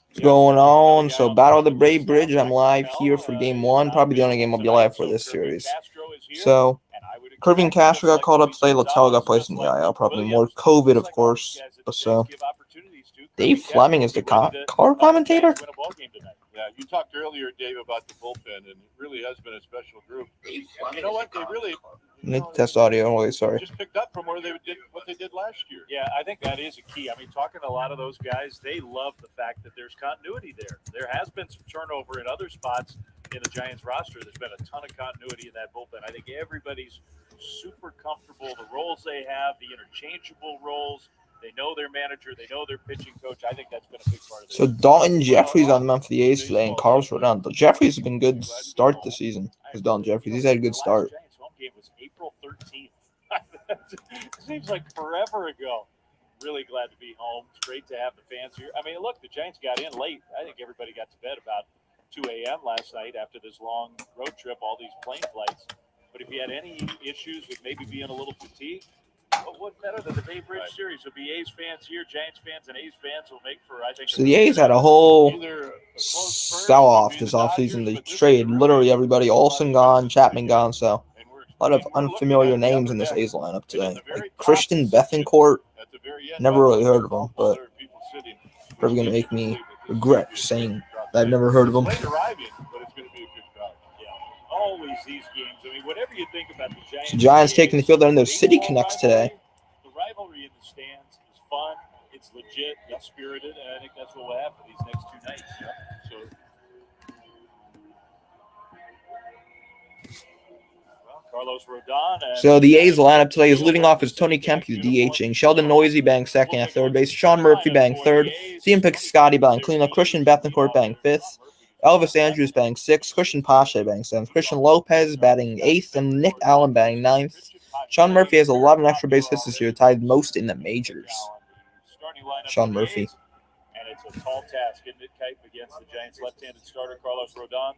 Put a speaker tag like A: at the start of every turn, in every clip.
A: What's going on? So, Battle of the Brave Bridge. I'm live here for Game 1. Probably the only game I'll be live for this series. So, Kirby and Castro got called up today. Littell got placed in the IL. Probably more COVID, of course. But so, Dave Fleming is the color commentator.
B: Yeah, you talked earlier, Dave, about the bullpen, and it really has been a special group. You know what? They really
A: Need to test audio. I'm really sorry.
B: just picked up from where they did what they did last year.
C: Yeah, I think that is a key. I mean, talking to a lot of those guys, they love the fact that there's continuity there. There has been some turnover in other spots in the Giants roster. There's been a ton of continuity in that bullpen. I think everybody's super comfortable. The roles they have, the interchangeable roles. They know their manager. They know their pitching coach. I think that's been a big part of it.
A: So, Dalton Jeffries on the mound for the A's today, and Carlos Rodon. Jeffries has been good start this season. Because Dalton Jeffries, he's had a good start.
C: The Giants home game was April 13th. Seems like forever ago. Really glad to be home. It's great to have the fans here. I mean, look, the Giants got in late. I think everybody got to bed about 2 a.m. last night after this long road trip, all these plane flights. But if you had any issues with maybe being a little fatigued, what better than the Bay Bridge series? It'll be A's fans here, Giants fans, and A's fans will make for, I think.
A: So the A's had a whole sell-off this offseason. They traded literally everybody. Olsen gone, Chapman gone. So a lot of unfamiliar names in this A's lineup today. Like Christian Bethancourt. Never really heard of him, but probably going to make me regret saying that I've never heard of him.
C: Always these games. I mean, whatever you think about the Giants.
A: So Giants taking the field there in their City Connects today.
C: The rivalry in the stands is fun. It's legit. It's spirited, and I think that's what we'll have for these next 2 nights. Yeah. Carlos Rodon.
A: So the A's lineup today is leading off as Tony Kemp, who's DHing. Sheldon Noisy batting second at third base. Sean Murphy batting third. Steven Piscotty batting cleanup. Christian Bethancourt batting fifth. Elvis Andrews batting sixth, Christian Pache batting seventh, Christian Lopez batting eighth, and Nick Allen batting ninth. Sean Murphy has 11 extra base hits this year, tied most in the majors. Sean Murphy.
C: And it's a tall task, isn't it, Kipe, against the Giants' left-handed starter, Carlos Rodon?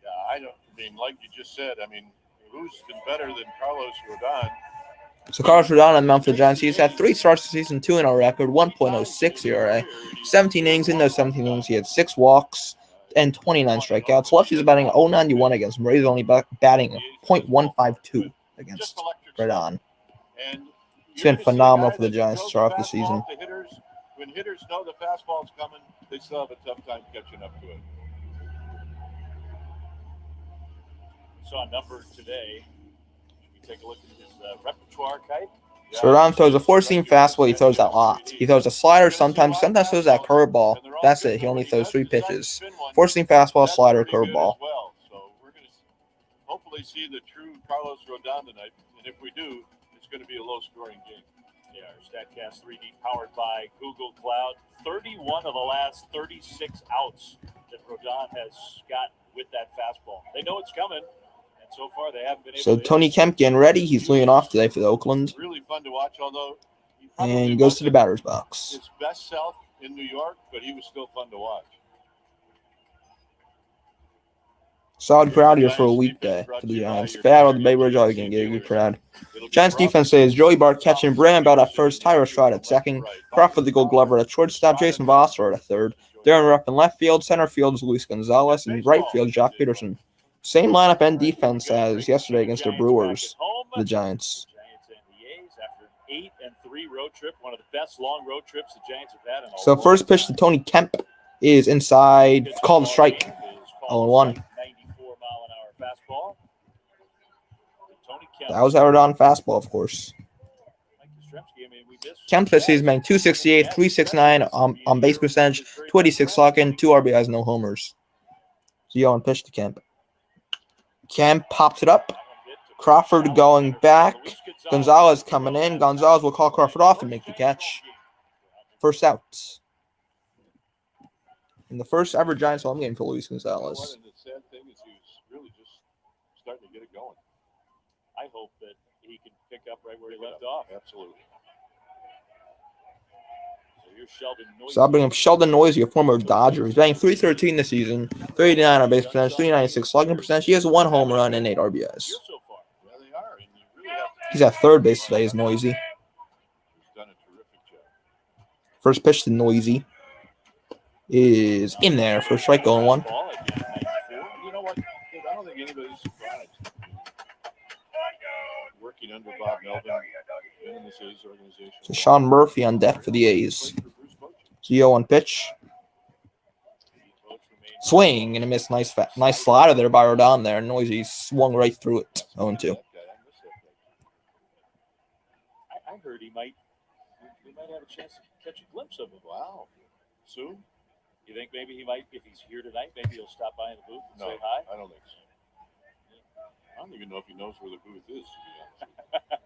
B: Yeah, I mean, like you just said, I mean, who's been better than Carlos Rodon?
A: So Carlos Rodon on the mound for the Giants. He's had 3 starts this season, 2-0 record, 1.06 ERA, 17 innings. In those 17 innings, he had 6 walks and 29 strikeouts. Lefties batting .091 against him. He's only batting .152 against Rodon. It's been phenomenal for the Giants to start off the season.
B: When hitters know the fastball's coming, they still have a tough time catching up to it.
C: Saw a number today. Should we take a look at his repertoire, Kite?
A: So Rodon throws a 4-seam fastball. He throws that a lot. He throws a slider sometimes throws that curveball. That's it. He only throws 3 pitches. 4-seam fastball, slider, curveball.
B: So we're going to hopefully see the true Carlos Rodon tonight. And if we do, it's going to be a low-scoring game.
C: Yeah, our StatCast 3D powered by Google Cloud. 31 of the last 36 outs that Rodon has got with that fastball. They know it's coming. So far, they haven't been able
A: So Tony Kemp getting ready. He's leading off today for the Oakland.
B: Really fun to watch, although
A: and he goes to the batter's box.
B: His best self in New York, but he was still fun to watch.
A: Solid crowd here for a weekday for the Giants. Battle of the Bay Bridge, all you can get a good crowd. Giants defense today is Joey Bart catching, Brandon Belt at first, Tyler Stroud at second, Crawford the Gold Glover at shortstop, Jason Vosser at third, Darren Ruff in left field, center field is Luis Gonzalez, and right field Jock Peterson. Same lineup and defense as yesterday against the Brewers, the Giants.
C: Giants and the A's after an 8-3 road trip, one of the best long road trips the Giants have had.
A: So first pitch to Tony Kemp is inside, called a strike, 0-1.
C: 94-mile-an-hour fastball.
A: That was our Rodon fastball, of course. Kemp this season batting .268, .369 on base percentage, 286 slugging, 2 RBIs, no homers. So you on pitch to Kemp. Kemp pops it up. Crawford going back. Gonzalez coming in. Gonzalez will call Crawford off and make the catch. First out. In the first ever Giants home game for Luis Gonzalez.
B: The sad thing is he was really just starting to get it going.
C: I hope that he can pick up right where he left off.
B: Absolutely.
A: So I'll bring up Sheldon Noisy, a former Dodger. He's batting .313 this season, 389 on base percentage, 396 slugging percentage. He has 1 home run and 8 RBIs. He's at third base today, is Noisy. First pitch to Noisy. is in there for strike going one.
C: Ball at 94.
B: You know what? I don't think anybody's surprised. Working under Bob Melvin in this A's organization.
A: So Sean Murphy on deck for the A's. 0-1 pitch. Swing and a miss. Nice slider there by Rodon there. Noisy swung right through it. 0-2.
C: I heard we might have a chance to catch a glimpse of him.
B: Wow. Soon?
C: You think maybe he might, if he's here tonight, maybe he'll stop by in the booth and say hi?
B: I don't think so. I don't even know if he knows where the booth is.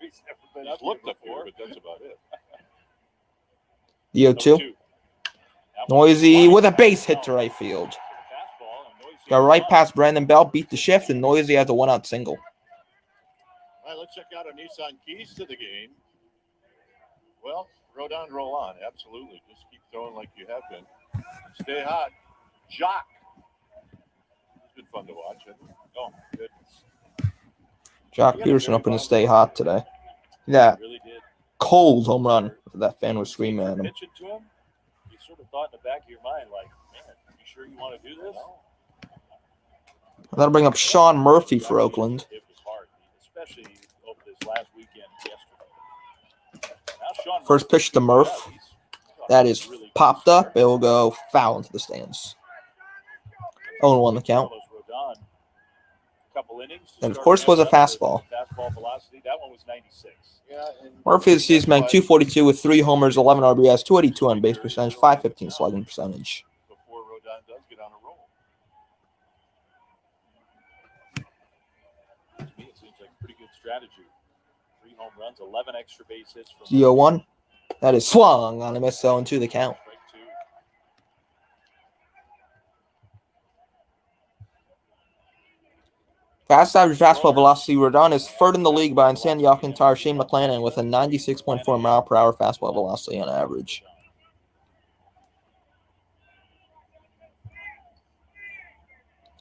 C: He's never been
B: He's
C: up
B: looked
C: here
B: up here,
C: before.
B: but that's about it.
A: The 0-2. Noisy with a base hit to right field. Got right past Brandon Bell, beat the shift, and Noisy has a 1-out single.
B: All right, let's check out our Nissan keys to the game. Well, Rodon, roll on. Absolutely. Just keep throwing like you have been. Stay hot. Jock. It's been fun to watch. Oh, goodness.
A: Jock Peterson hoping to stay hot today. Yeah.
C: Really did.
A: Cold home run. That fan was screaming at him.
C: Pitching to him, you sort of thought in the back of your mind, like, man, you sure you want to do this?
A: That'll bring up Sean Murphy for Oakland.
C: It was hard, especially over this last weekend yesterday. Now Sean
A: First
C: Murphy,
A: pitch to Murph. That is popped up. It will go foul into the stands. 0-1 the count. And of course was a fastball.
C: Fastball velocity. That one was 96.
A: Murphy this season batting .242 with 3 homers, 11 RBIs, 282 on base percentage, .515 slugging percentage.
B: Before Rodon does get on a roll.
C: To me, it seems like a pretty good strategy. 3 home runs, 11 extra base hits.
A: 0-1. That is swung on a miss 0-2 the count. Fast average fastball velocity, Rodon is third in the league behind Sandy Alcantara, Shane McClanahan with a 96.4 mile per hour fastball velocity on average.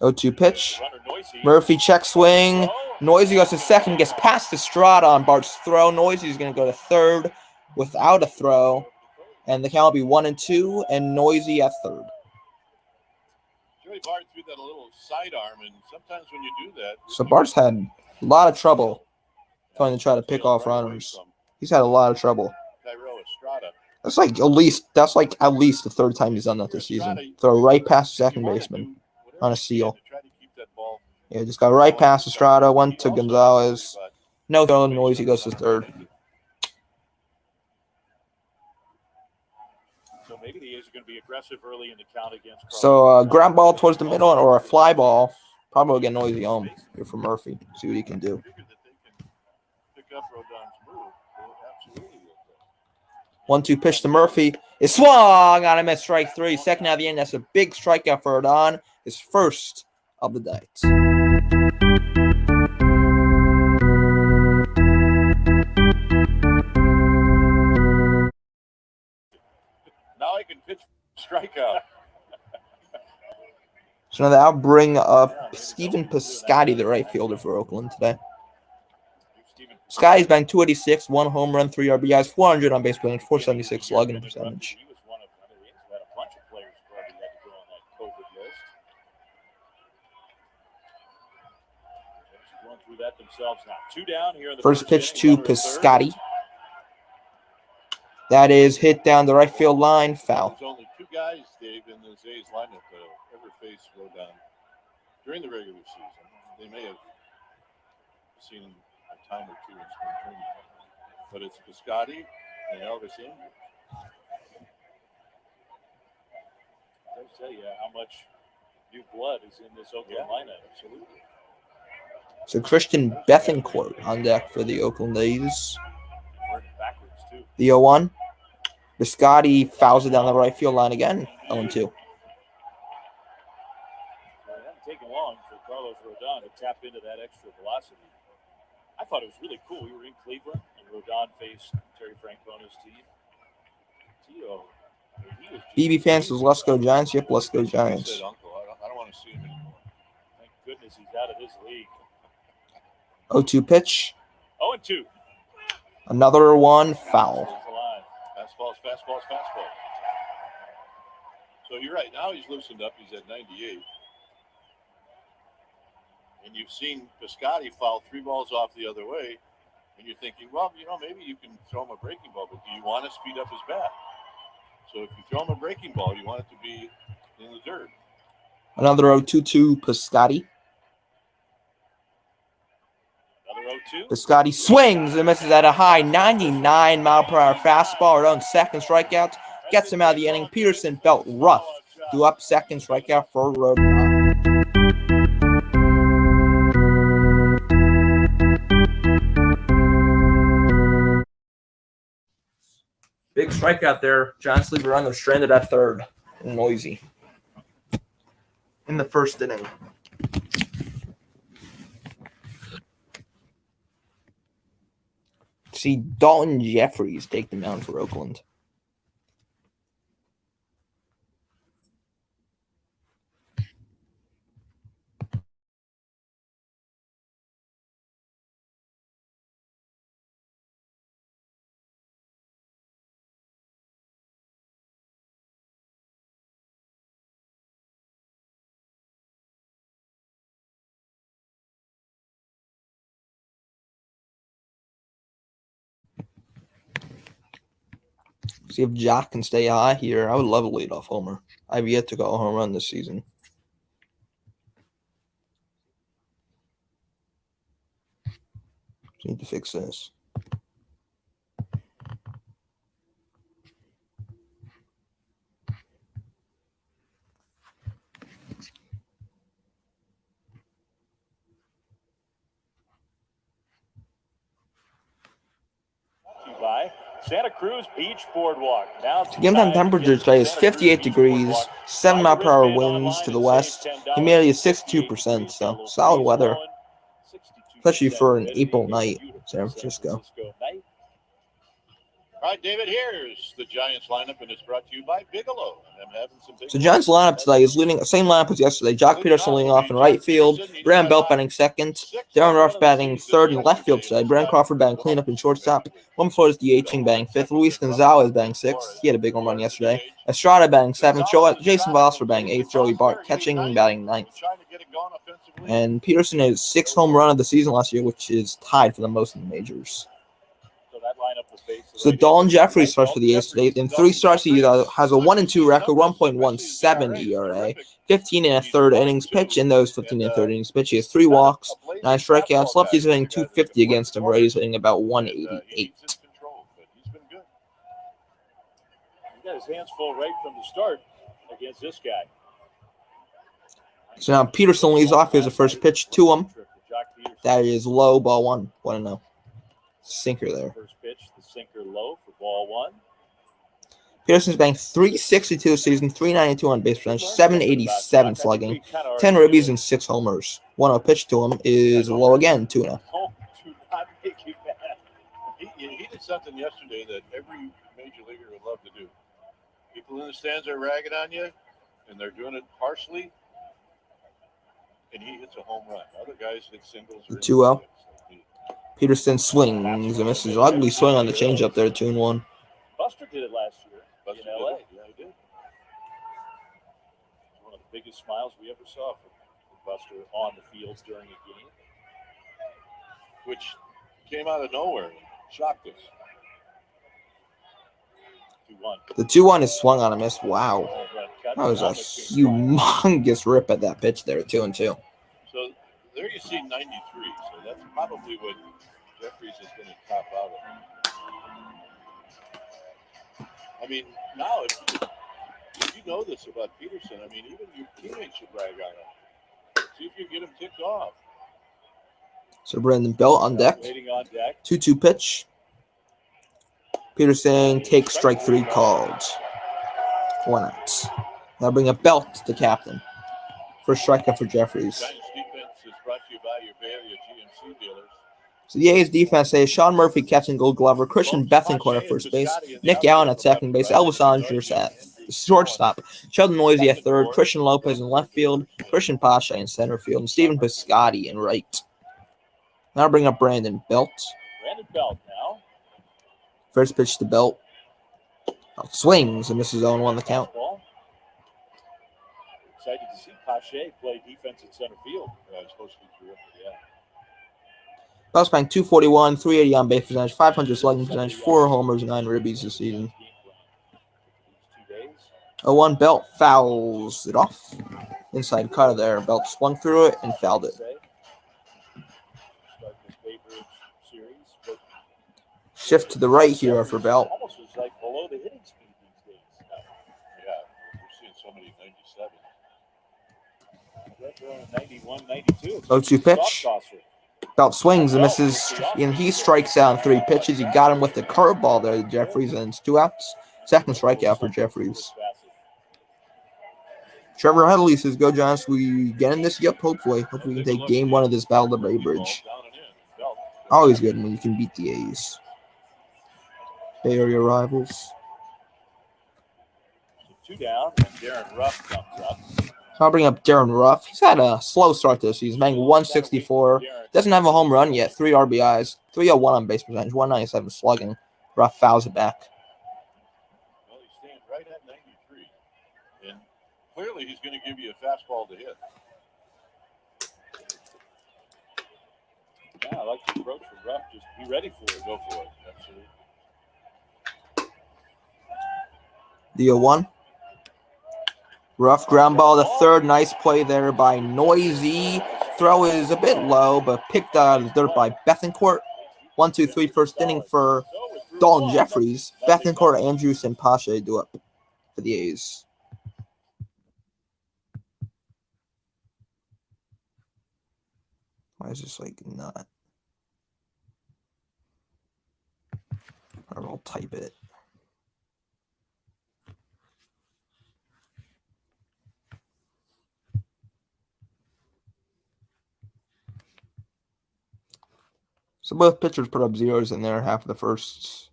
A: .02 pitch. Murphy check swing. Noisy goes to second, gets past Estrada on Bart's throw. Noisy is going to go to third without a throw. And the count will be 1-2, and Noisy at third.
B: Joey Bart threw that a little sidearm, and sometimes when you do that...
A: So Bart's had a lot of trouble trying to try to pick off runners. He's had a lot of trouble. That's like at least the third time he's done that this season. Throw right past the second baseman on a seal. Yeah, just got right past Estrada, went to Gonzalez. No throw, Noisy goes to third.
C: So maybe the A's are going to be aggressive early in the count against.
A: So ground ball towards the middle or a fly ball. Probably will get Noisy home here for Murphy. See what he can do. 1-2 pitch to Murphy. It's swung on him at strike 3. Second out of the inning. That's a big strikeout for Rodon. His first of the night.
B: Now I can pitch strikeout.
A: So now that'll bring up Stephen Piscotty, the right fielder for Oakland today. Piscotty's batting .286, 1 home run, 3 RBIs, 400 on base percentage, .476 slugging percentage.
C: He was one of, I mean, the A's had a bunch of players who already had to go on that COVID list. Going through that themselves now. 2 down here in the
A: first pitch to Piscotty. That is hit down the right field line, foul.
B: There's only 2 guys, Dave, in this A's lineup that have ever faced Rodon during the regular season. They may have seen him a time or 2 in spring training, but it's Piscotty and Elvis Andrews.
C: I'll tell you how much new blood is in this Oakland lineup. Absolutely.
A: So Christian Bethancourt on deck for the Oakland A's. The 0-1. Piscotty fouls it down the right field line again. 0-2.
C: It hasn't taken long for Carlos Rodon to tap into that extra velocity. I thought it was really cool. We were in Cleveland, and Rodon faced Terry Francona's team. Tio,
A: BB fans says, let's go Giants. Yep, let's go Giants.
B: Said, Uncle, I don't want to see him anymore.
C: Thank goodness he's out of this league.
A: 0-2 pitch.
C: 0-2.
A: Another one, foul.
B: Fastballs. So you're right. Now he's loosened up. He's at 98. And you've seen Piscotty foul 3 balls off the other way. And you're thinking, well, maybe you can throw him a breaking ball, but do you want to speed up his bat? So if you throw him a breaking ball, you want it to be in the dirt.
A: Another 0-2-2 Piscotty. Piscotty swings and misses at a high 99-mile-per-hour fastball. Around second strikeout. Gets him out of the inning. Peterson felt rough. Due up second strikeout for Rodon. Big strikeout there. Giants leave a runner stranded at third. Noisy. In the first inning. See Dalton Jeffries take the mound for Oakland. See if Jock can stay high here. I would love a leadoff homer. I've yet to go a home run this season. Need to fix this.
C: By Santa Cruz Beach Boardwalk. Now
A: game time temperature today is 58 degrees, 7-mile-per-hour winds to the west. Humidity is 62%, so solid weather, especially for an April night in San Francisco.
B: All right, David, here's the Giants lineup, and it's brought to you by Bigelow.
A: So Giants lineup today is leading the same lineup as yesterday. Jock Peterson leading off in right field, Brandon Belt batting second, Darren Ruff batting third in left field today, Brandon Crawford batting cleanup in shortstop, Flores DHing batting fifth, Luis Gonzalez batting sixth. He had a big home run yesterday. Estrada batting seventh, Jason Vosser batting eighth, Joey Bart catching batting ninth. And Peterson had his 6th home run of the season last year, which is tied for the most in the majors. So Dalton Jeffries starts for the A's today. In 3 starts, he has a 1-2 record, 1.17 ERA, 15 and a third innings pitch. In those 15 and a third innings pitch, he has 3 walks, 9 strikeouts. Lefty's hitting 250 against him. Righty's hitting about 188.
C: He got his hands full right from the start against this guy.
A: So now Peterson leads off. Here's the first pitch to him. That is low, ball 1. 1-0. Sinker there.
C: First pitch, the sinker low for ball 1.
A: Peterson's batting .362 this season, .392 on base percentage, .787 slugging, 10 ribbies and 6 homers. 1-0 pitch to him is low again, 2-0.
B: He did something yesterday that every major leaguer would love to do. People in the stands are ragging on you, and they're doing it harshly, and he hits a home run. Other guys hit singles.
A: 2-0. Peterson swings and misses. Ugly swing on the changeup there, 2-1.
C: Buster did it last year in LA.
B: Yeah, he did.
C: One of the biggest smiles we ever saw from Buster on the field during a game.
B: Which came out of nowhere and shocked us.
C: 2-1.
A: The 2-1 is swung on a miss. Wow. That was a humongous rip at that pitch there, 2-2.
B: So there you see 93. So that's probably what Jeffries is going to top out of. I mean, now if you know this about Peterson, I mean, even your teammates should brag on him. See if you get him ticked off.
A: So Brandon Belt on deck. 2-2 pitch. Peterson takes strike 3 called. 1 out. Now bring up Belt, the captain. First strikeout for Jeffries.
B: Giants defense is brought to you by your Bailey GMC dealers.
A: So the A's defense is Sean Murphy catching Gold Glover, Christian Bethencourt at first base, Nick Allen at second base, Elvis Andrews at shortstop, Sheldon Noisy at third, Christian Lopez in left field, Christian Pasha in center field, and Stephen Piscotty in right. Now bring up Brandon Belt.
C: Brandon Belt now.
A: First pitch to Belt. Swings and misses 0-1 the count.
C: excited to see Pache play defense at center field.
B: It's supposed to be terrific, yeah.
A: Belt's batting 241, 380 on base percentage, 500 slugging percentage, 4 homers, 9 ribbies this season. 0-1 Belt fouls it off. Inside cutter there. Belt swung through it and fouled it. Shift to the right here for Belt.
C: Almost was like below the hitting speed these days.
B: Yeah, we're seeing so many 97.
C: 91, 92.
A: 0-2 pitch. Belt swings and misses, and he strikes out in 3 pitches. He got him with the curveball there, Jeffries, and it's 2 outs. Second strikeout for Jeffries. Trevor Headley says, "Go Giants, we get in this? Yep, hopefully. Hopefully we can take game 1 of this battle to Bay Bridge. Always good when you can beat the A's. Bay Area rivals."
C: 2 down, and Darren Ruff comes up.
A: I'll bring up Darren Ruff. He's had a slow start this season. He's batting 164. Doesn't have a home run yet. 3 RBIs. 301 on base percentage. 197 slugging. Ruff fouls it back.
B: Well, he's staying right at 93. And clearly he's going to give you a fastball to hit.
C: Yeah, I like the approach from Ruff. Just be ready for it. Go for it. Absolutely.
A: The 0-1. Rough ground ball to third. Nice play there by Noisy. Throw is a bit low, but picked out of the dirt by Bethencourt. 1-2-3 first inning for Dalton Jeffries. Bethencourt, Andrews, and Pache do up for the A's. Why is this like not? I'll type it. So both pitchers put up zeros in there, half of the firsts.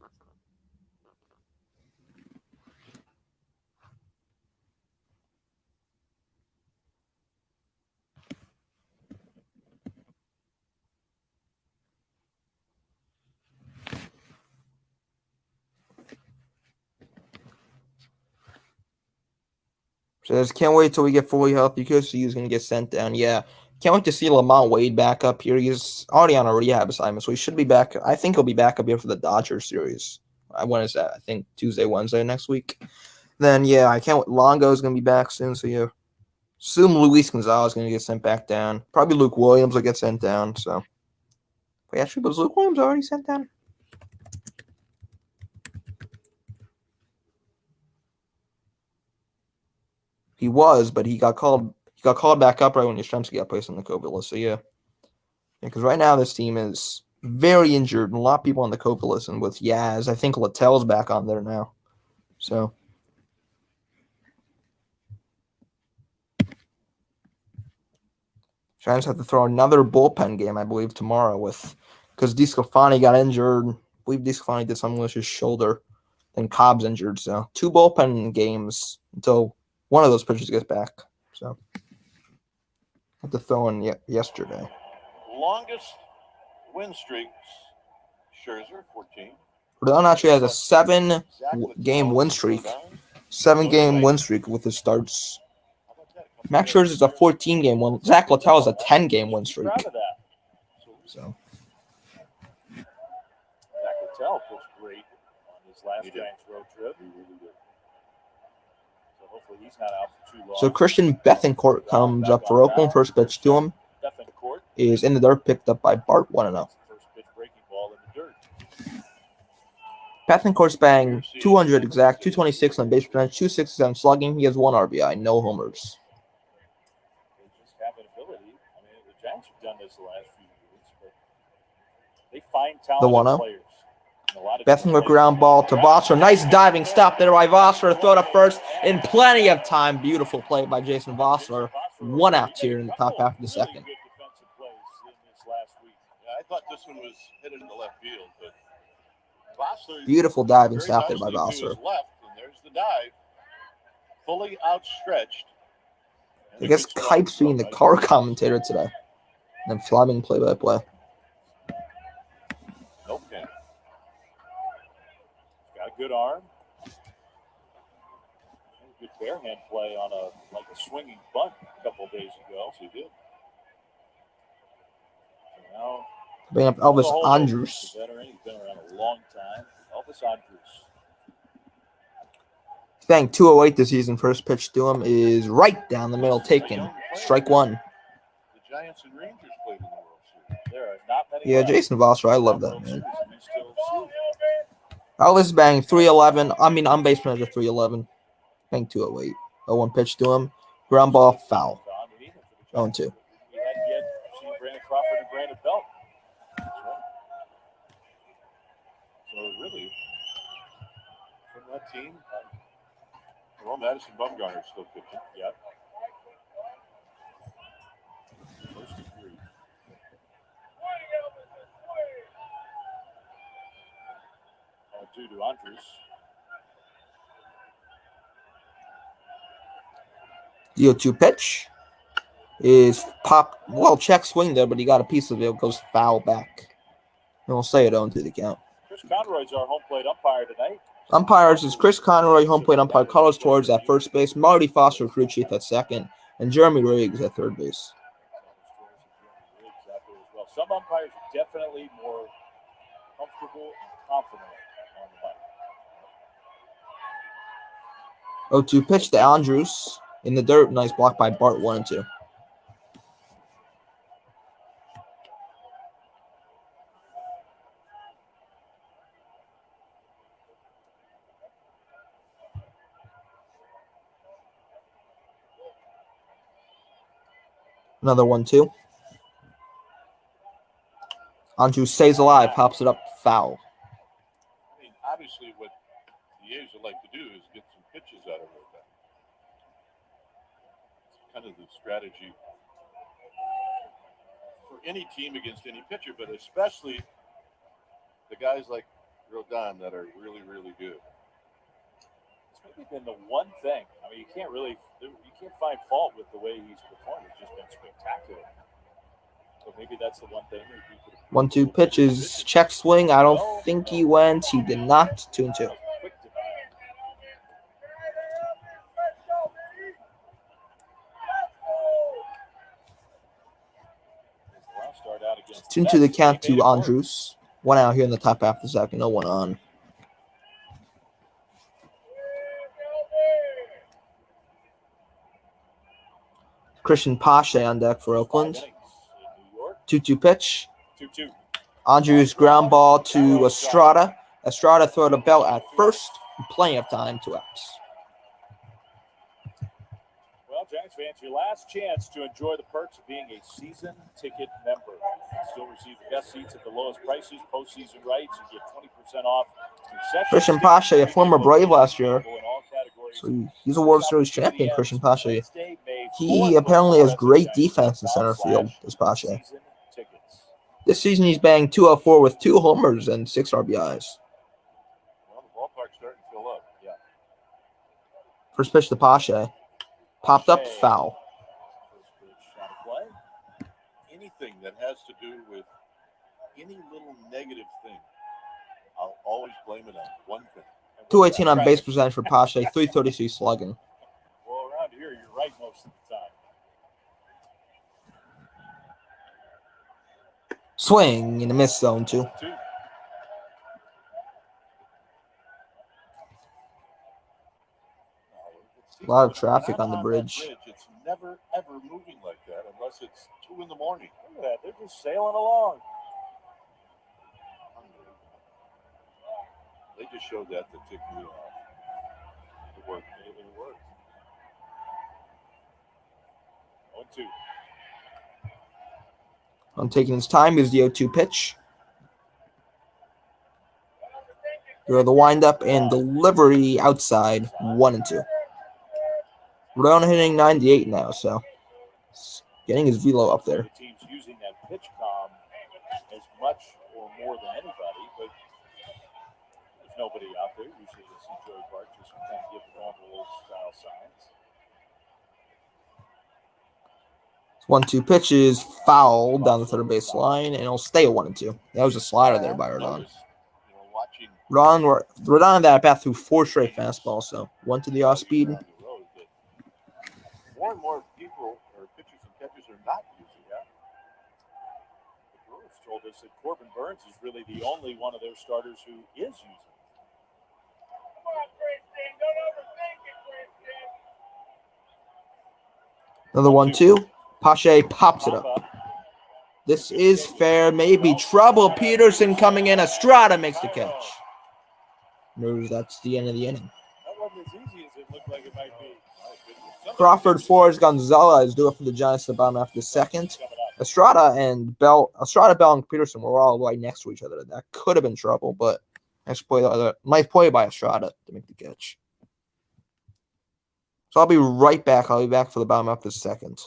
A: Says, can't wait till we get fully healthy because he's going to get sent down. Yeah. Can't wait to see Lamont Wade back up here. He's already on a rehab assignment, so he should be back. I think he'll be back up here for the Dodgers series. When is that? I think Tuesday, Wednesday next week. Then, yeah, I can't wait. Longo's going to be back soon, so yeah. Assume Luis Gonzalez is going to get sent back down. Probably Luke Williams will get sent down, so. Wait, actually, was Luke Williams already sent down? He was, but he got called. Got called back up right when Yastrzemski got placed on the COVID list. So, yeah. Because right now this team is very injured. And a lot of people on the COVID list. And with Yaz, I think Littell's back on there now. So. Giants have to throw another bullpen game, I believe, tomorrow. Because DeSclafani got injured. I believe DeSclafani did something with his shoulder. Then Cobb's injured. So, 2 bullpen games until one of those pitchers gets back. So. Had to throw in yesterday.
B: Longest win streaks, Scherzer, 14.
A: Rodon actually has a 7-game win streak. 7-game win streak with his starts. Max Scherzer is a 14-game win. Zach Littell is a 10-game win streak. So.
C: Zach Littell pitched great on his last Giants road trip. Hopefully he's not out for too long.
A: So Christian Bethencourt comes up for Oakland. First pitch to him is in the dirt, picked up by Bart 1-0.
C: First pitch breaking ball in the dirt.
A: Bethencourt's batting 200 exact, 226 on base percentage, 267 slugging. He has 1 RBI, no homers.
C: They just have an ability. I mean, the Giants have done this the last few years, but they find talented players.
A: Bethencourt ground ball to Vosser. Nice diving stop there by Vosser. Throw to first in plenty of time. Beautiful play by Jason Vosser. 1 out here in the top half of the second.
B: I thought this one was headed in the left field, but Vosser,
A: beautiful diving stop there by Vosser.
B: Left, and there's the dive, fully outstretched.
A: I guess Kipe's being the car commentator today. And Fleming play-by-play.
C: Okay. Got a good arm. good barehand play on a swinging bunt a couple of days ago.
B: Yes, he did.
C: So now
A: Bring up Elvis
C: the holdover,
A: Andrews.
C: the veteran. He's been around a long time. Elvis Andrews.
A: He's batting 208 this season. First pitch to him is right down the middle, taken. Strike one.
B: The Giants and Rangers played in the World Series.
C: There are not many.
A: Yeah,
C: left.
A: Jason Vosser, I love that,
C: World
A: man.
C: Series, and we still see it.
A: Elvis is batting 311. I mean, on base percentage of 311. Batting 208. 0-1 pitch to him. Ground ball, foul. 0-2.
C: We hadn't yet seen Brandon Crawford and Brandon Belt. That's right. So really, from that team,
B: Well, Madison Bumgarner's still pitching.
C: yeah. First degree. Due to Andrews.
A: The 0-2 pitch is pop. Well, check swing there, but he got a piece of it. It goes foul back. And we'll say it 0-2 the count.
C: Chris Conroy's our home plate umpire tonight.
A: Umpires is Chris Conroy, home plate umpire. Carlos Torres at first base. Marty Foster, crew chief at second. And Jeremy Riggs at third base.
C: Well, some umpires are definitely more comfortable and confident on the mic.
A: 0-2 pitch to Andrews in the dirt. Nice block by Bart, 1-2. Another 1-2. Andrews stays alive, pops it up, foul.
B: I mean, obviously, what the A's would like to do is get some pitches out of it. It's kind of the strategy for any team against any pitcher, but especially the guys like Rodon that are really, really good.
C: It's maybe been the one thing. I mean, you can't find fault with the way he's performed. It's just been spectacular. So maybe that's the one thing.
A: 1-2 pitches, check swing. I don't think he went. He did not. 2-2. It's 2-2 the count to Andrews. 1 out here in the top half of the second. No one on. Christian Pache on deck for Oakland. 2-2 pitch.
C: 2-2.
A: Andrews ground ball to Estrada. Estrada throw to Belt at first. Plenty of time, 2 outs.
C: Well, Giants fans, your last chance to enjoy the perks of being a season ticket member. You still receive the best seats at the lowest prices, postseason rights. You get 20% off.
A: Christian Pache, a former Brave last year. So he's a World Series champion, Christian Pache. He apparently has great defense in center field, this Pache. This season, he's banged 204 with 2 homers and 6 RBIs.
B: Well, the ballpark's starting to fill up.
C: Yeah.
A: First pitch to Pache. Popped up, foul.
B: Anything that has to do with any little negative thing, I'll always blame it on one thing.
A: 218 on base percentage for Pache, 333 slugging.
C: Well, around here, you're right most of the time.
A: Swing in the miss zone, 2. A lot of traffic on the bridge.
B: It's never, ever moving like that unless it's 2 in the morning.
C: Look at that. They're just sailing along.
B: They just showed that to tick me off. It worked. It worked.
C: 1-2.
A: On taking his time is the 0-2 pitch. Here are the windup and delivery outside, 1-2. Rodon hitting 98 now, so getting his velo up there.
C: The team's using that pitch calm as much or more than anybody, but there's nobody out there. Usually you'll see Joey Bart just kind of give normal style signs.
A: 1-2 pitch is foul down the third base line, and it'll stay at 1-2. That was a slider there by Rodon. Rodon that at bat threw 4 straight fastballs, so 1 to the off speed.
B: more and more people or pitchers and catchers are not using that.
C: The Brewers told us that Corbin Burns is really the only one of their starters who is using it.
D: Come on, Christian. Don't overthink it, Christian.
A: Another 1-2. Pache pops it up. This is fair. Maybe trouble. Peterson coming in. Estrada makes the catch. Knows that's the end of the inning.
C: That wasn't as easy as it looked like it might be.
A: Crawford, Flores, Gonzalez do it for the Giants at the bottom after the second. Estrada, Bell, and Peterson were all right next to each other. That could have been trouble, but nice play by Estrada to make the catch. So I'll be right back. I'll be back for the bottom after the second.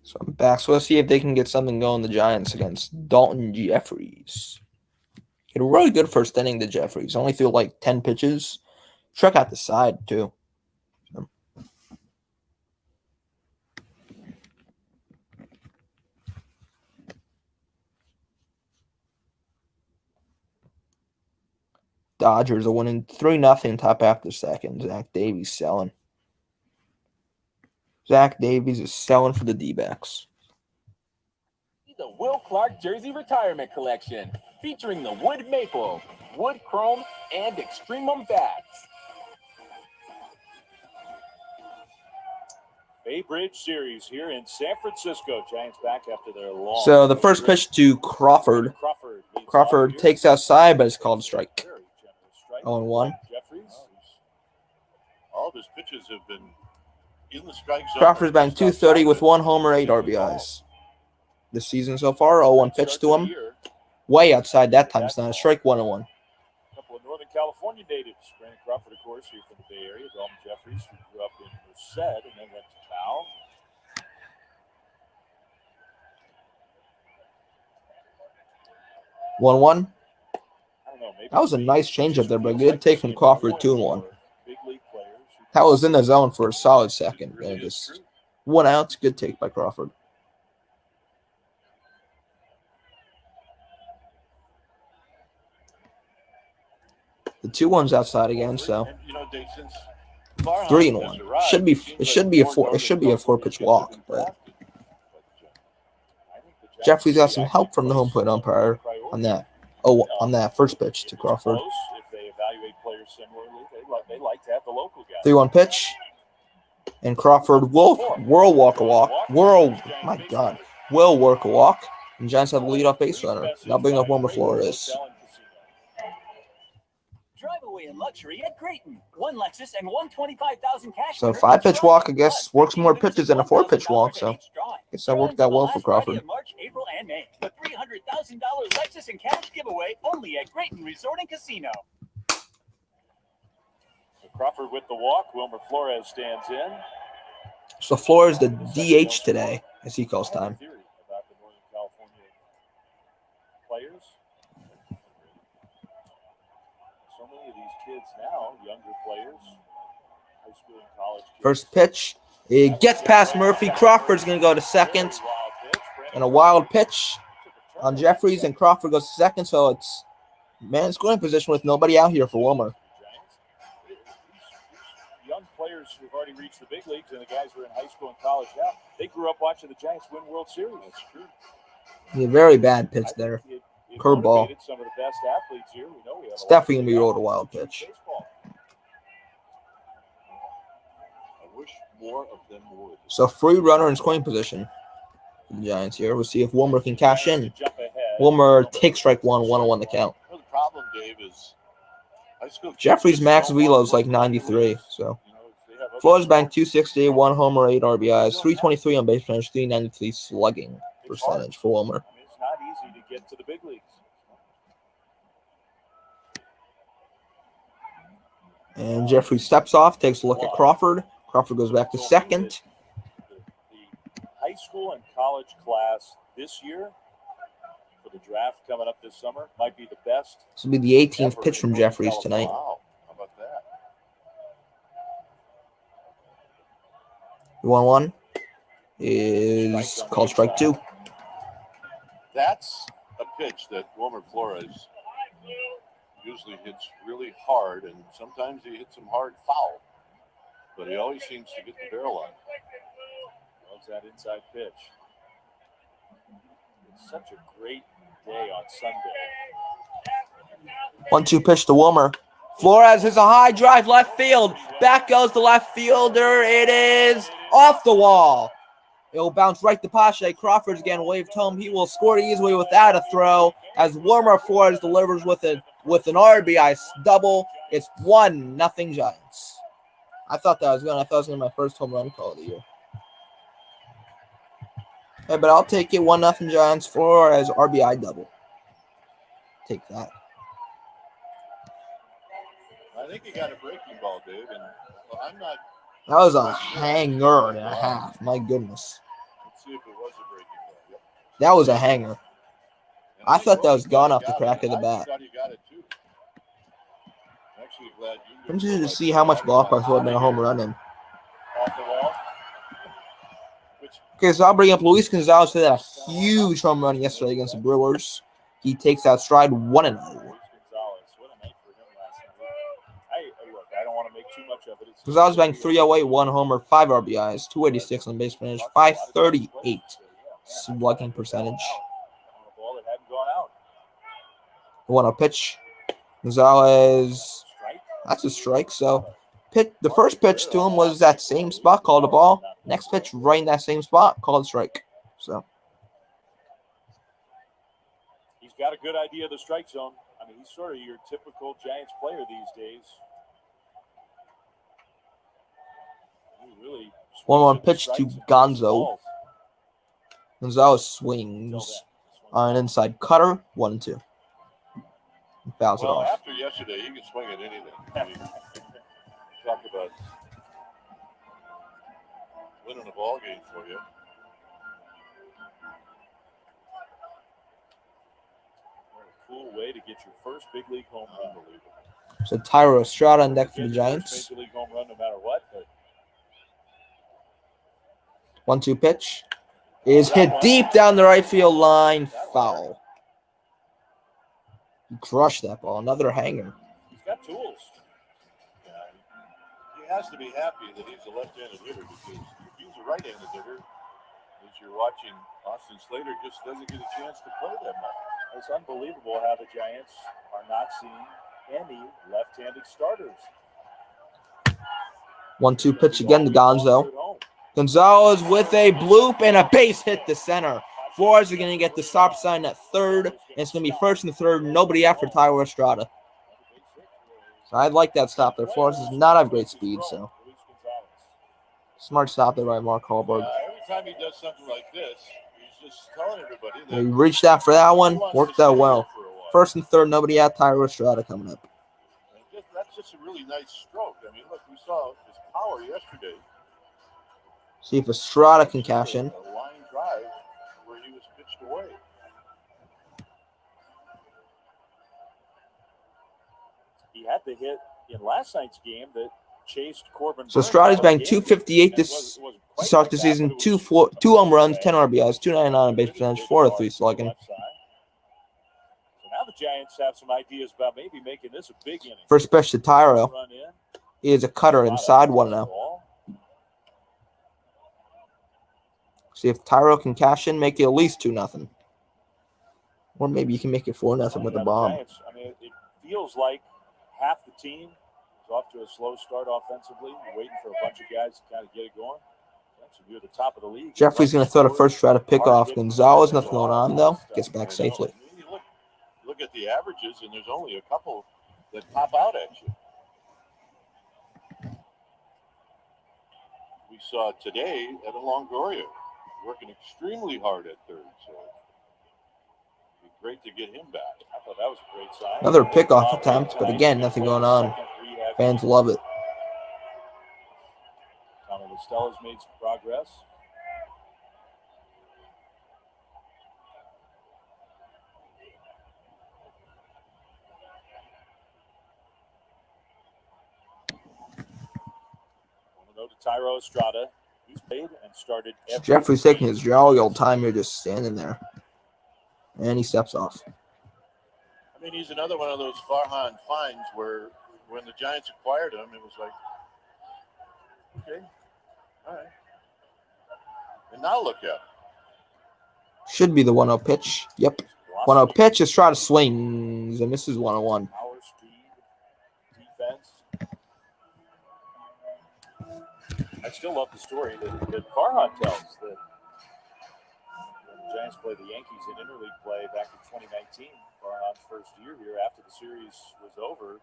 A: So I'm back. So let's see if they can get something going, the Giants, against Dalton Jeffries. He had a really good first inning to Jeffries. Only threw like 10 pitches. Struck out the side, too. Dodgers are winning 3-0 top after second. Zach Davies selling. Zach Davies is selling for the D-backs.
E: The Will Clark Jersey Retirement Collection, featuring the wood maple, wood chrome, and extremum bats.
C: Bay Bridge Series here in San Francisco. Giants back after their long.
A: So the first pitch to Crawford. Crawford takes outside, but it's called a strike. 0-1.
C: Jeffries.
B: All of his pitches have been in the strike zone.
A: Crawford's batting .230 with 1 homer, 8 RBIs. This season so far, 0-1 pitch to him. Way outside that time. It's not a strike, 1-1.
C: A couple of Northern California natives. Brandon Crawford, of course, here from the Bay Area. Dalton Jeffries, who grew up in Merced and then went to Cal.
A: That was a nice changeup there, but good take from Crawford, 2-1. That was in the zone for a solid second. And just 1 out. Good take by Crawford. The 2-1's outside again, so 3-1. It should be a 4-pitch walk, but Jeffries got some help from the home plate umpire on that first pitch to Crawford.
C: If they evaluate players similarly, they like to have the local guys.
A: 3-1 pitch, and Crawford will work a walk. Will work a walk. And Giants have a leadoff base runner. Now bring up Wilmer Flores.
F: Drive away in luxury at Creighton. 1 Lexus and 125,000 cash.
A: So 5-pitch walk, I guess, works more pitches than a 4-pitch walk. So I guess that worked out well for Crawford.
F: March, April, and May. The $300,000 Lexus and cash giveaway only at Creighton Resort and Casino.
C: So Crawford with the walk. Wilmer Flores stands in.
A: So Flores the DH today, as he calls time.
C: Theory about the Northern California players. So many of these kids now, younger players, high school and college kids.
A: First pitch, it gets past Murphy. Crawford's going to go to second. And a wild pitch on Jeffries, and Crawford goes to second. So it's man scoring position with nobody out here for Wilmer.
C: Young players who've already reached the big leagues, and the guys who are in high school and college now, they grew up watching the Giants win World Series. That's true.
A: A very bad pitch there.
C: It It
A: Curveball.
C: motivated some of the best athletes here. We know we have
A: It's
C: a lot
A: definitely
C: of
A: gonna be rolled a
C: athletes
A: wild
C: that choose
A: pitch.
C: baseball.
B: I wish more of them would.
A: So free runner in scoring position for the Giants here. We'll see if Wilmer can cash in.
C: To jump ahead.
A: Wilmer takes strike one, 1-1 the count.
B: Well, the problem, Dave, is high school
A: Jeffrey's
B: kids
A: max
B: don't want
A: velo is
B: to
A: like
B: look like
A: 93.
B: lose.
A: So
B: You know, they have other
A: Flores banked
B: sports.
A: 260, 1 homer, 8 RBIs, 323 on base percentage, 393 slugging
C: It's hard.
A: percentage for Wilmer.
C: I mean, it's not easy to get to the big leagues.
A: And Jeffrey steps off, takes a look at Crawford. Crawford goes back to second.
C: The high school and college class this year for the draft coming up this summer might be the best.
A: This will be the 18th pitch from Jeffries tonight.
B: Wow, how about that?
A: 1-1 is called strike 2.
B: That's a pitch that Wilmer Flores usually hits really hard, and sometimes he hits them hard foul. But he always seems to get the barrel on.
C: Loves that inside pitch. It's such a great day on Sunday.
A: 1-2 pitch to Wilmer. Flores is a high drive left field. Back goes the left fielder. It is off the wall. It will bounce right to Pache. Crawford's again waved home. He will score easily without a throw as Wilmer Flores delivers with an RBI double. It's 1-0 Giants. I thought that was going to be my first home run call of the year. Hey, but I'll take it. 1-0 Giants. Flores RBI double. Take that.
B: I think he got a breaking ball, Dave, and well, I'm not.
A: That was a hanger and a half. My goodness.
B: Let's see if it was a breaking ball. Yep.
A: That was a hanger.
B: And
A: I thought that was
B: he
A: gone off the
B: got
A: crack
B: it.
A: of the bat.
B: I thought he got it too. I'm actually glad you.
A: I'm interested to see how much ballparks would have been a home run in.
C: Off the wall.
A: Okay, so I'll bring up Luis Gonzalez, who had a huge home run yesterday against the Brewers. He takes out stride 1-0.
C: Gonzalez, what a night for him last night. Look, I don't want to make too much of it.
A: Gonzalez banked 308, 1 homer, 5 RBIs, 286 on base percentage, 538 slugging percentage.
C: A ball that hadn't gone out.
A: 1-0 pitch. Gonzalez,
C: Strike.
A: that's a strike. So the first pitch to him was that same spot, called a ball. Next pitch, right in that same spot, called a strike. So
C: He's got a good idea of the strike zone. I mean, he's sort of your typical Giants player these days. He really
A: 1-1 pitch to
C: strikes and
A: Gonzo.
C: balls.
A: Gonzalez swings on an inside cutter, 1-2. He fouls it
B: Well,
A: off.
B: after yesterday, he can swing at anything. I mean, talk about winning a ball game for you.
C: What a cool way to get your first big league home run. Unbelievable.
A: So Tyro Estrada on deck for the
C: Get your first
A: Giants.
C: Big league home run no matter what. But
A: 1-2 pitch is hit deep down the right field line. Foul. He crushed that ball. Another hanger.
C: he's got tools.
B: Yeah, he has to be happy that he's a left-handed hitter, because if he's a right-handed hitter, as you're watching, Austin Slater just doesn't get a chance to play that much.
C: It's unbelievable how the Giants are not seeing any left-handed starters.
A: 1-2 pitch again to Gonzo. Gonzalez with a bloop and a base hit to center. Flores is going to get the stop sign at third, and it's going to be first and third. Nobody after Tyler Estrada. So I like that stop there. Flores does not have great speed, so smart stop there by Mark Hallberg.
B: Every time he does something like this, he's just telling everybody that
A: He reached out for that one, worked out well.
B: for a while.
A: First and third, nobody at Tyler Estrada coming up.
B: And that's just a really nice stroke. I mean, look, we saw his power yesterday.
A: See if Estrada can cash in.
B: A line drive where he was pitched away.
C: He had the hit in last night's game that chased Corbin.
A: So Estrada's banked 258 to start the season. Two home runs, 10 RBIs, 299 on base percentage, 403 slugging.
C: So now the Giants have some ideas about maybe making this a big inning.
A: First pitch to Tyro
C: Run in.
A: is a cutter inside 1-0. See if Tyro can cash in, make it at least 2-0. Or maybe you can make it 4-0 with a bomb.
C: Giants, I mean, it feels like half the team is off to a slow start offensively, waiting for a bunch of guys to kind of get it going. You're the top of the league.
A: Jeffrey's going to throw the first try to pick off Gonzalez. Nothing going on, though. Gets back
B: I know.
A: safely.
B: I mean, you look at the averages, and there's only a couple that pop out at you. We saw today at Longoria working extremely hard at third, so it'd be great to get him back.
C: I thought that was a great sign.
A: Another pickoff attempt, but again, nothing going on. Fans love it.
C: Tommy Listella's made some progress. To Tyro Estrada. He's played and started.
A: Jeffrey's taking his jolly old time here, just standing there. And he steps off.
B: I mean, he's another one of those Farhan finds where when the Giants acquired him, it was like, okay, all right. And now look at him.
A: Should be the 1-0 pitch. Yep. 1-0 pitch. Estrada swings and misses 1-1.
C: Power, speed, defense. I still love the story that Farhan tells that when the Giants played the Yankees in interleague play back in 2019, Farhan's first year here, after the series was over,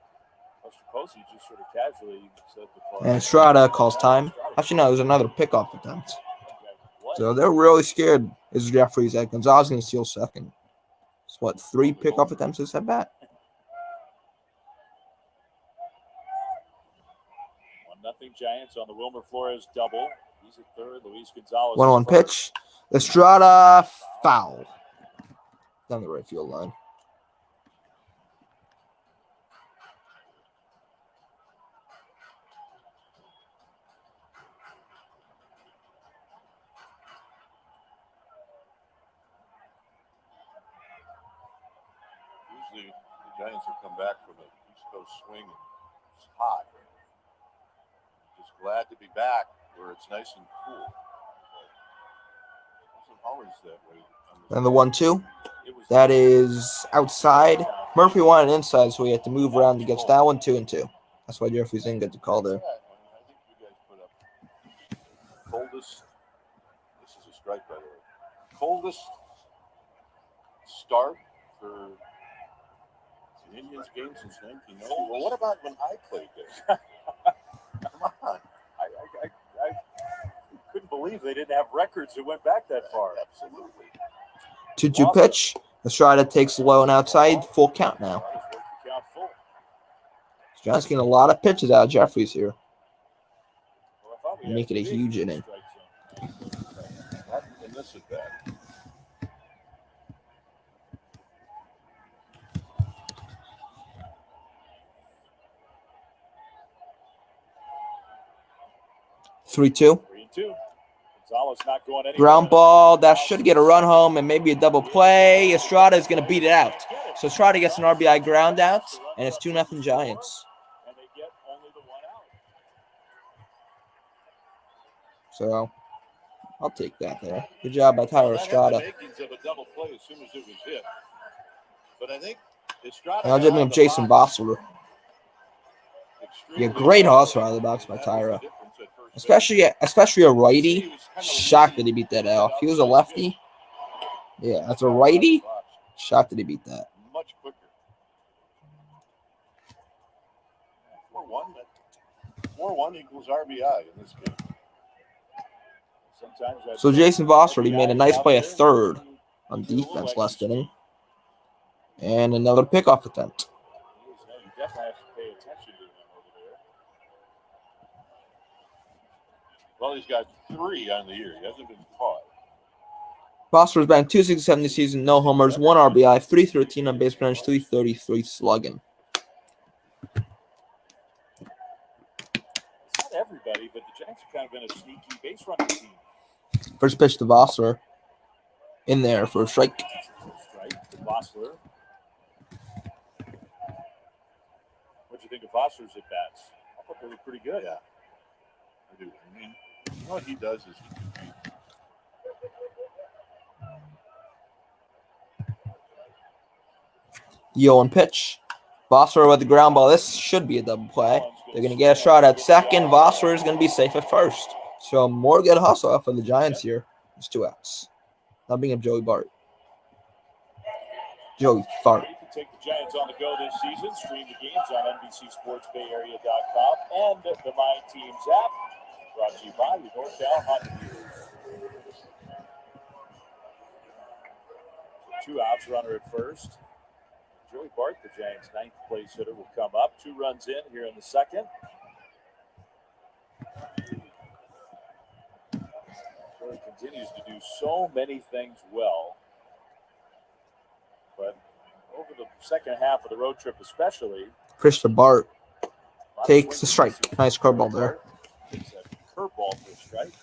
C: Mr. Posey just sort of casually said to Farhan.
A: And Estrada calls time. Actually, no, it was another pickoff attempt. So they're really scared. Is Jeffries at Gonzalez going to steal second? It's what, 3 pickoff attempts this at bat?
C: 1-0 Giants on the Wilmer Flores double. He's at third. Luis Gonzalez.
A: 1-1 pitch. Estrada foul. Down the right field line.
B: Usually the Giants will come back from an East Coast swing and it's hot. Just glad to be back where it's nice and cool. It wasn't always that way.
A: And the 1-2. That is outside. Murphy wanted inside, so he had to move around to get that one 2-2. That's why Jeffrey's didn't get the call there.
B: I think you guys put up coldest. This is a strike, by the way. Coldest start for an Indians game since 1990. Well, what about when I played this? Come on.
C: I couldn't believe they didn't have records that went back that far.
B: Absolutely.
A: 2-2 pitch. Estrada takes low and outside. Full count now. John's getting a lot of pitches out of Jeffries here. Make it a huge inning.
B: Not in this at bat.
A: Three-two.
C: 3-2. Gonzalez not going anywhere.
A: Ground ball. That should get a run home and maybe a double play. Estrada is going to beat it out. So Estrada gets an RBI ground out, and it's 2-0 Giants.
C: And they get only the 1 out.
A: So I'll take that there. Good job by Tyler Estrada.
B: Makings of a double play as soon as it was hit. But I think Estrada.
A: And I'll give him Jason Bossler. Yeah, great hustle out of the box by Tyra. Especially a righty. Shocked that he beat that out. If he was a lefty, yeah, as a righty, shocked that he beat that.
B: Much quicker. 4-1 equals RBI in this game.
A: So Jason Vossard, he made a nice play at third on defense last inning. And another pickoff attempt.
C: You definitely have to pay attention to him over there.
B: Well, he's got 3 on the year. He hasn't been caught.
A: Vossard's batting .267 this season, no homers, 1 RBI, .313 on base percentage, .333 slugging.
C: It's not everybody, but the Giants have kind of been a sneaky base running team.
A: First pitch to Vossler. In there for a strike.
C: Strike to Vossler. What'd you think of Vossler's at bats? I thought they were pretty good.
B: Yeah. I do. I mean, what he does is
A: 0-1 pitch. Vosser with the ground ball. This should be a double play. They're going to get a shot at second. Vosser is going to be safe at first. So more good hustle for the Giants here. It's 2 outs. Now bring up Joey Bart. Joey Fart.
C: You can take the Giants on the go this season. Stream the games on NBCSportsBayArea.com and the My Teams app. Brought to you by the NorCal Honda dealers. 2 outs, runner at first. Joey Bart, the Giants' 9th place hitter, will come up. 2 runs in here in the second. Joey continues to do so many things well. But over the second half of the road trip especially.
A: Christian Bart takes the strike. Nice curveball there.
C: Takes a curveball for a strike.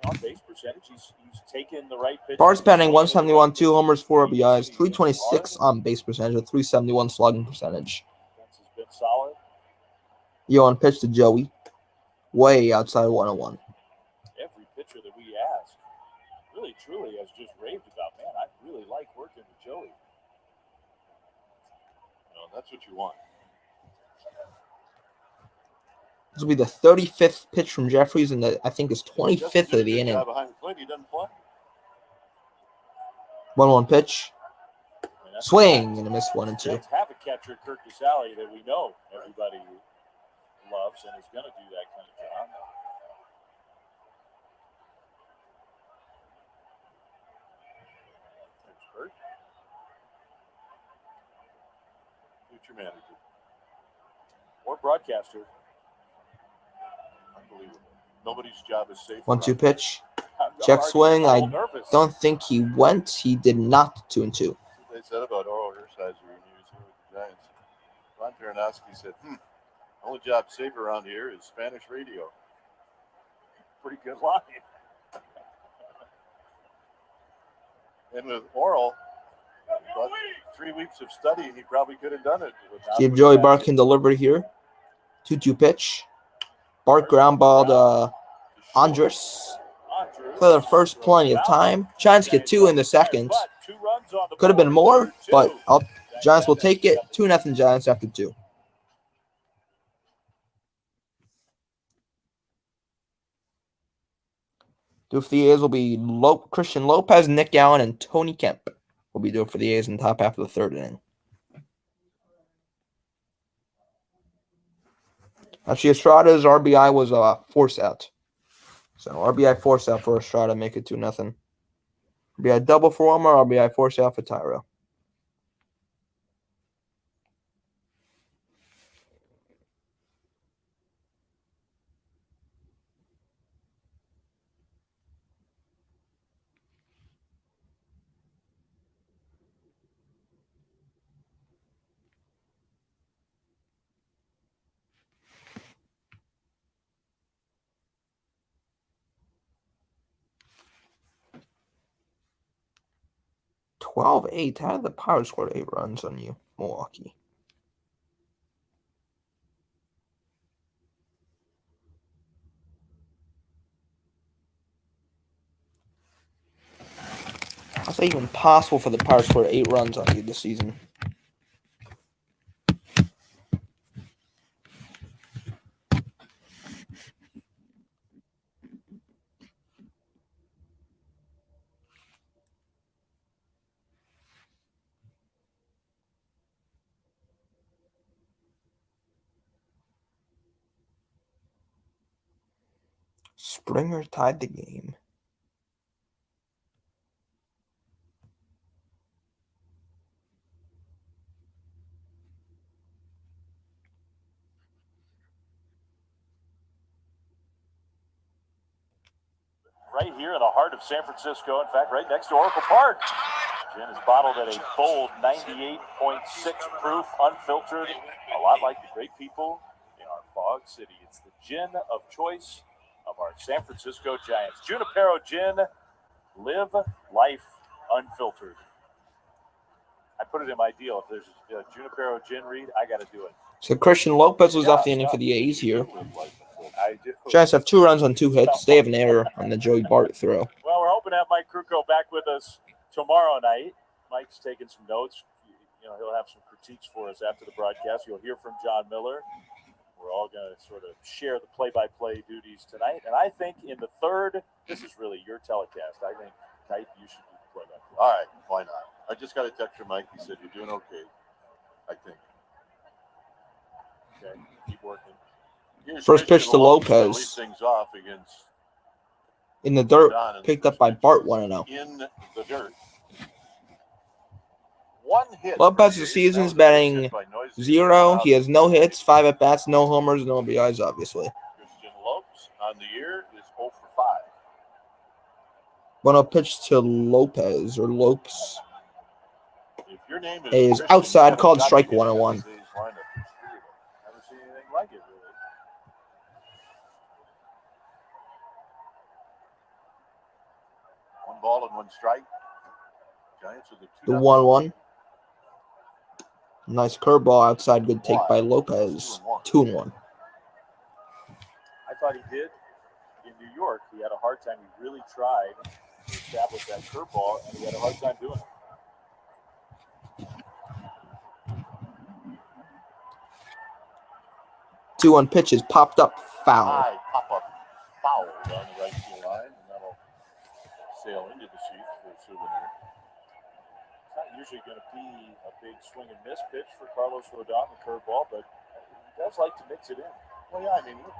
C: On base percentage, he's taken the right pitch.
A: Bart's batting 171, 2 homers, 4 RBIs, 326 on base percentage, with 371 slugging percentage.
C: Defense has been solid.
A: 0-1 pitch to Joey. Way outside 101.
C: Every pitcher that we ask really truly has just raved about, man, I really like working with Joey.
B: That's what you want.
A: This will be the 35th pitch from Jeffries, and I think it's 25th of the inning.
B: Behind the plate, he doesn't play.
A: 1-1 pitch. Swing, and a miss 1 and 2.
C: Giants have a catcher, Kirk Casale, that we know everybody loves and is going to do that kind of job. There's Kirk.
B: Future manager.
C: Or broadcaster.
B: Unbelievable. Nobody's job is safe.
A: 1-2 pitch.
C: I'm
A: Check
C: already
A: swing.
C: a
A: I
C: little nervous.
A: don't think he went. He did not. 2 and 2.
B: They said about Oro Hershiser when he was here with the Giants. Ron Taranowski said, only job safe around here is Spanish radio.
C: Pretty good line.
B: And with Oral, about 3 weeks of study, he probably could have done it.
A: See if Joey Bart can deliver here. 2-2 pitch. Bart ground ball to Andres. For the first, plenty of time. Giants get 2 in the second. Could have been more, but Giants will take it. 2-0 Giants after 2. Do for the A's will be Christian Lopez, Nick Allen, and Tony Kemp will be doing for the A's in the top half of the 3rd inning. Actually, Estrada's RBI was a force out. So RBI force out for Estrada, make it 2-0. RBI double for Omar, RBI force out for Tyro. $12-8. How did the Pirates score 8 runs on you, Milwaukee? How's that even possible for the Pirates to score 8 runs on you this season? Springer tied the game.
C: Right here in the heart of San Francisco, in fact, right next to Oracle Park. Gin is bottled at a bold 98.6 proof, unfiltered, a lot like the great people in our Fog City. It's the gin of choice of our San Francisco Giants. Junipero Gin, live life unfiltered. I put it in my deal. If there's a Junipero Gin read, I got to do it.
A: So Christian Lopez was off the inning for the A's here.
C: I do.
A: Giants have 2 runs on 2 hits. They have an error on the Joey Bart throw.
C: Well, we're hoping hoping to have Mike Krukow back with us tomorrow night. Mike's taking some notes. He'll have some critiques for us after the broadcast. You'll hear from John Miller. We're all going to sort of share the play-by-play duties tonight. And I think in the third, this is really your telecast. I think, Kite, you should do the play-by-play.
B: All right, why not? I just got a text from Mike. He said, you're doing okay, I think.
C: Okay, keep working.
B: Here's
A: First pitch to
B: Lopes to lead
A: Lopez.
B: things off against
A: In the dirt,
B: Rodon in the
A: picked up
B: first
A: by
B: pitch.
A: Bart 1-0.
B: In the dirt. One hit.
A: Lopez
B: for
A: this
B: Chase.
A: season's
B: That was a base
A: batting
B: hit by Noisy.
A: 0. He has no hits, 5 at-bats, no homers, no RBIs, obviously.
B: Christian Lopes on the year is 0 for 5.
A: 1-0 pitch to Lopez, or Lopes.
B: If your name
A: Is
B: Christian,
A: outside,
B: you
A: called
B: gotta
A: strike
B: get
A: 101.
B: today's lineup.
C: Haven't seen anything like it, really.
B: One ball and one strike. Giants with
A: The
B: a
A: 1-1. Nice curveball outside, good take by Lopez. 2-1.
C: I thought he did in New York. He had a hard time. He really tried to establish that curveball, and he had a hard time doing it.
A: Two-one pitches popped up foul.
B: high pop-up foul down the right field line, and that'll sail into the seats for a souvenir.
C: It's not usually going to be a big swing and miss pitch for Carlos Rodon, the curveball, but he does like to mix it in.
B: Well, yeah, I mean, look,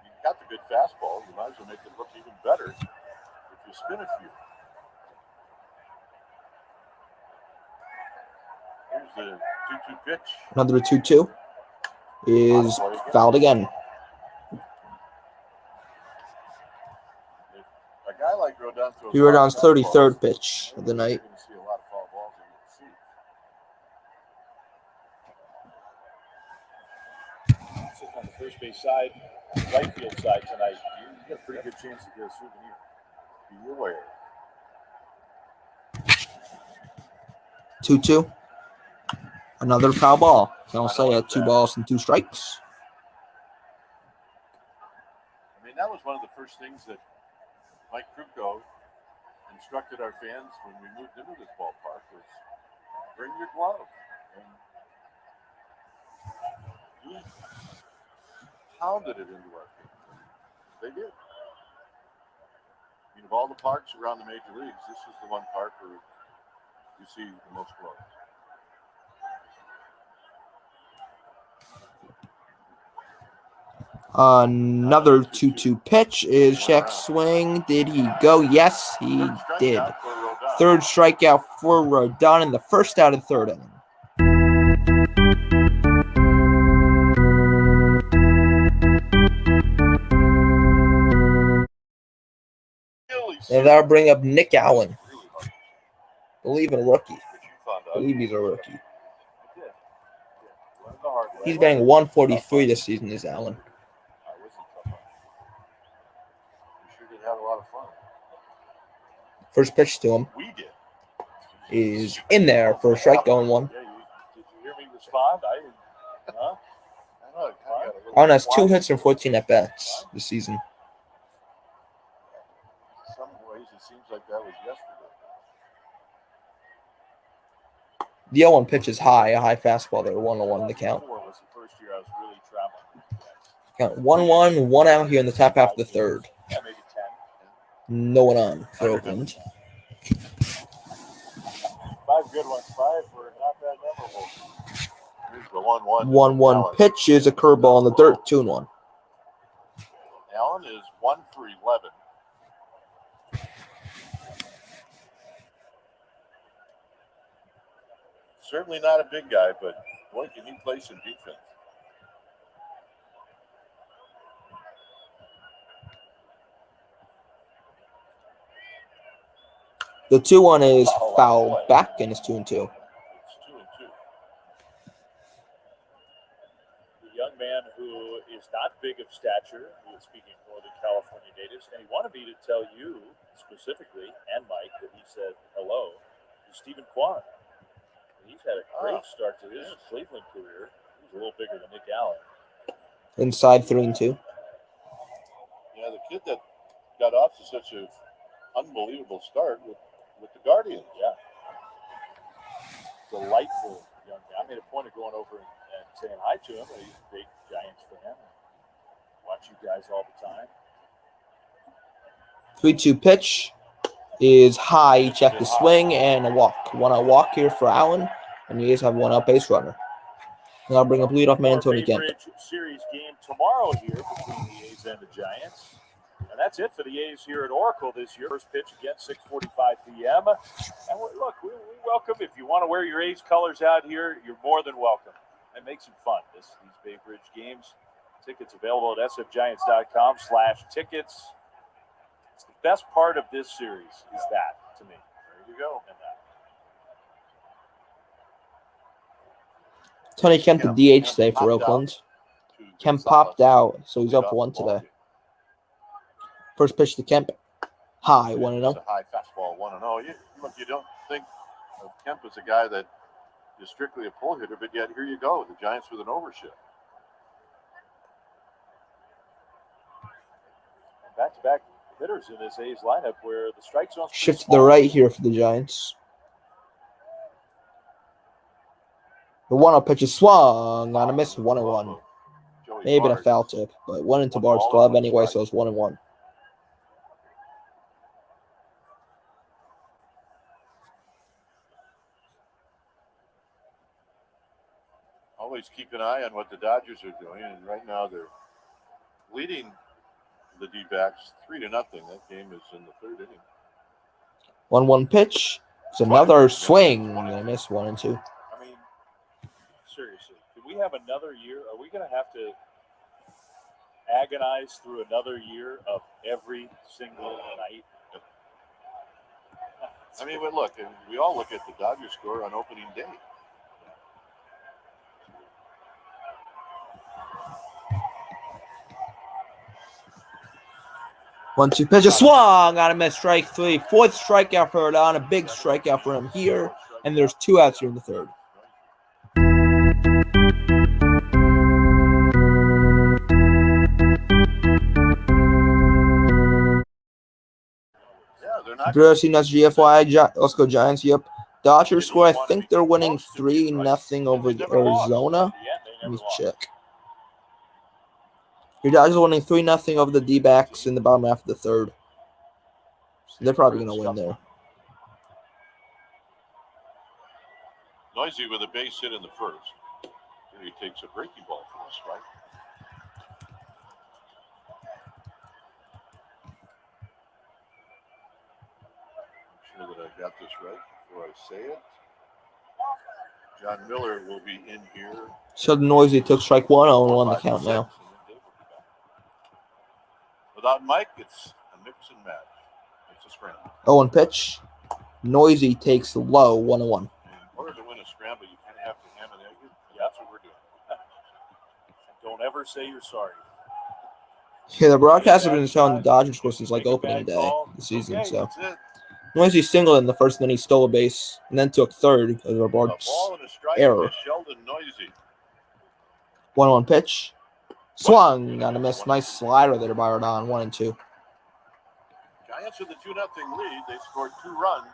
B: you got the good fastball. You might as well make it look even better if you spin a few. Here's the 2-2 pitch.
A: Another 2-2 is fouled again.
B: If a guy like Rodon throws
A: Rodon's
B: hard
A: 33rd
B: fastballs,
A: pitch of the night.
B: you're going to see a lot of foul balls in the seats.
C: Sitting on the first base side, right field side tonight, you got a pretty good chance to get a souvenir.
B: Be aware.
A: 2-2. Another foul ball. I'll say 2 balls and 2 strikes.
B: I mean, that was one of the first things that Mike Krukow instructed our fans when we moved into this ballpark was bring your glove. And he pounded it into our fans. They did. I mean, of all the parks around the major leagues, this is the one park where you see the most gloves.
A: Another 2-2 pitch is check swing. Did he go? Yes, he did. Third strikeout for Rodon in the first out of the third inning. And that'll bring up Nick Allen. Believe in a rookie. Believe he's a rookie. He's batting 143 this season, is Allen.
B: Had a lot of fun.
A: First pitch to him
B: We did.
A: is in there for a strike going 1.
C: Yeah, did you hear me respond? Huh?
A: Allen has 2 hits and 14 at-bats this season.
B: In some ways, it seems like that was yesterday.
A: The 0-1 pitch is high, a high fastball there, 1-1 in the count.
C: Was the first year I was really traveling.
A: Count 1-1, 1 out here in the top half of the third.
C: Yeah, maybe 10.
A: No one on for Oakland.
C: 5 good ones. 5 were not that memorable.
B: Here's the 1-1.
A: 1-1 pitch is a curveball in the dirt, 2-1.
B: Allen is 1 for 11. Certainly not a big guy, but boy, can he play some defense.
A: The 2-1 is fouled back and it's 2-2.
B: It's 2-2.
C: The young man who is not big of stature, who is speaking Northern California natives, and he wanted me to tell you specifically, and Mike, that he said hello to Stephen Kwan. He's had a great start to his Cleveland career. He's a little bigger than Nick Allen.
A: Inside 3-2.
B: Yeah, the kid that got off to such a unbelievable start with the Guardians.
C: Yeah. Delightful young guy. I made a point of going over and saying hi to him. He's a big Giants fan. Watch you guys all the time.
A: 3-2 pitch is high. Check the swing and a walk. 1-out walk here for Allen, and the A's have 1-out base runner. And I'll bring up leadoff man Tony Kemp.
C: Bay Bridge Series game tomorrow here between the A's and the Giants. And that's it for the A's here at Oracle this year. First pitch again, 6:45 p.m. And look, we welcome, if you want to wear your A's colors out here, you're more than welcome. And make some fun. These Bay Bridge games. Tickets available at sfgiants.com/tickets. It's the best part of this series is that, to me.
B: There you go.
C: And
A: Tony Kemp, the DH today for Oakland. Kemp popped out, so he's up for 1 today. First pitch to Kemp, high, 1-0.
B: It's a high fastball, 1-0. You don't think of Kemp as a guy that is strictly a pull hitter, but yet here you go, the Giants with an overshift.
C: back-to-back hitters in this A's lineup where the strike zone's
A: Shift to the right here for the Giants. The 1-0 pitch is swung on a miss, 1-1. Maybe been a foul tip, but went into Bart's glove anyway, so it's 1-1.
B: Always keep an eye on what the Dodgers are doing, and right now they're leading the D-backs 3-0. That game is in the third inning.
A: 1-1 pitch. It's another swing. I missed 1 and 2.
C: I mean, seriously, do we have another year? Are we going to have to agonize through another year of every single night?
B: I mean, but look, we all look at the Dodgers score on opening day.
A: One-two pitch, a swung on a miss, strike 3. 4th strikeout for Rodon, a big strikeout for him here, and there's 2 outs here in the third. Jersey, that's GFY. Let's go Giants. Yep. Dodgers score. I think they're winning 3-0 over Arizona. Let me check. Your Dodgers are winning 3-0 over the D-backs in the bottom half of the third. So they're probably going to win there.
B: Noisy with a base hit in the first. Here he takes a breaking ball for a strike. Make sure that I got this right before I say it. John Miller will be in here.
A: So Noisy took strike 1 on the count now.
B: Without Mike, it's a mix and match. It's a scramble.
A: 0-1 pitch. Noisy takes low, 1-1.
B: In order to win a scramble, you kind of have to ham and egg it. That's what we're doing.
C: Don't ever say you're sorry.
A: Yeah, the broadcast has been showing the Dodgers score since like opening day this season. So Noisy singled in the first, and then he stole a base, and then took third because of Bart's error. 1-1 pitch. Swung on a miss. Nice slider there by Rodon. 1 and 2.
B: Giants with a 2-0 lead. They scored 2 runs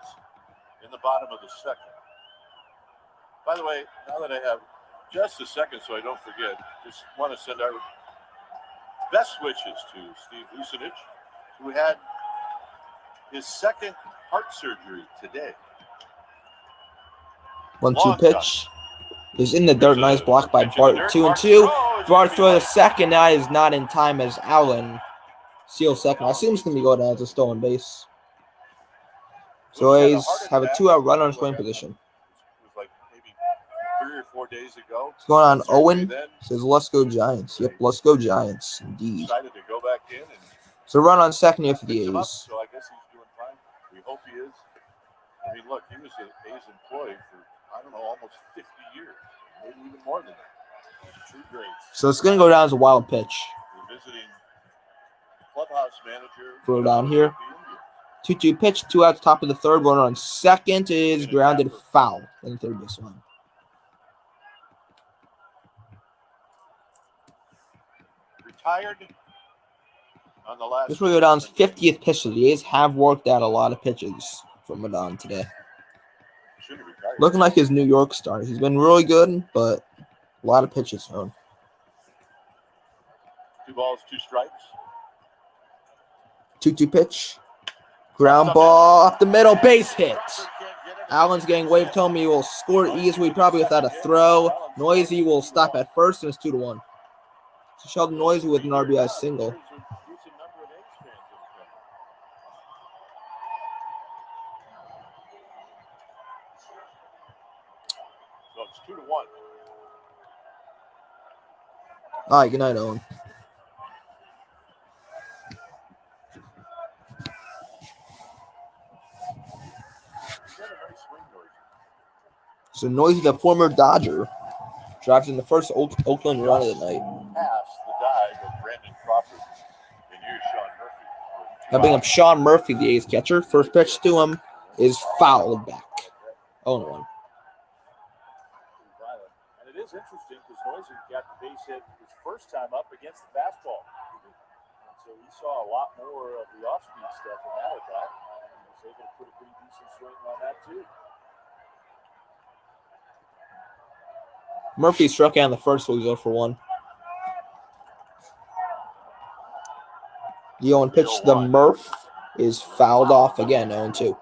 B: in the bottom of the second. By the way, now that I have just a second so I don't forget, just want to send our best wishes to Steve Vucinich, who had his second heart surgery today.
A: 1-2 pitch is in the dirt. Nice block by Bart. 2-2. Bart throw the second. That is not in time as Allen steals second. I assume it's going to be going down as a stolen base. So A's have a 2-out run on scoring position.
B: It was like maybe 3 or 4 days ago.
A: It's going on. Owen says, let's go Giants. Yep, let's go Giants. Indeed.
B: Decided to go back in.
A: So run on second here for the A's.
B: So I guess he's doing fine. We hope he is. I mean, look, he was an A's employee for, I don't know, almost 50 years. Maybe even more than that. True greats.
A: So it's going to go down as a wild pitch.
B: We're visiting clubhouse manager.
A: For down here. 2-2 pitch, 2 outs, top of the third. Runner on second is grounded foul in the third base line.
B: Retired On the last
A: This will go Rodon's 50th pitch. So the A's have worked out a lot of pitches from Rodon today.
B: Should have retired.
A: Looking like his New York start. He's been really good, but a lot of pitches thrown.
B: 2 balls, 2 strikes.
A: 2-2 pitch. Ground ball up the middle. Base hit. Allen's getting waved home. He will score easily, probably without a throw. Noisy will stop at first, and it's 2-1. So Sheldon Noisy with an RBI single.
B: So it's 2-1.
A: All right, good night, Owen. So Noisy, the former Dodger, drives in the first Oakland run of the night.
B: Pass the dive of Brandon Crawford. And here's Sean Murphy.
A: Helping up Sean Murphy, the A's catcher. First pitch to him is fouled back. 0-1.
C: And it is interesting because Noisy got the base hit his first time up against the fastball. And so he saw a lot more of the off-speed stuff in that at bat. And he was able to put a pretty decent swing on that too.
A: Murphy struck out in the first, so he's 0-1. The 0-1 pitch to the Murph is fouled off again, 0-2.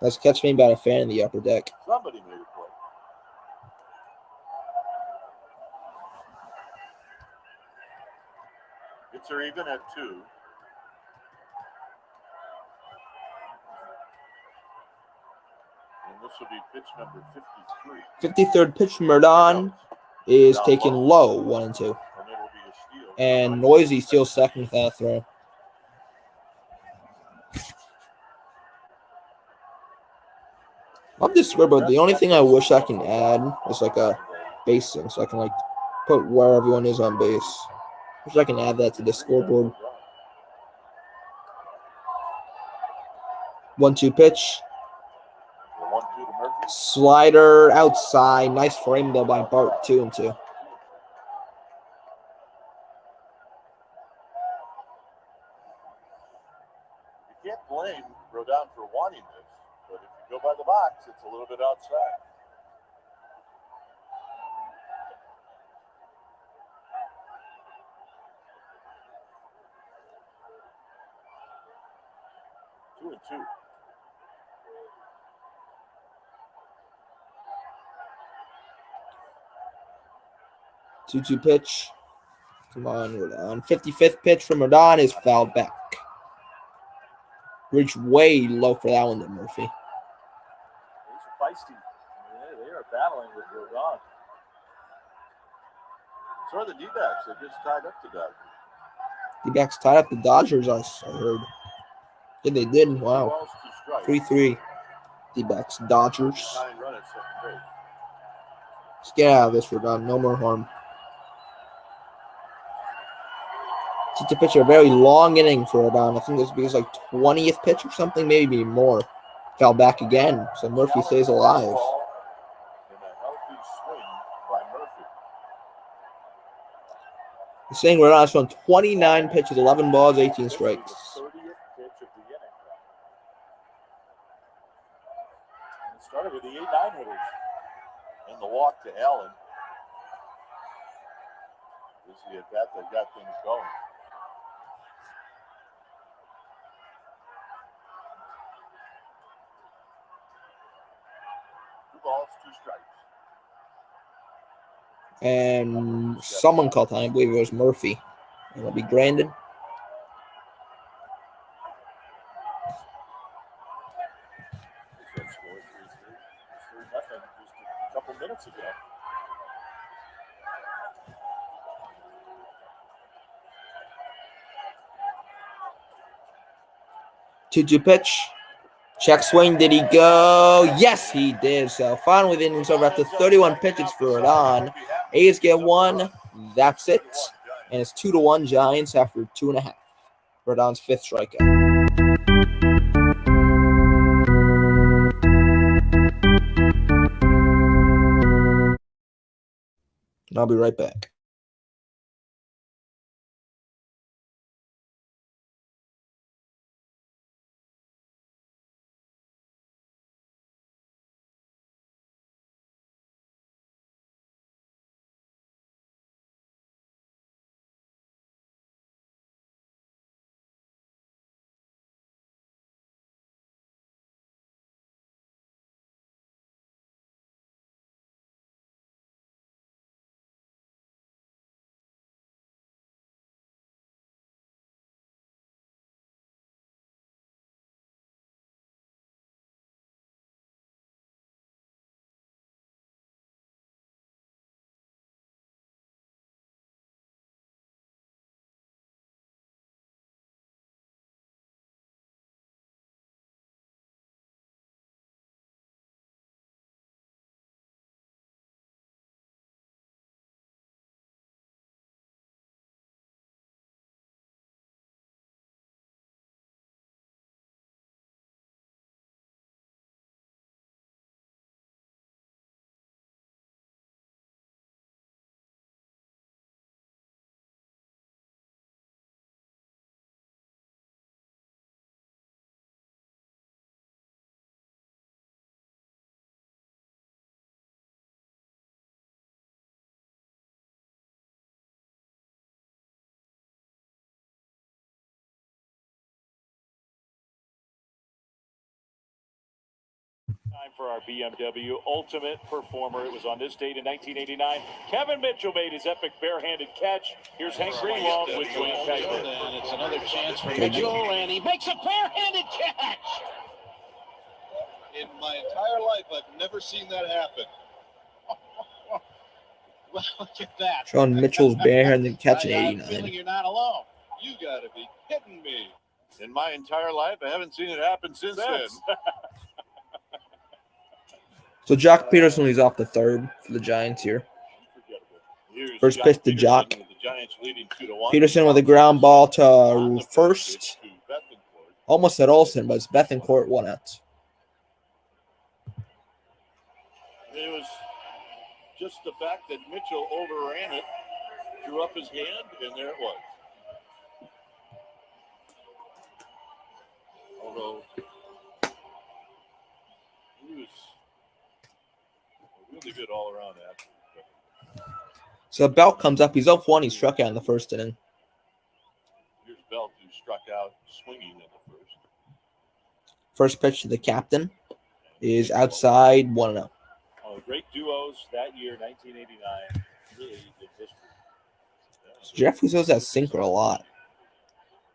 A: That's catch made by a fan in the upper deck.
B: Somebody made a play. It's are even at 2. And this will be pitch number 53.
A: 53rd pitch from Rodon is taken low, 1-2.
B: And it'll be a steal.
A: And Noisy steals second without a throw. Love this scoreboard. The only thing I wish I can add is like a basing, so I can like put where everyone is on base. Wish I can add that to the scoreboard. 1-2 pitch.
B: The 1-2 to Murphy.
A: Slider outside. Nice frame though by Bart. 2-2.
B: You can't blame Rodon for wanting this, but if you go by the box, it's a little bit outside. Two and two.
A: Two pitch. Come on, Rodon. 55th pitch from Rodon is fouled back. Reached way low for that one to Murphy.
C: These are feisty. They are battling with Rodon.
B: So are the D-backs. They just tied up the Dodgers.
A: D-backs tied up the Dodgers, I heard. Yeah, they did. Wow.
B: 2 balls, 2 strikes.
A: 3-3. D-backs, Dodgers.
B: 9 run at second base.
A: Let's get out of this, Rodon. No more harm. It's a pitch, a very long inning for Rodon. I think this will be his like 20th pitch or something, maybe more. Fell back again, so Murphy stays alive.
B: And a healthy swing by Murphy.
A: He's saying Rodon's thrown 29 pitches, 11 balls, 18 strikes.
C: The 30th pitch of the inning. And it started with the 8-9 hitters.
B: And the walk to Allen. This is the at-bat that got things going. Balls, 2 strikes.
A: And someone called time, I believe it was Murphy. And it'll be granted.
C: That score 3-3. 3-0 just a couple minutes ago.
A: Two pitch. Check swing. Did he go? Yes, he did. So finally, the innings over after 31 pitches for Rodon. A's get 1. That's it. And it's 2-1 Giants after 2.5. Rodon's 5th strikeout. And I'll be right back.
C: Time for our BMW Ultimate Performer. It was on this date in 1989. Kevin Mitchell made his epic barehanded catch. Here's Hank Greenwald with Dwayne Kuiper.
F: And it's another chance for
A: Okay,
F: Mitchell, and he makes a barehanded catch.
B: In my entire life, I've never seen that happen.
F: Well, look at that.
A: Sean Mitchell's barehanded catch in
F: I have a feeling
A: 89.
F: you're not alone.
B: You gotta be kidding me. In my entire life, I haven't seen it happen since then.
A: So Jock Peterson is off the third for the Giants here.
B: Here's
A: First pitch to Jock.
B: Peterson with the Giants leading 2-1.
A: Peterson with a ground ball to
B: On the
A: first.
B: pitch to Bethencourt.
A: Almost at Olsen, but it's Bethencourt 1 out.
B: It was just the fact that Mitchell overran it, threw up his hand, and there it was. Although he was really good all around athlete.
A: So Belt comes up. He's up 1. He struck out in the first inning.
B: Here's Belt, who struck out swinging in the first.
A: First pitch to the captain is outside 1-0.
C: Oh, great duos that year, 1989. Really did history.
A: So Jeffrey throws that sinker a lot.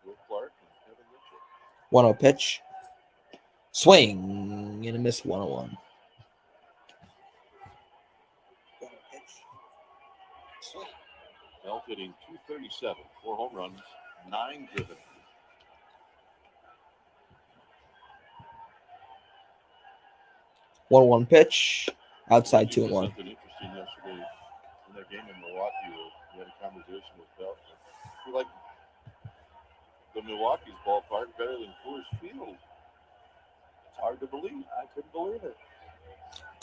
B: Will Clark and Kevin Mitchell.
A: 1-0 pitch. Swing and a miss 1-1.
B: Belt hitting .237, 4 home runs, 9 driven.
A: One pitch. Outside
B: You said
A: 2-1.
B: something interesting yesterday in that game in Milwaukee. We had a conversation with Belt. You're like the Milwaukee's ballpark better than Coors Field. It's hard to believe. I couldn't believe it.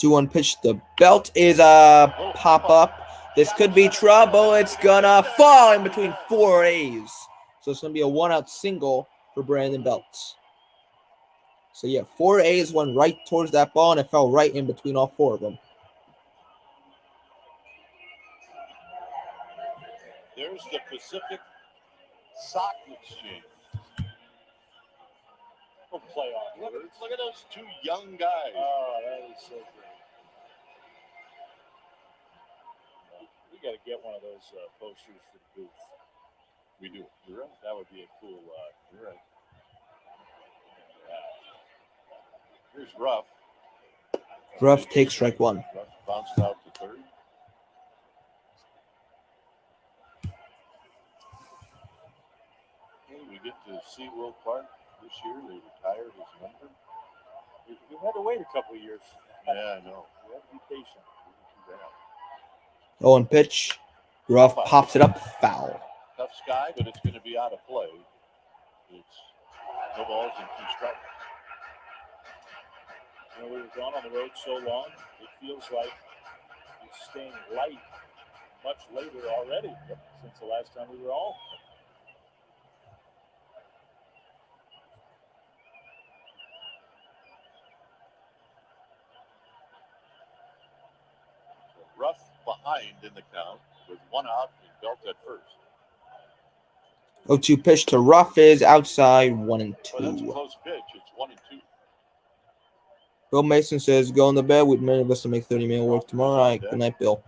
A: 2-1 pitch. The Belt is a pop up. This could be trouble. It's gonna fall in between 4 A's. So it's gonna be a 1-out single for Brandon Belt. So yeah, 4 A's went right towards that ball and it fell right in between all 4 of them.
B: There's the Pacific Sock Exchange.
C: We'll play on.
B: Look at those 2 young guys.
C: Oh, that is so great. We got to get one of those posters for the booth.
B: We do. You're right.
C: That would be a cool.
B: You're right. Here's Ruff.
A: Ruff takes strike 1.
B: Ruff bounced out to third. Hey, we get to see Will Clark this year. They retired his number.
C: We had to wait a couple of years.
B: Yeah, I know.
C: We have to be patient.
B: Too bad.
A: 0-1 pitch. Ruff pops it up. Foul.
B: Tough sky, but it's going to be out of play. It's no balls and 2 strikes.
C: You know, we've gone on the road so long, it feels like it's staying light much later already since the last time we were home.
B: Rough behind in the count with one out and Belt at first.
A: 0-2 pitch to Ruff is outside 1-2.
B: Oh, that's a close pitch. It's 1-2.
A: Bill Mason says, going to bed with many of us to make 30-minute work tomorrow. All right, good night, Bill.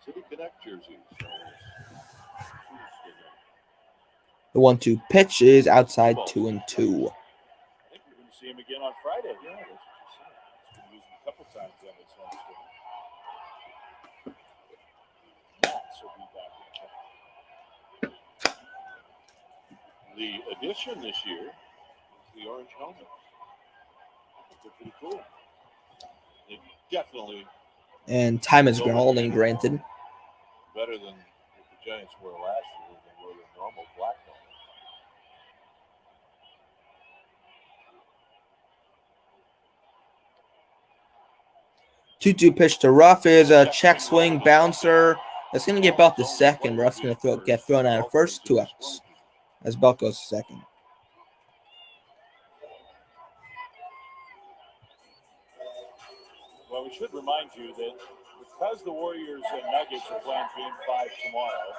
B: City Connect jerseys.
A: The 1-2 pitch is outside 2-2.
C: I think we're going to see him again on Friday. Yeah, that's what you said. He's going to use him a couple times on this home Max will be back in town.
B: The addition this year is the orange helmet. I think they're pretty cool. They definitely
A: And time is holding, granted.
B: better than what the Giants were last year when they wore the normal black helmet.
A: Two-two pitch to Ruff is a check swing bouncer. That's going to get Belt to second. Ruff's going to get thrown out at first. 2 outs as Belt goes to second.
C: Well, we should remind you that because the Warriors and Nuggets are playing Game 5 tomorrow,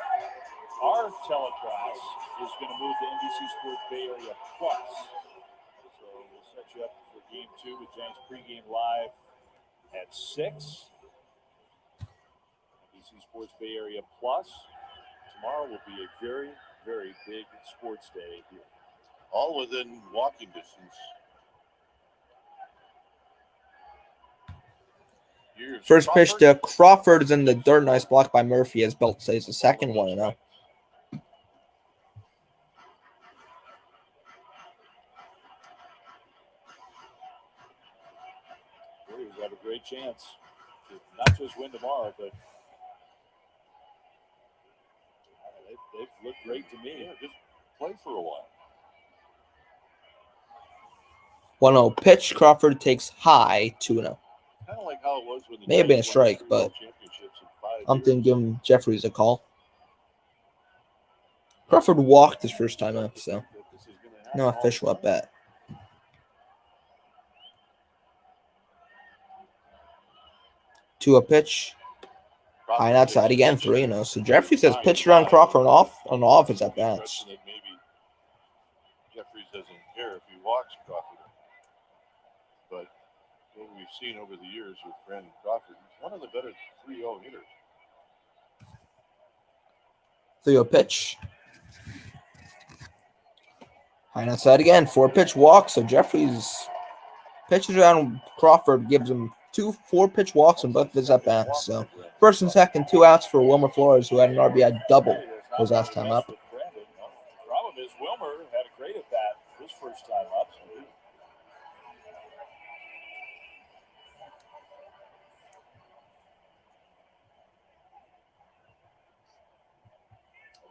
C: our telecast is going to move to NBC Sports Bay Area Plus. So we'll set you up for Game 2 with Giants pregame live at 6. NBC Sports Bay Area Plus. Tomorrow will be a very, very big sports day here.
B: All within walking distance.
A: First pitch to Crawford is in the dirt. Nice block by Murphy as Belt saves the second 1-0.
C: Warriors have a great chance to not just win tomorrow, but they've looked great to me.
B: Yeah, just play for a while.
A: 1-0 pitch. Crawford takes high 2-0.
B: Kind of like how it was when the
A: May have been a
B: Giants won
A: strike,
B: the
A: but
B: championships in 5
A: I'm
B: years.
A: thinking give him Jeffries a call. Crawford walked his first time up, so no official at bat. To a pitch. High and outside again, 3-0. So Jeffries has pitched around Crawford on off his at bats.
B: Maybe Jeffries doesn't care if he walks Crawford. But what we've seen over the years with Brandon Crawford, he's one of the better 3-0 hitters.
A: 3-0 pitch. High and outside again. 4-pitch walk. So Jeffries pitches around Crawford, gives him 4 pitch walks on both of his at bats. So first and second, 2 outs for Wilmer Flores, who had an RBI double his last time up.
C: The problem is Wilmer had a great at bat his first time up.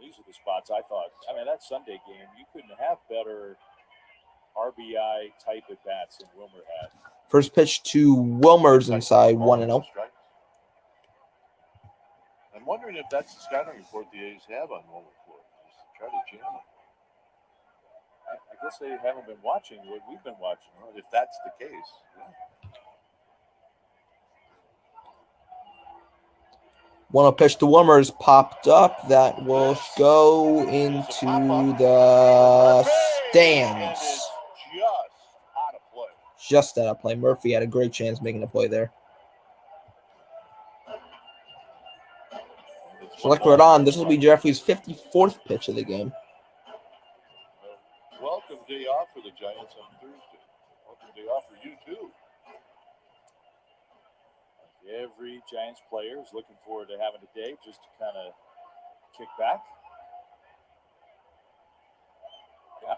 C: These are the spots I thought. I mean, that Sunday game, you couldn't have better RBI type at bats than Wilmer had.
A: First pitch to Wilmer's inside 1-0.
B: I'm wondering if that's the scouting report the A's have on Wilmer Flores. Just to try to jam him.
C: I guess they haven't been watching what we've been watching.
B: Well, if that's the case. Yeah.
A: 1-0 pitch to Wilmer's popped up. That will go into the stands. Just out of play. Murphy had a great chance making a play there. Select right on. This will be Jeffrey's 54th pitch of the game.
B: Welcome day off for the Giants on Thursday. Welcome day off for you too.
C: Every Giants player is looking forward to having a day just to kind of kick back. Yeah,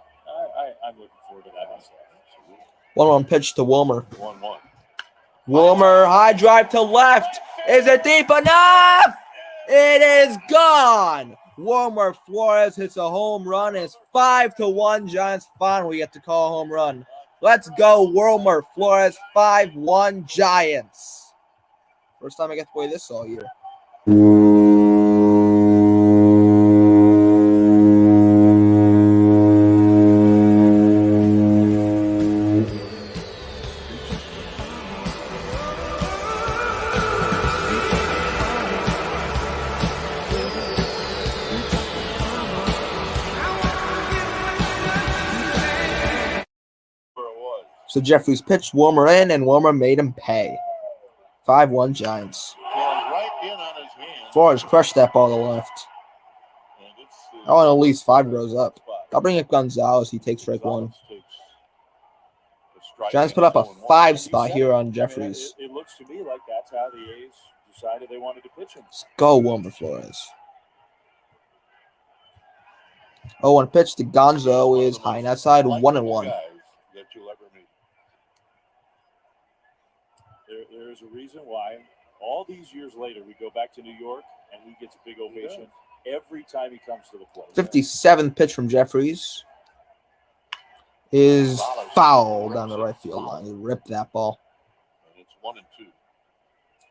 C: I'm looking forward to that myself.
A: 1-1 pitch to Wilmer.
B: 1-1.
A: Wilmer, high drive to left. Is it deep enough? It is gone. Wilmer Flores hits a home run. It's 5-1. Giants finally get to call a home run. Let's go, Wilmer Flores. 5-1 Giants. First time I get to play this all year. So Jeffries pitched Wilmer in, and Wilmer made him pay. 5-1 Giants.
B: Right in on his hand.
A: Flores crushed that ball to left. I want at least 5 rows up. I'll bring up Gonzalez. He takes strike 1. Giants put up a 5 spot here on Jeffries.
C: It looks to me like that's how the A's decided they wanted to pitch him.
A: Let's go, Wilmer Flores. 0-1 pitch to Gonzo is high and outside, 1-1.
C: There's a reason why all these years later we go back to New York and he gets a big ovation every time he comes to the plate.
A: 57th pitch from Jeffries is foul down the right field line. He ripped that ball.
B: And it's 1-2.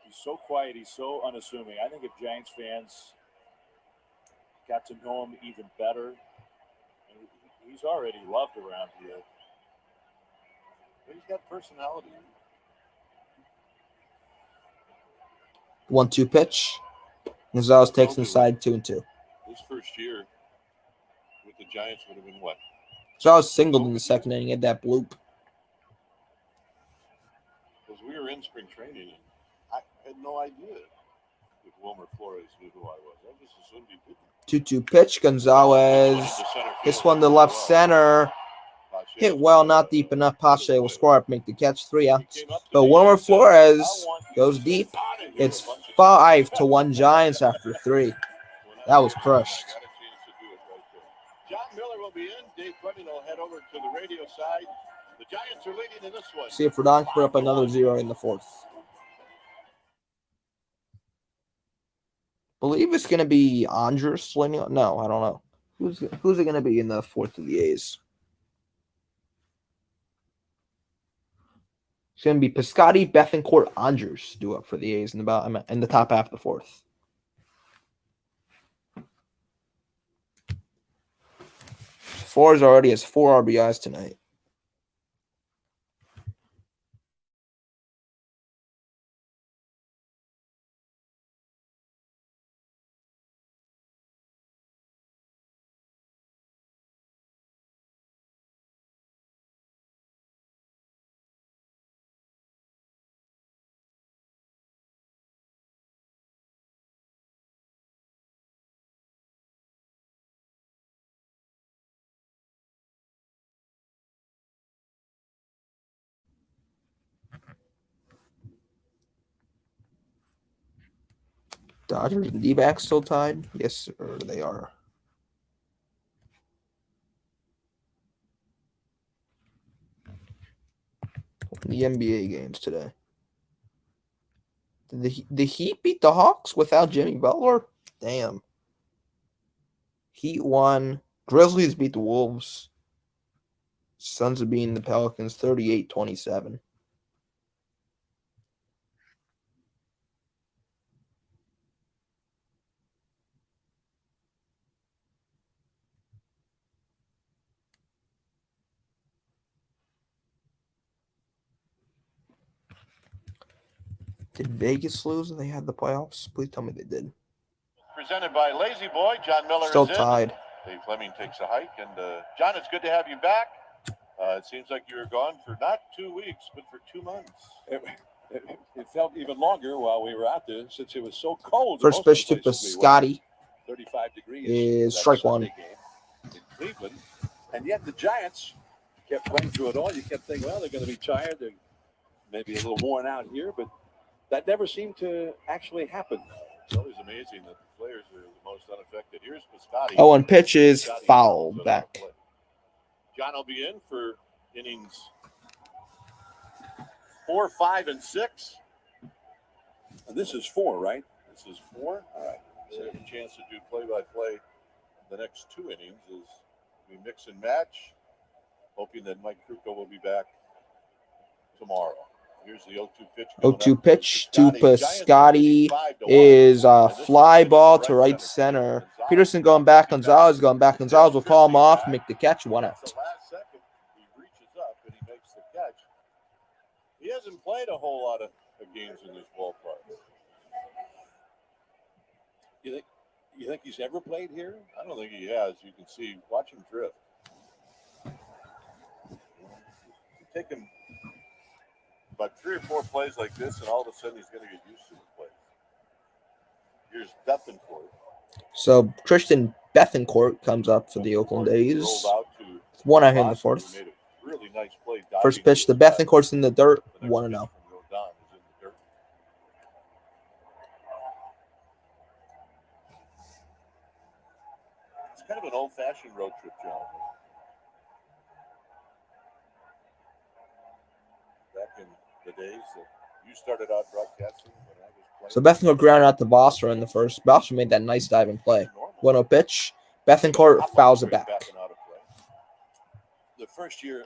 C: He's so quiet. He's so unassuming. I think if Giants fans got to know him even better, and he's already loved around here.
B: But he's got personality.
A: 1-2 pitch. Gonzalez takes inside 2-2.
B: His first year with the Giants would have been what?
A: Gonzalez singled in the second inning, had that bloop.
B: Because we were in spring training and I had no idea if Wilmer Flores knew who I was. I just assumed he didn't.
A: 2-2 pitch. Gonzalez hits one to left center. Hit well, not deep enough. Pache will score up, make the catch, 3 outs. But Wilmer Flores goes deep. It's 5-1 Giants after 3. That was crushed.
B: John Miller will be in. Dave Fleming will head over to the radio side. The Giants are leading in this one.
A: See if Rodon can put up another 0 in the 4th. Believe it's going to be Andres. No, I don't know. Who's it going to be in the 4th of the A's? It's going to be Piscotty, Bethancourt, Andres due up for the A's in the top half of the 4th. Flores already has 4 RBIs tonight. Dodgers and D-backs still tied? Yes, sir, they are. The NBA games today. Did the Heat beat the Hawks without Jimmy Butler? Damn. Heat won. Grizzlies beat the Wolves. Suns are beating the Pelicans 38-27. Did Vegas lose and they had the playoffs? Please tell me they did.
B: Presented by Lazy Boy. John Miller
A: Still
B: is in.
A: tied.
B: Dave Fleming takes a hike. And, John, it's good to have you back. It seems like you were gone for not 2 weeks, but for 2 months.
G: It felt even longer while we were out there since it was so cold.
A: First pitch to Piscotty
G: 35 degrees
A: is strike 1.
G: Game in Cleveland. And yet the Giants kept playing through it all. You kept thinking, well, they're going to be tired. They're maybe a little worn out here, but that never seemed to actually happen.
B: It's always amazing that the players are the most unaffected. Here's Piscotty.
A: 0-1 pitch is fouled back.
B: John will be in for innings 4, 5, and 6.
G: And this is 4, right?
B: This is 4. All right. So you have a chance to do play-by-play the next 2 innings is we mix and match, hoping that Mike Krukow will be back tomorrow. Here's the 0-2 pitch.
A: 0-2 pitch to Piscotty is a fly ball to right center. Peterson going back. Gonzalez going back. Gonzalez will call him off, make the catch, 1 out.
B: The last second, he reaches up and he makes the catch. He hasn't played a whole lot of games in this ballpark.
G: You think he's ever played here?
B: I don't think he has. You can see, watch him drift. Take him about 3 or 4 plays like this, and all of a sudden he's going to get used to the plays. Here's Bethencourt.
A: So Christian Bethencourt comes up for the Oakland A's. 1 out in the 4th.
B: Really nice play.
A: First pitch to Bethencourt's in the dirt. 1-0.
B: It's kind of an old-fashioned road trip, John. Back in the days that you started out broadcasting when I was playing.
A: So Bethencourt grounded out to Bosser in the first. Bosser made that nice diving play. 1-0 pitch. Bethencourt fouls it back.
G: The first year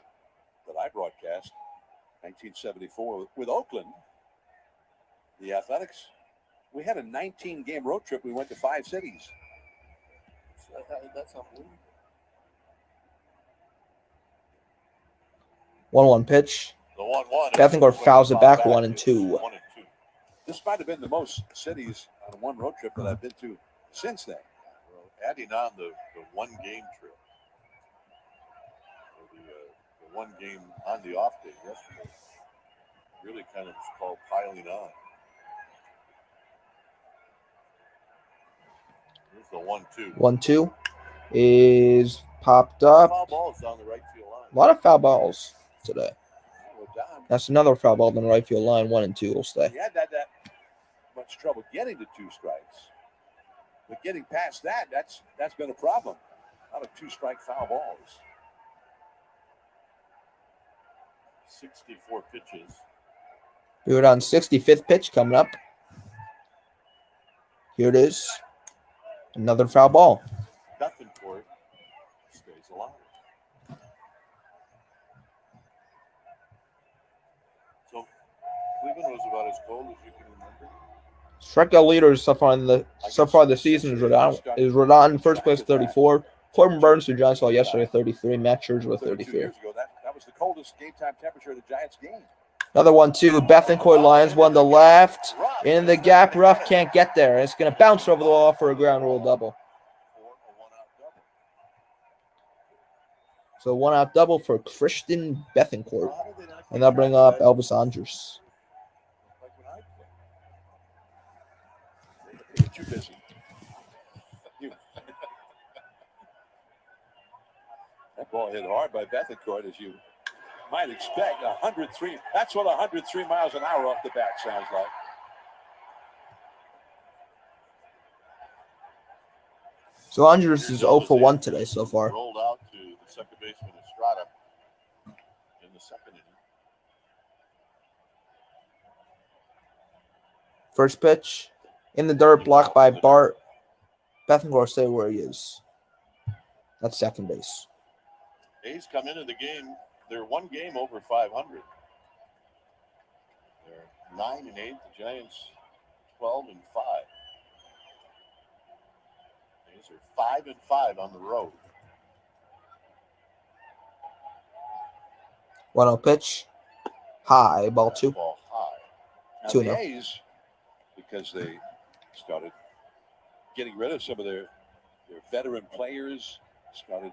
G: that I broadcast, 1974, with Oakland, the Athletics, we had a 19-game road trip. We went to 5 cities.
B: That's unbelievable.
A: 1-1 pitch.
B: The 1-1.
A: Bethencourt fouls it back, 1-2.
G: This might have been the most cities on one road trip that I've been to since then.
B: Well, adding on the 1-game trip. The 1 game on the off day yesterday really kind of is called piling on. Here's the 1-2.
A: 1-2 is popped up.
B: Foul balls down the right field line.
A: A lot of foul balls today. That's another foul ball on the right field line. 1-2 will stay.
G: He had that much trouble getting to 2 strikes. But getting past that, that's been a problem. A lot of 2-strike foul balls.
B: 64 pitches.
A: We're on 65th pitch coming up. Here it is. Another foul ball.
B: Bethencourt stays alive. So Cleveland was about as cold as you can remember.
A: Strikeout leaders so far this season is Rodon in first place, 34. Corbin Burns, who Giants saw yesterday, 33. Matt Scherzer with 33.
G: Years ago, that was the coldest game time temperature of the Giants game.
A: Another 1-2. Bethencourt lines one to left. In the gap, Ruff can't get there. It's going to bounce over the wall for a ground rule double. So 1-out double for Christian Bethencourt. And they'll bring up Elvis Andrus.
G: Too busy. That ball hit hard by Bethencourt, as you might expect. 103. That's what 103 miles an hour off the bat sounds like.
A: So Andrus is 0 for 1 today so far.
B: Rolled out to the second baseman Estrada in the second inning.
A: First pitch. In the dirt, blocked by Bart. Bethencourt stay where he is. That's second base.
B: A's come into the game. They're 1 game over 500. They're 9-8. The Giants 12-5. A's are 5-5 on the road.
A: 1-0 pitch. High, ball 2.
B: Ball high.
G: Now
A: 2-0.
G: the A's, because they started getting rid of some of their veteran players, started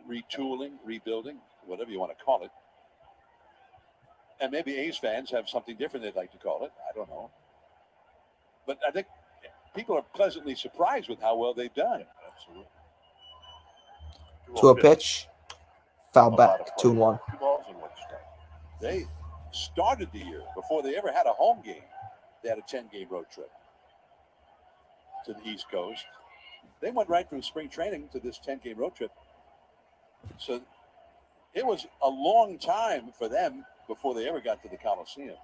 G: retooling, rebuilding, whatever you want to call it. And maybe A's fans have something different they'd like to call it. I don't know. But I think people are pleasantly surprised with how well they've done.
B: Absolutely.
A: 2-0 pitch. Foul back. 2-1.
B: 2 balls and 1 strike.
G: They started the year before they ever had a home game. They had a 10-game road trip to the East Coast. They went right from spring training to this 10-game road trip. So it was a long time for them before they ever got to the Coliseum.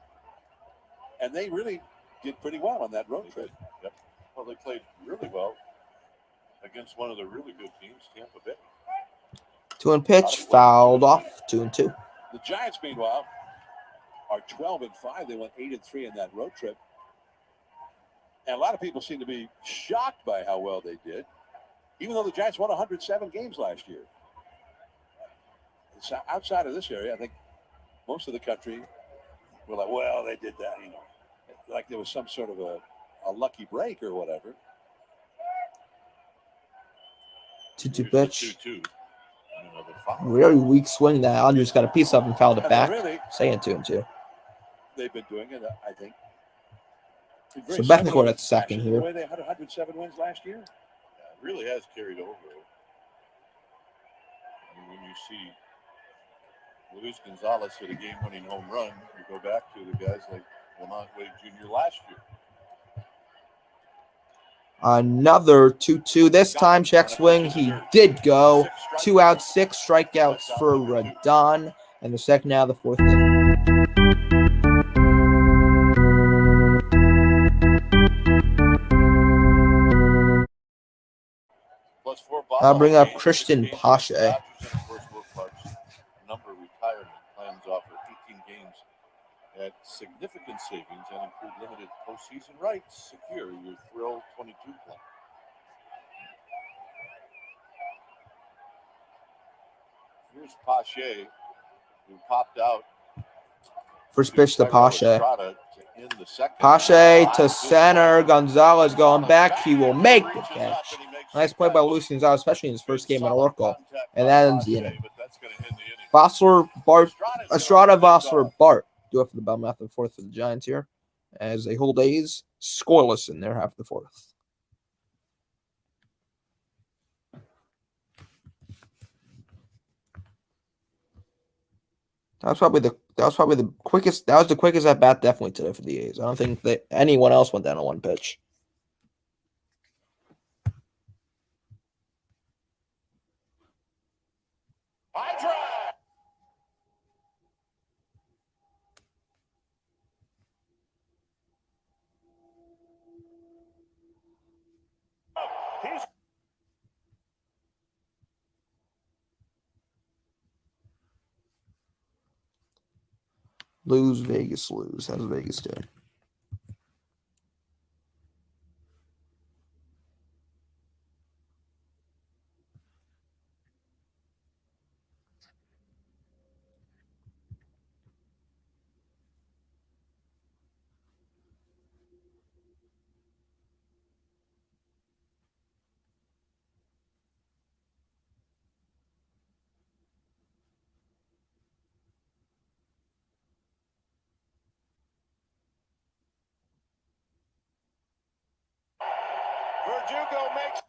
G: And they really did pretty well on that road trip.
B: Yep. Well, they played really well against one of the really good teams, Tampa Bay.
A: 2-1 pitch, fouled off. 2-2.
G: The Giants, meanwhile, are 12-5. They went 8-3 in that road trip. And a lot of people seem to be shocked by how well they did, even though the Giants won 107 games last year. It's outside of this area, I think most of the country were like, well, they did that, like there was some sort of a lucky break or whatever.
A: 2-2 pitch.
B: 2-2.
A: Very weak swing that Andrews got a piece of and fouled it back.
G: Really,
A: Saying 2-2.
G: they've been doing it, I think.
A: So Bethencourt at second
G: The
A: here.
G: way they had 107 wins last year.
B: Yeah, it really has carried over. When you see Luis Gonzalez hit a game-winning home run, you go back to the guys like Lamont Wade Jr. last year.
A: Another 2-2. This time, check swing. He did go. 2 outs, 6 strikeouts for Rodon. And the second out of the fourth inning. I'll bring up Christian Pache.
B: Number retirement plans offer 18 games at significant savings and include limited postseason rights. Secure your Thrill 22 plan. Here's Pache, who popped out.
A: First pitch to Pache. Pache to center. Gonzalez going back. He will make the catch. Nice play by Luis Gonzalez, especially in his first game at Oracle. And that ends the inning. Vossler, Bart, Estrada, Vossler, Bart do it for the bottom half of the fourth for the Giants here, as they hold A's scoreless in their half of the fourth. That was probably the quickest. That was the quickest at bat definitely today for the A's. I don't think that anyone else went down on one pitch. Lose, Vegas, lose. How's Vegas doing?
B: Verdugo makes.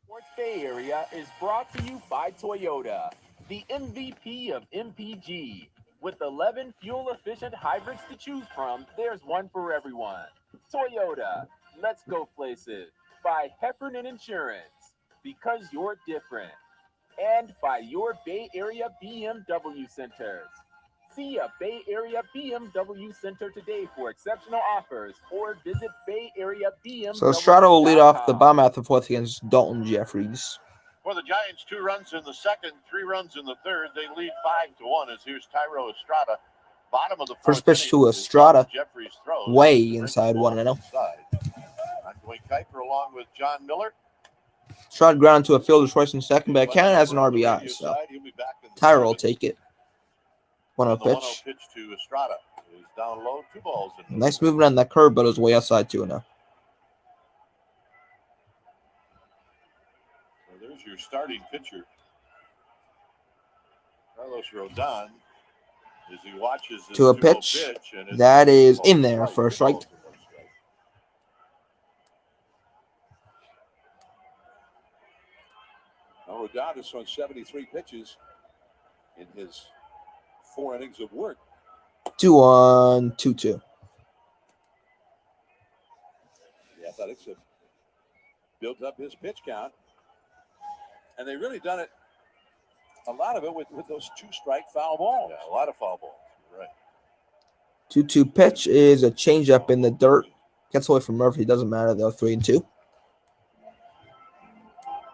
E: Sports Bay Area is brought to you by Toyota, the MVP of MPG. With 11 fuel-efficient hybrids to choose from, there's one for everyone. Toyota, let's go places. By Heffernan Insurance, because you're different. And by your Bay Area BMW Centers. See a Bay Area BMW Center today for exceptional offers, or visit Bay Area BMW.
A: So Estrada will lead off the bottom half of the fourth against Dalton Jeffries.
B: For the Giants, 2 runs in the second, 3 runs in the third. They lead 5-1 as here's Tyro Estrada. Bottom of the
A: first pitch to Estrada.
B: Jeffries throws.
A: Way inside 1-0.
B: Ongoing Kuiper along with John Miller.
A: Estrada ground to a fielder's choice in second, but it counted as an RBI. So Tyro will take it. 1-0 pitch.
B: Pitch to Estrada is down low, 2 balls.
A: Nice movement on that curve, but it was way outside 2-0.
B: So there's your starting pitcher, Carlos Rodon, as he watches this
A: to a pitch that is in there for a strike.
G: Rodon has thrown 73 pitches in his 4 innings of work.
A: 2-1, 2-2.
G: The Athletics have built up his pitch count. And they've really done it, a lot of it, with those 2-strike foul balls.
B: Yeah, a lot of foul balls. You're right.
A: 2-2 pitch is a changeup in the dirt. Gets away from Murphy. Doesn't matter though. 3-2.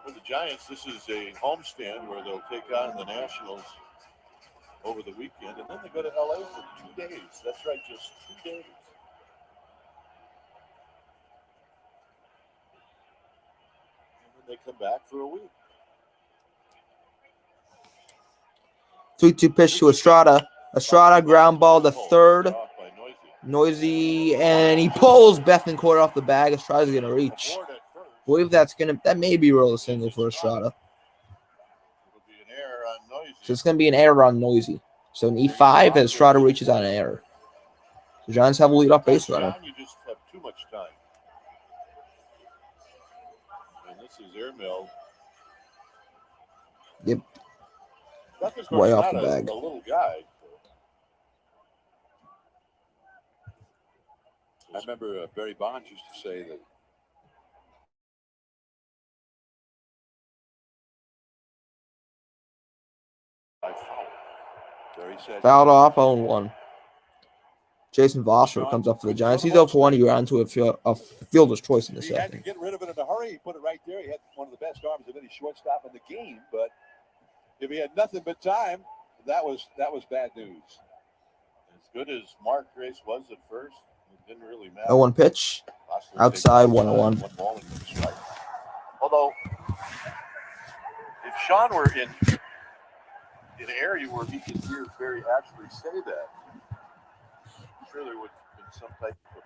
B: For the Giants, this is a homestand where they'll take on the Nationals over the weekend, and then they go to LA for 2 days. That's right, just 2 days. And then they come back for a week.
A: 3-2 pitch to Estrada. Estrada ground ball to third.
B: Off by Noisy.
A: Noisy, and he pulls Bethencourt off the bag. Estrada's going to reach.
B: Aboard at first.
A: I believe that may be roll a single for Estrada.
B: It'll be an error on Noisy.
A: So it's going to be an error on Noisy. So an E5 as Estrada reaches on an error. The Giants have a leadoff base runner.
B: John, you just have too much time. And this is airmail.
A: Yep.
B: Bethencourt's
A: Way off
B: not
A: the bag.
B: a little guy.
G: I remember Barry Bonds used to say that Barry said,
A: Fouled off 0-1. Jason Vosser comes up for the Giants. He's 0-1. He ran to a fielder's choice in the
G: he had to
A: second.
G: get rid of it in a hurry. He put it right there. He had one of the best arms of any shortstop in the game. But if he had nothing but time, that was bad news.
B: As good as Mark Grace was at first, it didn't really matter.
A: 0-1 pitch.
B: Hostler
A: Outside,
B: takes
A: 1-1.
B: one ball and a strike. Although, if Sean were in an area where he could hear Barry actually say that, I'm sure there would have been some type of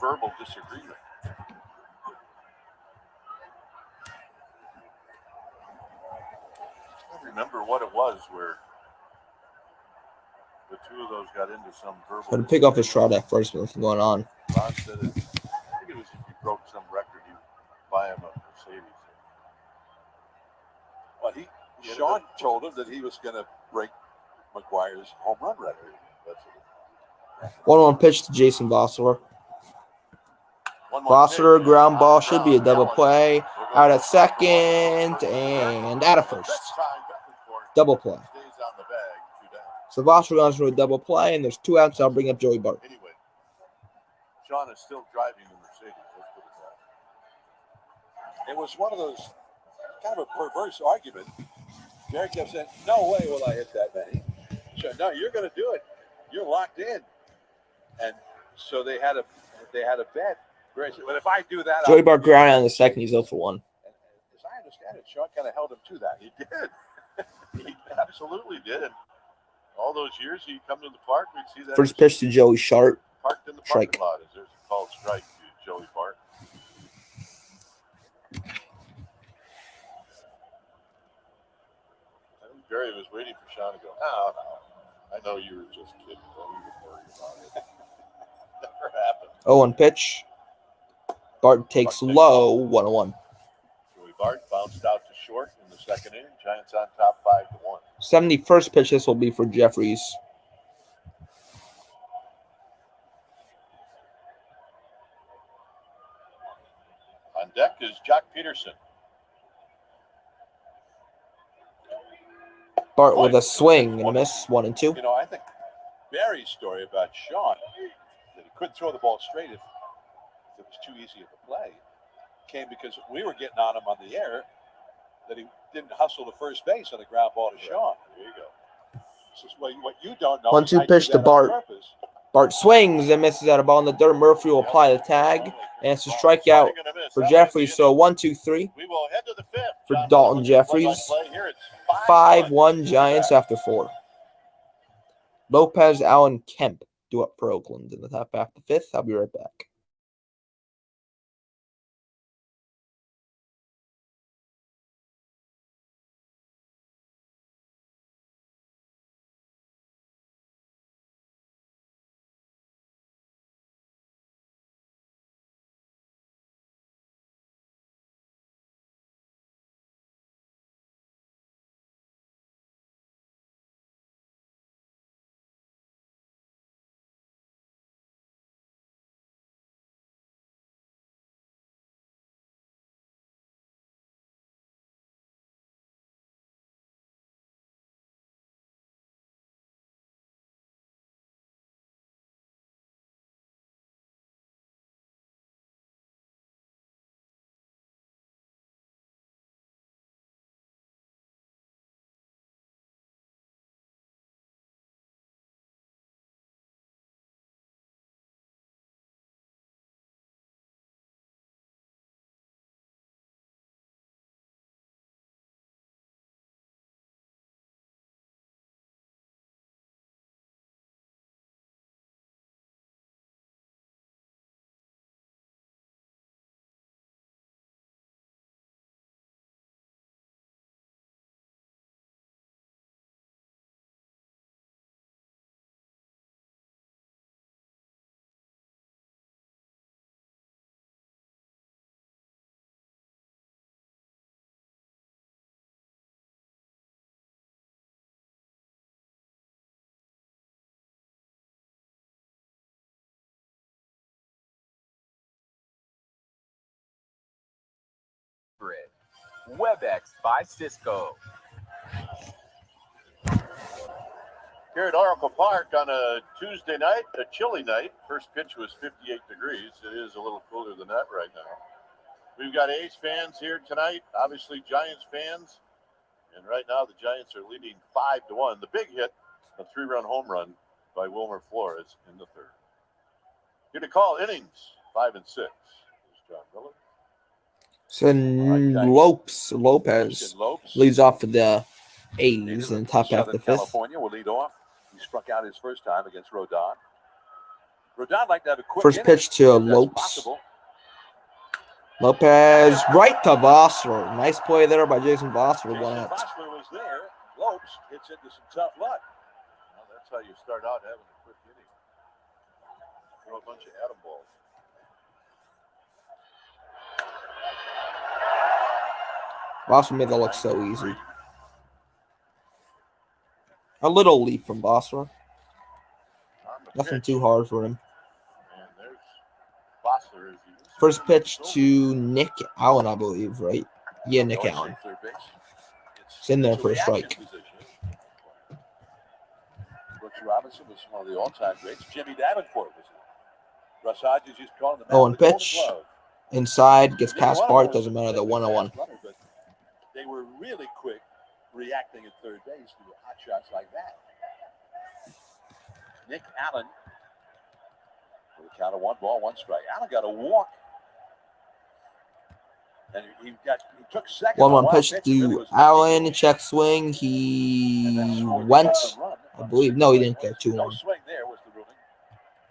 B: verbal disagreement. I don't remember what it was where the two of those got into some verbal.
A: Going to pick off Estrada at first with nothing going on.
B: Ron said it. I think it was if he broke some record, he'd buy him a Mercedes.
G: well, Sean told him that he was going to break McGuire's home run record.
B: That's it.
A: 1-1 pitch to Jason Vosler.
B: One more
A: Vosler,
B: pitch.
A: ground ball, should be a double play. Out at second and out of first.
B: This time, Bethencourt
A: Double play.
B: stays on the bag, 2 down.
A: So Vosler goes for a double play, and there's 2 outs. I'll bring up Joey Bart.
B: Anyway, Sean is still driving the Mercedes. Let's put it that way.
G: It was one of those kind of a perverse argument. Barry kept saying, "No way will I hit that many." So, no, you're going to do it. You're locked in. And so they had a bet. Barry said, "But if I do that,
A: Joey Bart ground out in the second. He's 0-1.
G: And as I understand it, Sean kind of held him to that.
B: He did. He absolutely did. All those years he'd come to the park, we'd see that.
A: First pitch to Joey Sharp.
B: Parked in the
A: Strike.
B: parking lot. There's a called strike to Joey Bart. I think Barry was waiting for Sean to go, no. I know you were just kidding. Don't even worry about it. Never happened.
A: 0-1 pitch. Bart takes low. 1-1.
B: Joey Bart bounced out to short in the second inning. Giants on top 5-1.
A: 71st pitch. This will be for Jeffries.
B: On deck is Jock Peterson.
A: Bart with a swing and a miss. 1-2.
G: You know, I think Barry's story about Sean, that he couldn't throw the ball straight if it was too easy of a play, came because we were getting on him on the air that he didn't hustle to first base on the ground ball to Sean.
B: There you go.
G: This is what you don't know.
A: 1-2
G: is I
A: pitch
G: do
A: to
G: that on
A: Bart.
G: purpose.
A: Bart swings and misses out a ball in the dirt. Murphy will apply the tag. And it's a strikeout for Jeffries. So 1-2-3
B: We will head to the fifth.
A: for
B: John
A: Dalton
B: Miller,
A: Jeffries.
B: play-by-play. Here it's
A: 5-1 Giants after 4. Lopez, Allen, Kemp do up for Oakland in the top half of the 5th. I'll be right back.
E: WebEx by Cisco.
B: Here at Oracle Park on a Tuesday night, a chilly night. First pitch was 58 degrees. It is a little cooler than that right now. We've got A's fans here tonight, obviously Giants fans. And right now the Giants are leading 5-1. The big hit, a 3-run home run by Wilmer Flores in the third. Here to call innings 5 and 6. There's John Miller.
A: So Lopez leads off for the A's in the top half of the fifth.
G: California will lead off. He struck out his first time against Rodon. Rodon like to have a quick
A: First pitch to Lopes. Lopez right to Vossler. Nice play there by Jason Vossler.
G: Vossler was there. Lopes hits into some tough luck.
B: Well, that's how you start out having a quick inning. Throw a bunch of atom balls.
A: Vossler made that look so easy. A little leap from Vossler. Nothing too hard for him.
B: And there's Vossler.
A: First pitch to Nick Allen, I believe, right? Yeah, Nick Allen. It's in there for a strike.
G: Brooks Robinson was one of the all-time greats. Jimmy Davenport was it. Russ Hodges used to call him the man with the
A: pitch.
G: golden glove.
A: Inside, gets past Bart, doesn't matter, the 1-0-1.
G: But they were really quick reacting at third base to hot shots like that. Nick Allen with a count of 1-1 strike. Allen got a walk. And he took second.
A: 1-1 pitch to Allen, check swing. He went, I believe. No, he didn't get 2-1.
G: No swing there was the ruling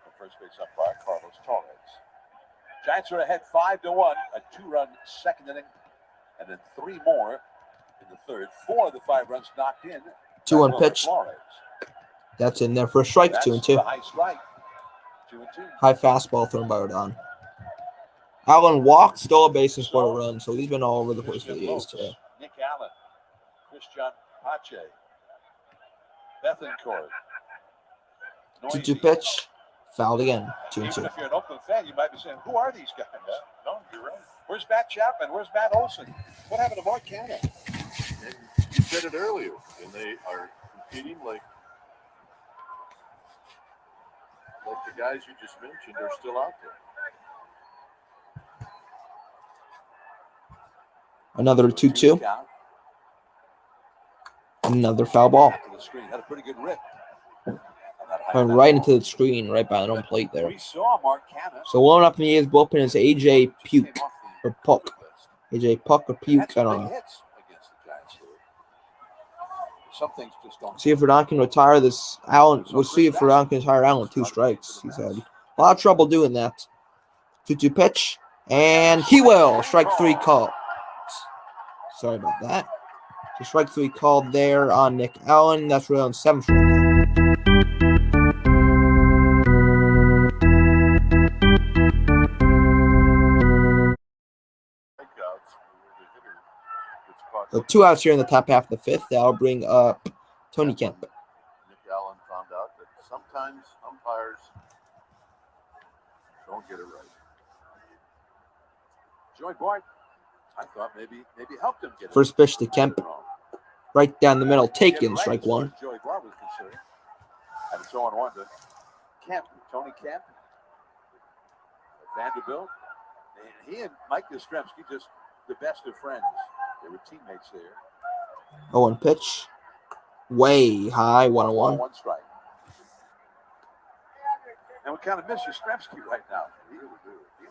G: from first base umpire Carlos Torres. Giants are ahead 5-1, a 2-run second inning, and then 3 more in the third. 4 of the 5 runs knocked in.
A: 2-1 pitch.
G: Flores.
A: That's in there for a strike. 2-2.
G: High strike. 2-2.
A: High fastball thrown by Rodon. Allen walked, stole a base and scored a run, so he's been all over the place for the A's today.
G: Nick Allen, Christian Pache, Bethencourt.
A: 2-2 pitch, fouled again. 2-2.
G: Even if you're an Oakland fan, you might be saying, "Who are these guys?" No, you're right. Where's Matt Chapman? Where's Matt Olson? What happened to Mark Cannon?
B: And you said it earlier, and they are competing like the guys you just mentioned are still out there.
A: Another 2-2. Another foul ball.
G: Had a pretty good rip.
A: Went right into the screen, right by the home plate there.
G: We saw Mark Cannon.
A: So warming up in the A's bullpen is AJ Puke or Puck. AJ Puck or Puke, I don't know.
G: Some things just don't.
A: See if Rodon can retire this Allen. We'll see if Rodon can retire Allen with 2 strikes. He's had a lot of trouble doing that. 2-2 pitch, and he will. Strike 3 called. Sorry about that. So strike 3 called there on Nick Allen. That's really on 7th strike. So 2 outs here in the top half of the 5th. That'll bring up Tony Kemp.
B: Nick Allen found out that sometimes umpires don't get it right.
G: Joy Bart, I thought maybe helped him get it.
A: First pitch to Kemp. Right down the middle. Taken, strike 1.
G: Joey Bart was considering. And it's 0-1 to Kemp, Tony Kemp, Vanderbilt. And he and Mike Yastrzemski, just the best of friends. They were teammates there.
A: 0-1 pitch. Way high, 1-1.
G: 1 strike. And we kind of miss Yastrzemski right now. He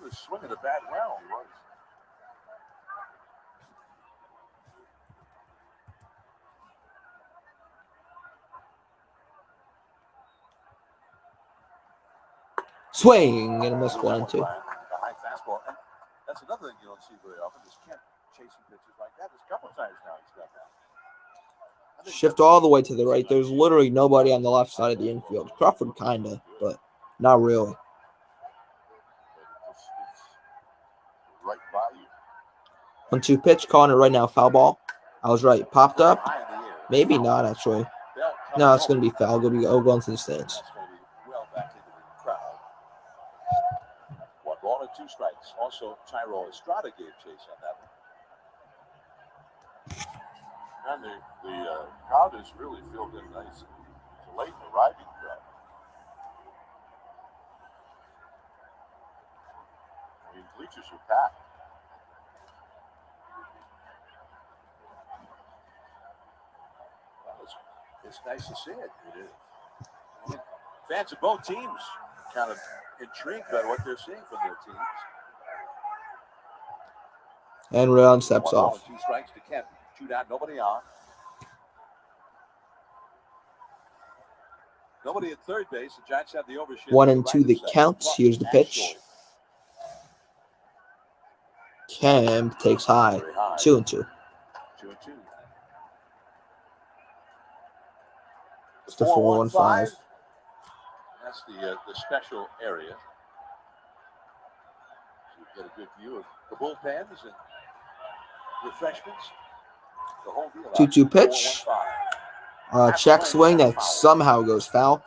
G: was swinging the bat well. He was.
A: Swing and a missed 1-2.
G: The high fastball. And that's another thing you don't see very often. Is Kemp chasing pitches like that. There's a couple of times now he's got that.
A: Shift all the way to the right. There's literally nobody on the left side of the infield. Crawford kinda, but not really.
B: It's right by you.
A: 1-2 pitch, calling it right now. Foul ball. I was right. Popped up. Maybe not actually. No, it's gonna be foul. Going to the stands.
G: Well back into the crowd. 1 ball and 2 strikes. Also, Tyrell Estrada gave chase on that one.
B: And the crowd is really filled in nice. It's a late arriving crowd. I mean, bleachers are packed.
G: Well, it's nice to see it. It is. I mean, fans of both teams kind of intrigued by what they're seeing from their teams.
A: And Rayon steps
G: 1 ball
A: off.
G: and 2 strikes to Kemp. 2 down, nobody on. Nobody at third base. The Giants have the overshift.
A: 1-2 the count. Here's the pitch. Kemp takes high. 2-2.
G: 2-2.
A: It's the 4-1-5.
G: That's the special area. So you get a good view of the bullpens and refreshments. The whole deal.
A: 2-2 pitch. Check swing that somehow goes foul.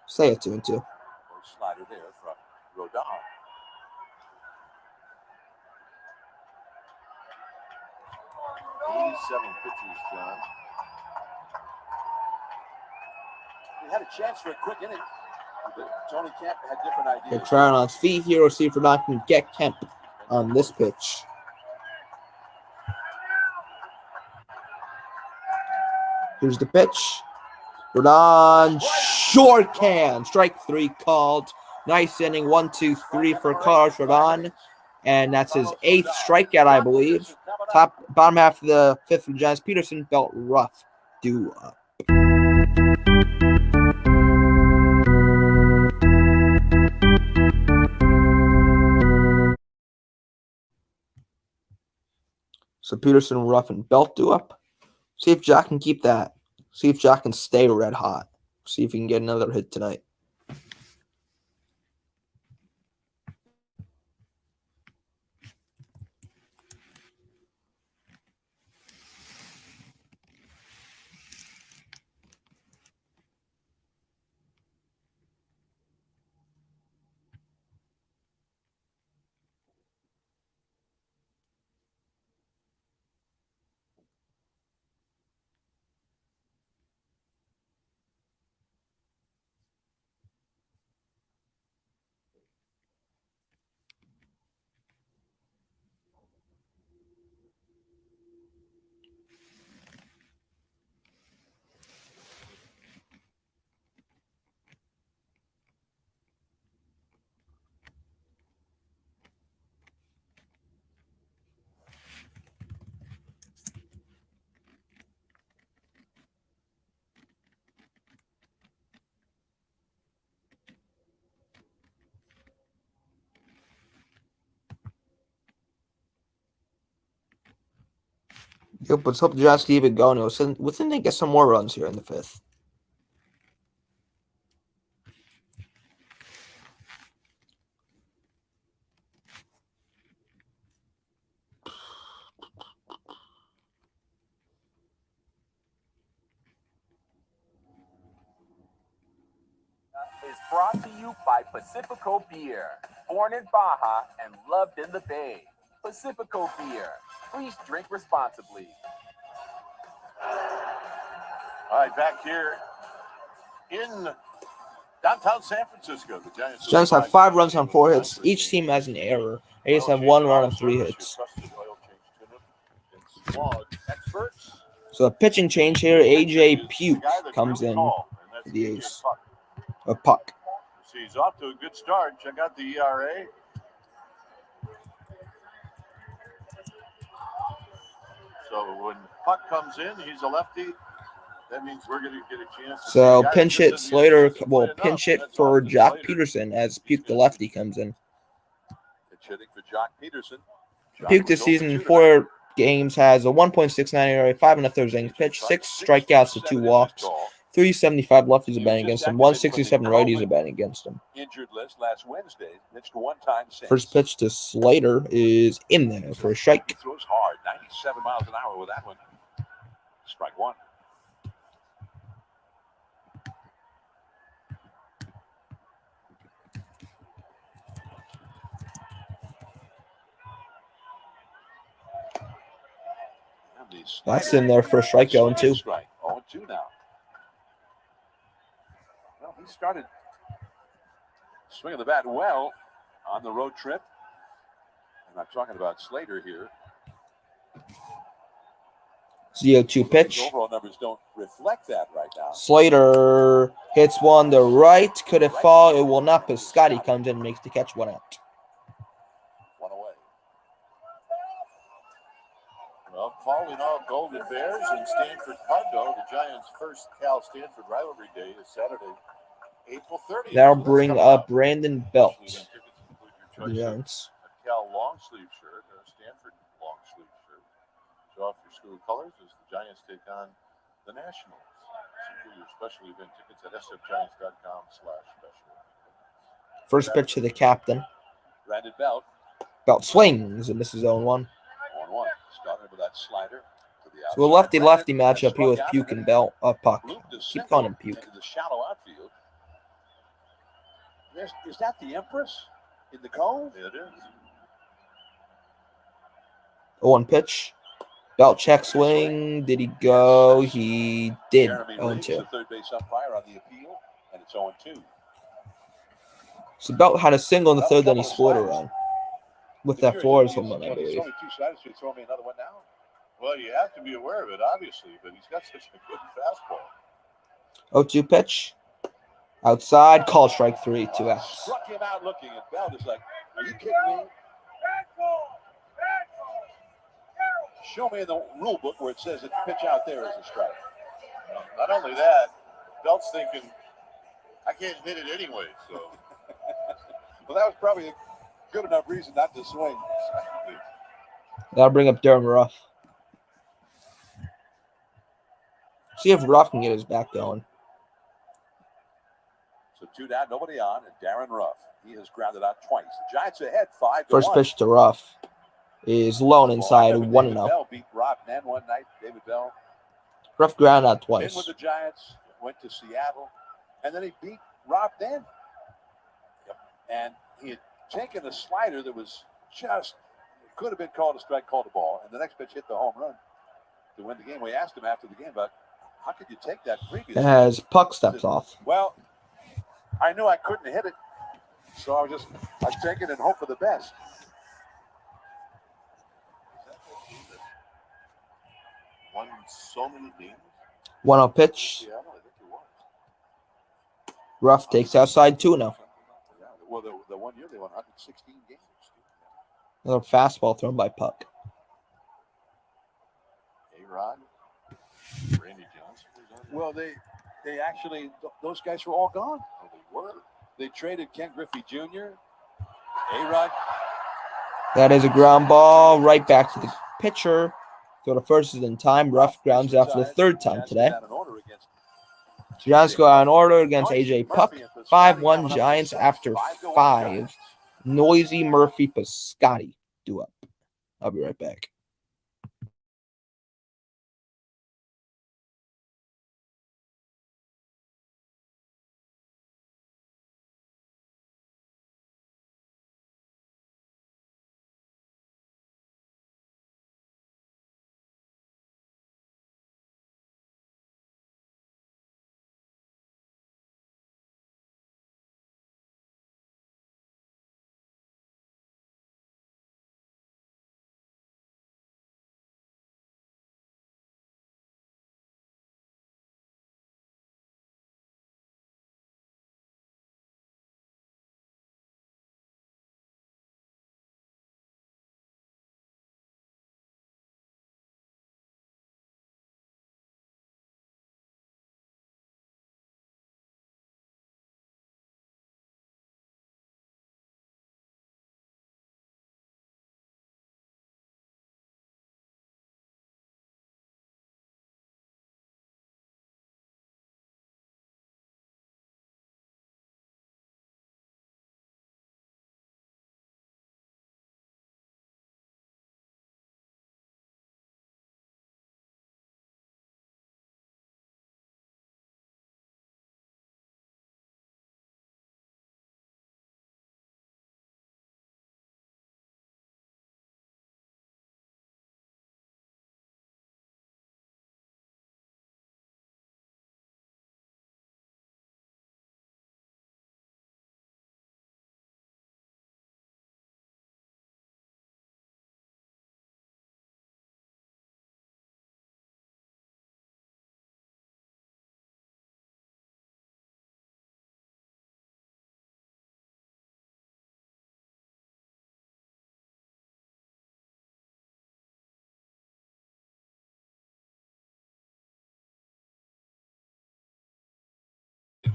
A: Stay at 2-2.
G: Slider there from Rodon.
B: Pitches, John.
G: He had a chance for a quick inning. But Tony Kemp had different ideas.
A: He'll try on his feet here. We'll see if Rodon can get Kemp on this pitch. Here's the pitch. Rodon, short can. Strike 3 called. Nice inning. 1-2-3 for Carlos Rodon. And that's his 8th strikeout, I believe. Bottom half of the 5th for Giants. Peterson felt rough. Due up. So Peterson, rough, and belt due up. See if Jack can keep that. See if Jack can stay red hot. See if he can get another hit tonight. Yep, let's hope the Giants keep it going. Within they get some more runs here in the 5th.
E: Is brought to you by Pacifico Beer. Born in Baja and loved in the Bay. Pacifico Beer. Please drink responsibly.
B: All right, back here in downtown San Francisco, the
A: Giants have 5 runs on 4 hits. Each team has an error. They just have 1 run on 3 hits. So a pitching change here. AJ Puke comes in for the Ace. A Puck.
B: See, he's off to a good start. Check out the ERA. So when Puck comes in, he's a lefty. That means we're going to get a chance.
A: So pinch hit Slater will pinch hit for Jock Peterson as Puke the lefty comes in.
G: Pitch hitting for Jock Peterson.
A: Puke this season in 4 games has a 1.69 ERA, 5 1/3 innings pitched, 6 strikeouts to 2 walks, 375 lefties are batting against him, 167 righties are batting against him.
G: Injured list last Wednesday. Pitched 1 time since.
A: First pitch to Slater is in there for a strike.
G: He throws hard, 97 miles an hour with that one. Strike 1. The
A: That's
G: slider.
A: in there for a strike, 0-2.
G: Strike. 0-2 now. Well, he started swinging the bat well on the road trip. And I'm talking about Slater here.
A: 0-2 pitch.
G: His overall numbers don't reflect that right now.
A: Slater hits one to right. Could it fall? It will not, but Scotty comes in and makes the catch, 1 out.
G: One away.
B: Well, calling all Golden Bears and Stanford Cardinal, the Giants' first Cal-Stanford rivalry day is Saturday, April 30th.
A: That'll
B: So that's
A: bring
B: coming
A: up Brandon Belt.
B: Tickets include your
A: for the
B: choice of
A: Giants.
B: a Cal long sleeve shirt or a Stanford long sleeve shirt. Show off your school colors as the Giants take on the Nationals. Secure your special event tickets at sfgiants.com/special.
A: First pitch to the captain.
G: Brandon Belt.
A: Belt swings and misses 0-1.
G: 1-1. Started with that slider to the outside.
A: So a lefty-lefty
G: Brandon
A: matchup here with
G: struck out
A: Puke
G: and
A: and Belt. Puck.
G: looped to
A: Keep
G: single
A: calling him Puke.
G: into the shallow outfield. Is that the Empress in the cove?
B: It is.
A: 0-1 pitch. Belt check swing. Did he go? He did.
G: Jeremy Riggs,
A: 0-2.
G: the third base umpire on the appeal, and it's 0-2.
A: So Belt had a single in the third, then he scored a run. With that Flores home run, I
G: There's
A: believe.
G: only 2 sliders. You throw me another one now.
B: Well, you have to be aware of it, obviously, but he's got such a good fastball.
A: 0-2 pitch. Outside. Call strike 3. 2 outs.
G: Struck him out looking, and Belt is like, "Are you kidding me? Show me in the rule book where it says that the pitch out there is a strike."
B: Not only that, Belt's thinking, I can't hit it anyway, so.
G: Well, that was probably a good enough reason not to swing.
A: That'll bring up Darren Ruff. See if Ruff can get his back going.
G: So 2 down, nobody on, and Darren Ruff. He has grounded out twice. The Giants ahead 5-1.
A: First pitch to Ruff is low and inside,
G: David
A: 1-0.
G: Bell beat Rob Nen one night. David Bell
A: Ruff ground out
G: been with
A: twice.
G: the Giants, went to Seattle, and then he beat Rob Nen. And he had taken a slider that was just, it could have been called a strike, called a ball, and the next pitch hit the home run to win the game. We asked him after the game about how could you take that previously?
A: As Puck steps off.
G: Well, I knew I couldn't hit it, so I take it and hope for the best.
B: Won so many games.
A: 1-0 pitch.
B: Seattle, I think it was.
A: Ruff takes outside 2-0.
G: Yeah, well, the 1 year they won 116 games.
A: Another fastball thrown by Puck.
B: A-Rod, Randy Johnson was on there.
G: Well, they actually, those guys were all gone.
B: Oh, they were.
G: They traded Ken Griffey Jr., A-Rod.
A: That is a ground ball right back to the pitcher. Go to first is in time. Ruff grounds out for the third time today. Giants go out in order against AJ Puck. 5-1 Giants after 5. Noisy Murphy Piscotti do up. I'll be right back.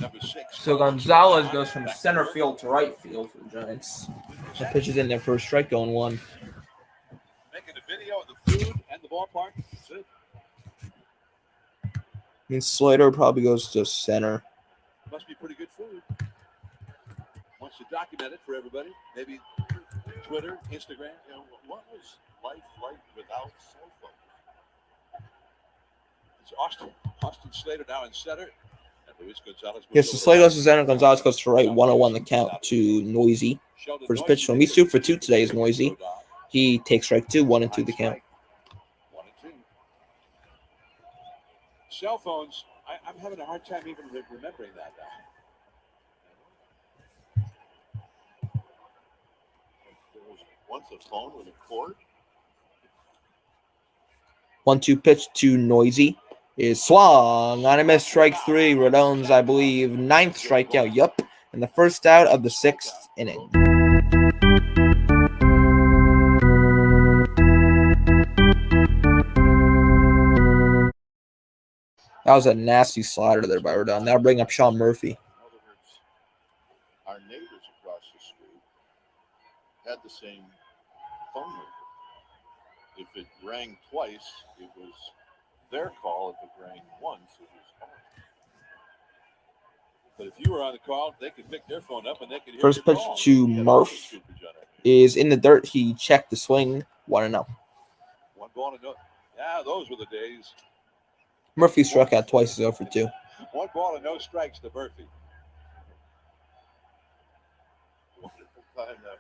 G: Number 6.
A: So Gonzalez goes from center field to right field for the Giants. The pitch is in there for a strike, going one.
G: Making a video of the food and the ballpark. That's it.
A: I mean, Slater probably goes to center.
G: Must be pretty good food. Wants to document it for everybody. Maybe Twitter, Instagram.
B: You know, what was life like without cell phones?
G: It's Austin Slater now in center. And Luis Gonzalez.
A: Yes, so Slater goes to center. Gonzalez goes to right. 1-0-1 the count to Noisy. First pitch from he's 2 for 2 today is Noisy. He takes strike 2, 1-2 the count.
G: 1-2. Cell phones. I'm having a hard time even remembering that now.
B: There was once a phone with a cord.
A: 1-2 pitch to Noisy is swung on a miss, strike 3. Rodon's, I believe, 9th strikeout. Yup, and the first out of the 6th inning. That was a nasty slider there by Rodon. That'll bring up Sean Murphy.
B: In other words, our neighbors across the street had the same phone number. If it rang twice, it was their call. If it rang once, it was ours.
G: But if you were on the call, they could pick their phone up and they could hear
A: First
G: your
A: pitch
G: call.
A: to Murph is in the dirt. He checked the swing. 1-0.
G: 1 ball to no. Yeah, those were the days.
A: Murphy struck out twice, 0 for 2.
G: 1 ball and no strikes to Murphy.
B: Wonderful time that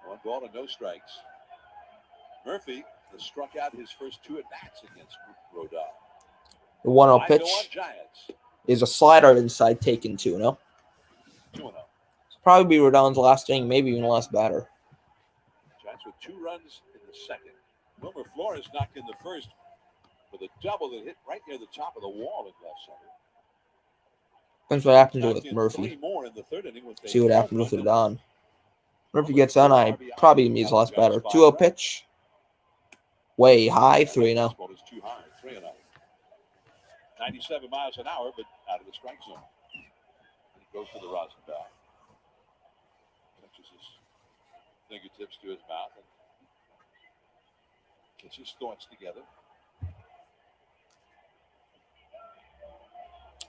G: 1 ball and no strikes. Murphy has struck out his first 2 at-bats against Rodon.
A: The 1-0
G: 5-1
A: pitch
G: Giants.
A: is a slider inside, taken 2-0.
G: 2-0.
A: Probably be Rodon's last inning, maybe even last batter.
G: Giants with 2 runs in the second. Wilmer Flores knocked in the first with a double that hit right near the top of the wall in left center.
A: Depends what happens
G: Knocked
A: with
G: in
A: Murphy.
G: 3 more in the third inning with
A: See what happens with Rodon. Murphy gets on, I probably be his last batter. 2-0 pitch. Way high, 3-0.
G: Baseball is too high, 3-0. 97 miles an hour, but out of the strike zone. And he goes to the rosin bat. Touches his fingertips to his mouth and gets his thoughts together.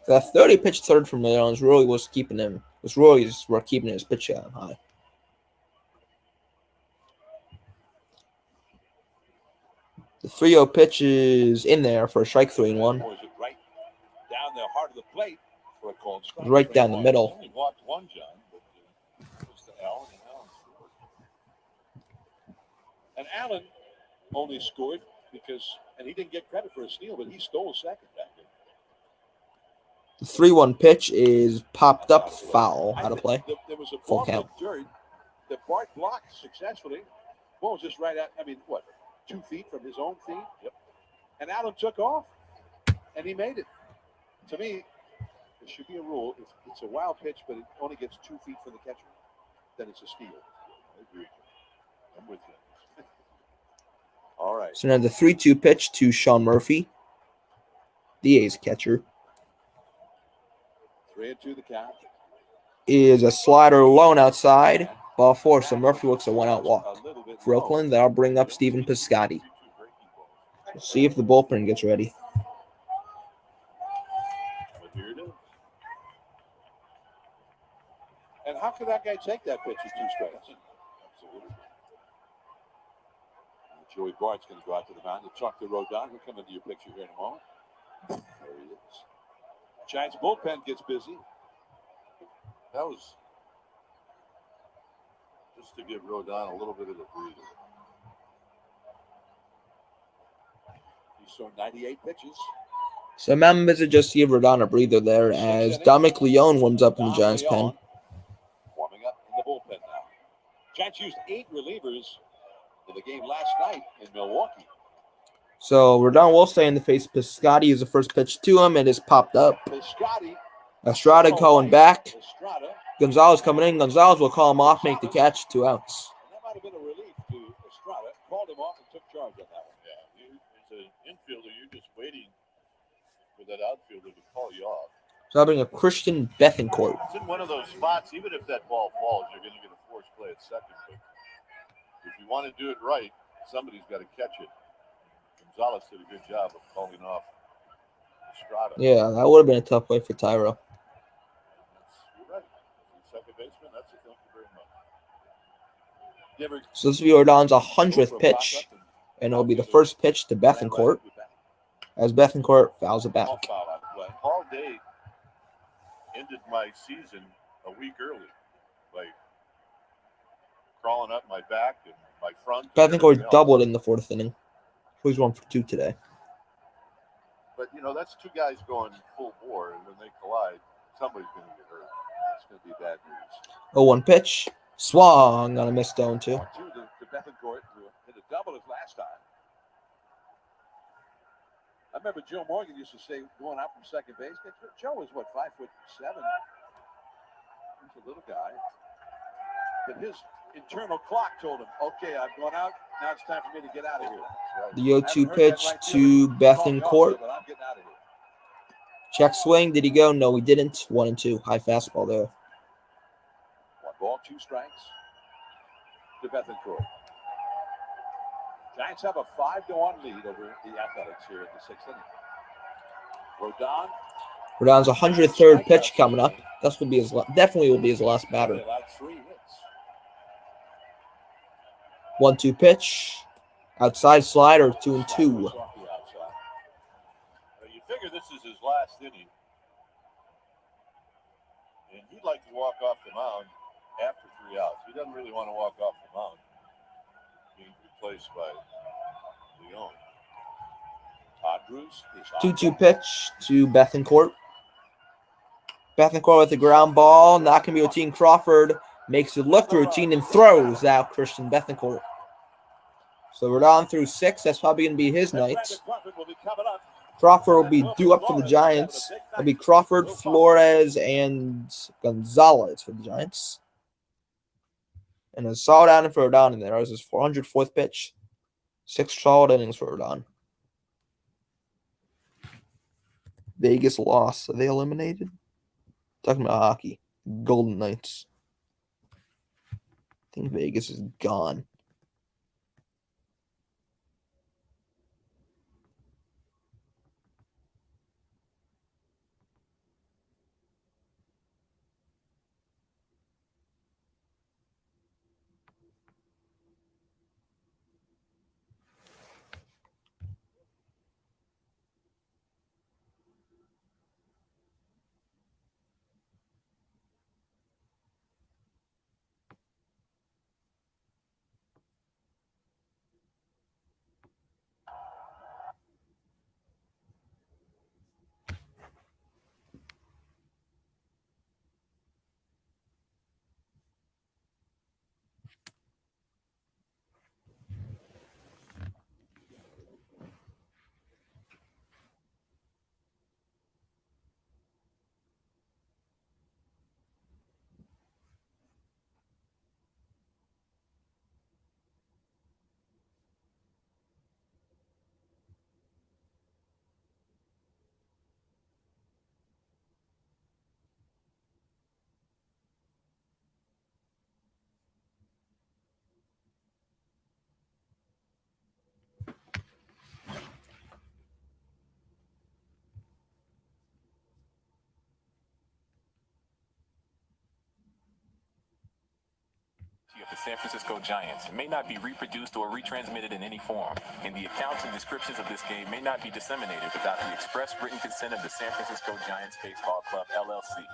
A: That 30 pitch third from Leon really was keeping him. Was really keeping his pitch count high. The 3-0 pitch is in there for a strike, 3-1.
G: Or is it right down the heart of the plate for a called strike?
A: Right down the middle.
B: only walked one, John, but it was to Allen, and Allen scored.
G: And Allen only scored because, and he didn't get credit for a steal, but he stole second back there.
A: The 3-1 pitch is popped up, foul, out of play.
G: There was a
A: Full
G: ball
A: count.
G: in dirt that Bart blocked successfully. Ball was just right at, 2 feet from his own feet.
B: Yep.
G: And Allen took off, and he made it. To me, there should be a rule. If it's a wild pitch, but it only gets 2 feet from the catcher, then it's a steal.
B: I agree. I'm with you.
G: All right.
A: So now the 3-2 pitch to Sean Murphy, the A's catcher,
G: 3-2 the count.
A: is a slider lone outside. Ball 4, so Murphy looks a 1-out walk. For Oakland, that'll bring up Stephen Piscotty. We'll see if the bullpen gets ready.
B: But here it is.
G: And how could that guy take that pitch at 2 strikes?
B: Absolutely.
G: Joey Bart's going to go out to the mound to talk to Rodon. He'll come into your picture here in a moment. There he is. Giants bullpen gets busy.
B: That was just to give Rodon a little bit of a breather.
G: He's thrown 98 pitches.
A: So mound visit just to give Rodon a breather there as Dominic Leone warms up in the Giants pen.
G: Warming up in the bullpen now. Giants used 8 relievers in the game last night in Milwaukee.
A: So Rodon will stay in the face. Piscotty is the first pitch to him. It is popped up.
G: Piscotty.
A: Estrada going back.
G: Estrada.
A: Gonzalez coming in. Gonzalez will call him off, make the catch, 2 outs.
G: And that might have been a relief to Estrada. Called him off and took charge on that one.
B: Yeah, as an infielder, you're just waiting for that outfielder to call you off.
A: So having a Christian Bethencourt.
B: It's in one of those spots, even if that ball falls, you're going to get a forced play at second. But if you want to do it right, somebody's got to catch it. Gonzalez did a good job of calling off Estrada.
A: Yeah, that would have been a tough way for Tyro.
B: You're right. Second baseman, that's a thank you very much.
A: So this will be Rodon's 100th pitch, and it'll be the first pitch to Bethencourt, as Bethencourt fouls it back.
B: Paul Day ended my season a week early by crawling up my back and my front.
A: Bethencourt doubled in the 4th inning. He's 1 for 2 today.
B: But, you know, that's two guys going full bore, and when they collide, somebody's going to get hurt. It's going to be bad news.
A: 0-1 pitch. Swung on a missed zone, too.
G: To Bethencourt, who hit a double his last time. I remember Joe Morgan used to say, going out from second base, Joe was, 5'7". He's a little guy. But his internal clock told him, okay, I've gone out. Now it's time for me to get out of here.
A: The 0-2 pitch to Bethencourt. Check swing. Did he go? No, he didn't. 1-2. High fastball there.
G: 1 ball, 2 strikes to Bethencourt. Giants have a 5-1 lead over the Athletics here in the 6th inning.
A: Rodon's 103rd pitch coming up. This will be his definitely will be his last batter. 1-2 pitch. Outside slider, 2-2.
B: You figure this is his last inning. And he'd like to walk off the mound after 3 outs. He doesn't really want to walk off the mound, being replaced by Leon.
A: 2-2 pitch to Bethencourt. Bethencourt with the ground ball. Not going to be routine. Crawford makes it look routine and throws out Christian Bethencourt. So Rodon through 6. That's probably going to be his night. Crawford will be due up for the Giants. It'll be Crawford, Flores, and Gonzalez for the Giants. And a solid outing for Rodon in there. That was his 404th pitch. 6 solid innings for Rodon. Vegas lost. Are they eliminated? Talking about hockey. Golden Knights. I think Vegas is gone.
H: Of the San Francisco Giants may not be reproduced or retransmitted in any form, and the accounts and descriptions of this game may not be disseminated without the express written consent of the San Francisco Giants Baseball Club, LLC.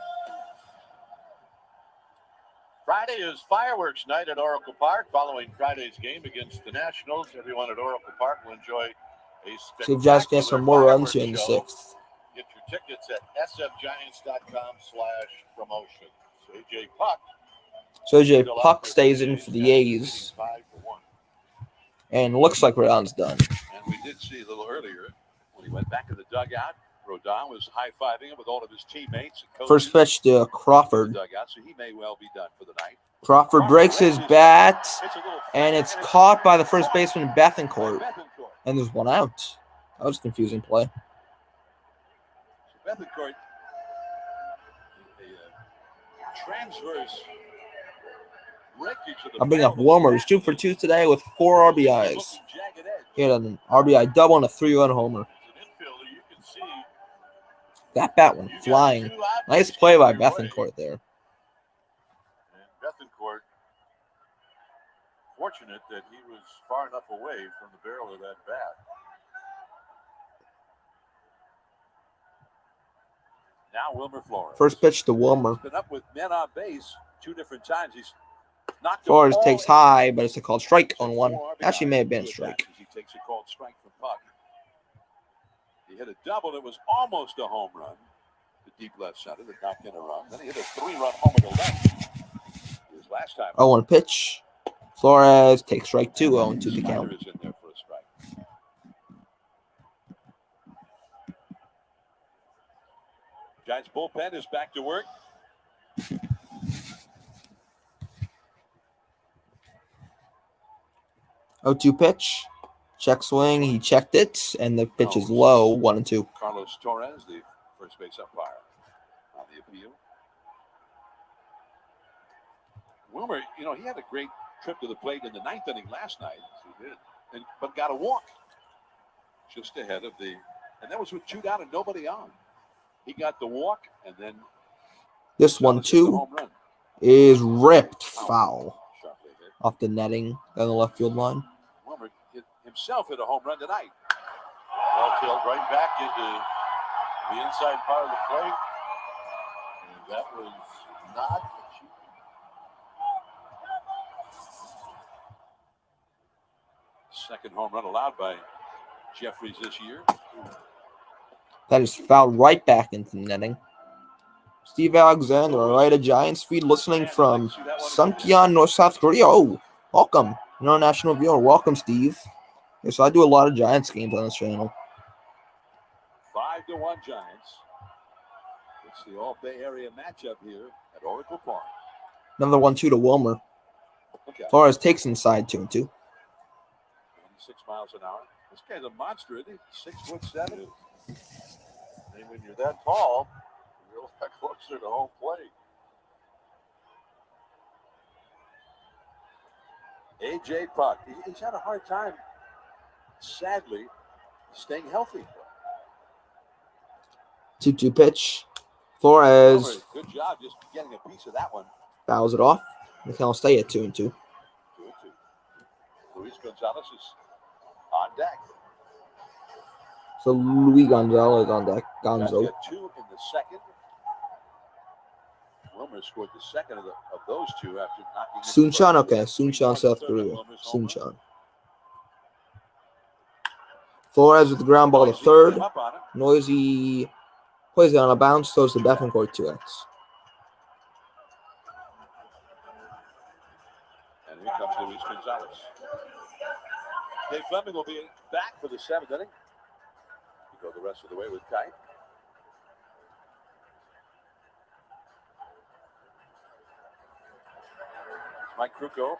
B: Friday is fireworks night at Oracle Park. Following Friday's game against the Nationals, everyone at Oracle Park will enjoy a
A: See if Giants can get some more runs here in the
B: show.
A: 6th.
B: Get your tickets at sfgiants.com/promotions. AJ Puck.
A: So AJ Puck stays in for the A's. And looks like Rodon's done.
G: And we did see a little earlier when he went back to the dugout, Rodon was high-fiving him with all of his teammates. And
A: First pitch to Crawford.
G: Dugout, so he may well be done for the night.
A: Crawford breaks his bat, and it's caught by the first baseman Bethencourt. And there's 1 out. That was a confusing play.
G: Bethencourt, a transverse breakage of the
A: I'll bring up
G: barrel of the
A: Warmer. He's
G: bat.
A: 2 for 2 today with 4 RBIs.
G: Looking jagged edge.
A: He had an RBI double and a 3-run homer.
B: As an infielder, you can see
A: That bat went flying. Nice play by Bethencourt there.
B: And Bethencourt, fortunate that he was far enough away from the barrel of that bat.
G: Now Wilmer Flores.
A: First pitch to Wilmer.
G: He's been up with men on base 2 different times. He's knocked them
A: Flores
G: all
A: takes
G: in.
A: high, but it's a called strike on
G: So
A: one.
G: 4
A: Actually, may have been a
G: RBIs.
A: strike.
G: He takes a called strike from Puck. He hit a double. It was almost a home run. The deep left center that knocked in a run. Then he hit a 3-run homer to left. His last time.
A: 0-1 pitch. Flores takes strike 2, 0-2 the
G: Slater
A: count.
G: is in there for a strike. Giants bullpen is back to work.
A: 0-2 pitch. Check swing. He checked it, and the pitch is low, 1-2.
G: Carlos Torres, the first base umpire, on the appeal. Wilmer, you know, he had a great trip to the plate in the 9th inning last night. He did. But got a walk just ahead of the, and that was with 2 down and nobody on. He got the walk, and then
A: This one,
G: Gonzalez hit the
A: too,
G: home run.
A: is ripped foul
G: Sharply hit.
A: off the netting down the left field line.
G: Wilmer himself hit a home run tonight.
B: Ball tailed right back into the inside part of the plate. And that was not achieved.
G: Second home run allowed by Jeffries this year.
A: That is fouled right back into the netting. Steve Alexander, all right, a Giants feed listening from Suncheon, North South Korea. Oh, welcome, international viewer. Welcome, Steve. Yes, I do a lot of Giants games on this channel.
G: 5-1 Giants. It's the All Bay Area matchup here at Oracle Park.
A: Another 1-2 to Wilmer.
G: Okay.
A: Flores takes inside 2-2.
G: 96 miles an hour. This guy's a monster, isn't he? 6'7".
B: And when you're that tall, you're a lot closer to home plate.
G: A.J. Puck. He's had a hard time, sadly, staying healthy.
A: 2-2 pitch. Flores
G: Good job just getting a piece of that one.
A: fouls it off. The count will stay at 2-2.
G: 2-2. Luis Gonzalez is on deck.
A: So Luis Gonzalez on deck.
G: Giants
A: Gonzo.
G: got 2 in the second. Wilmer scored the second of those 2 after knocking in the
A: Suncheon,
G: first.
A: okay. Suncheon, South Korea.
G: Wilmer's home run.
A: Suncheon. Flores with the ground ball to
G: Noisy
A: third.
G: came up on it.
A: Noisy plays it on a bounce, throws to Bethencourt 2 outs.
G: And here comes Luis Gonzalez. Dave Fleming will be back for the 7th inning. We go the rest of the way with Kite. Mike Krukow.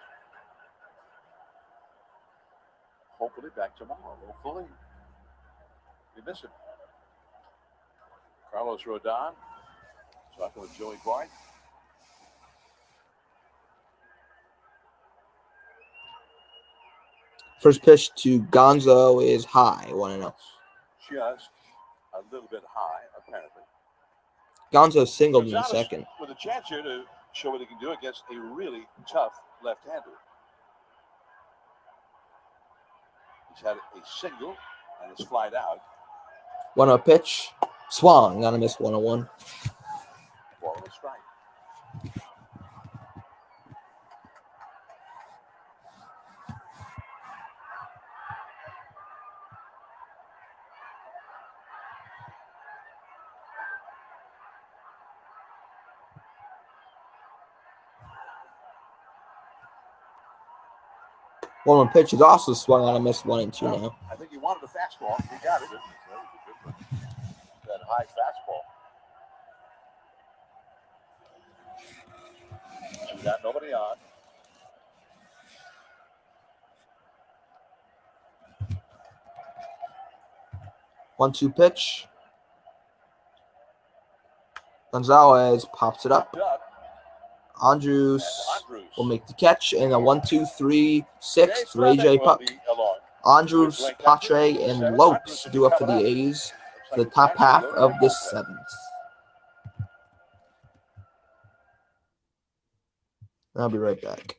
G: Hopefully back tomorrow. Hopefully. We miss him. Carlos Rodon. Talking with Joey Bart.
A: First pitch to Gonzo is high, 1-0.
G: Just a little bit high, apparently.
A: Gonzo singled in the
G: Gonzalez
A: second.
G: with a chance here to show what he can do against a really tough left-hander. He's had a single and it's flied out.
A: 1-0 pitch. Swung. Gonna miss 1-1.
G: Ball and a strike.
A: One pitch is also swung on a miss 1-2 now.
G: I think he wanted a fastball. He got it. That high fastball. So we got nobody on.
A: One-two pitch. Gonzalez pops it up.
G: Popped up.
A: Andrews
G: Andrews.
A: will make the catch, and a 1, 2, 3, 6 for
G: Jay
A: AJ
G: will
A: Puck.
G: be along.
A: Andrews, Pache, and Lopes do up for the A's for the top half of the 7th. I'll be right back.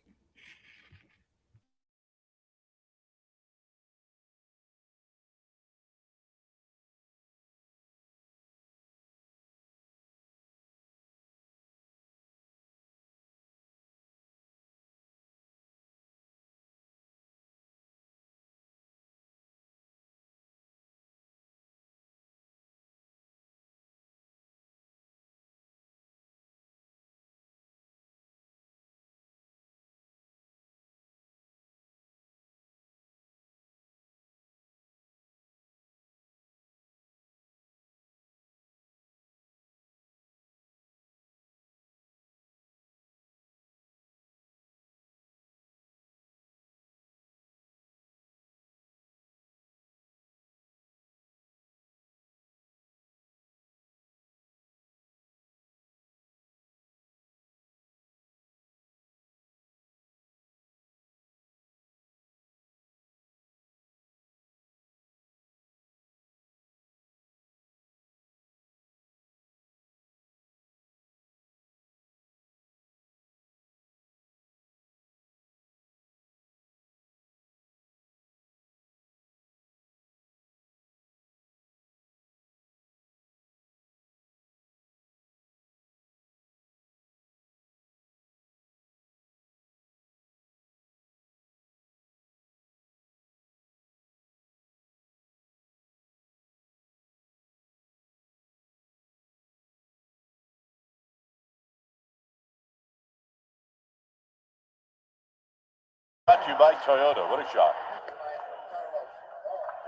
B: Brought to you by Toyota. What a shot.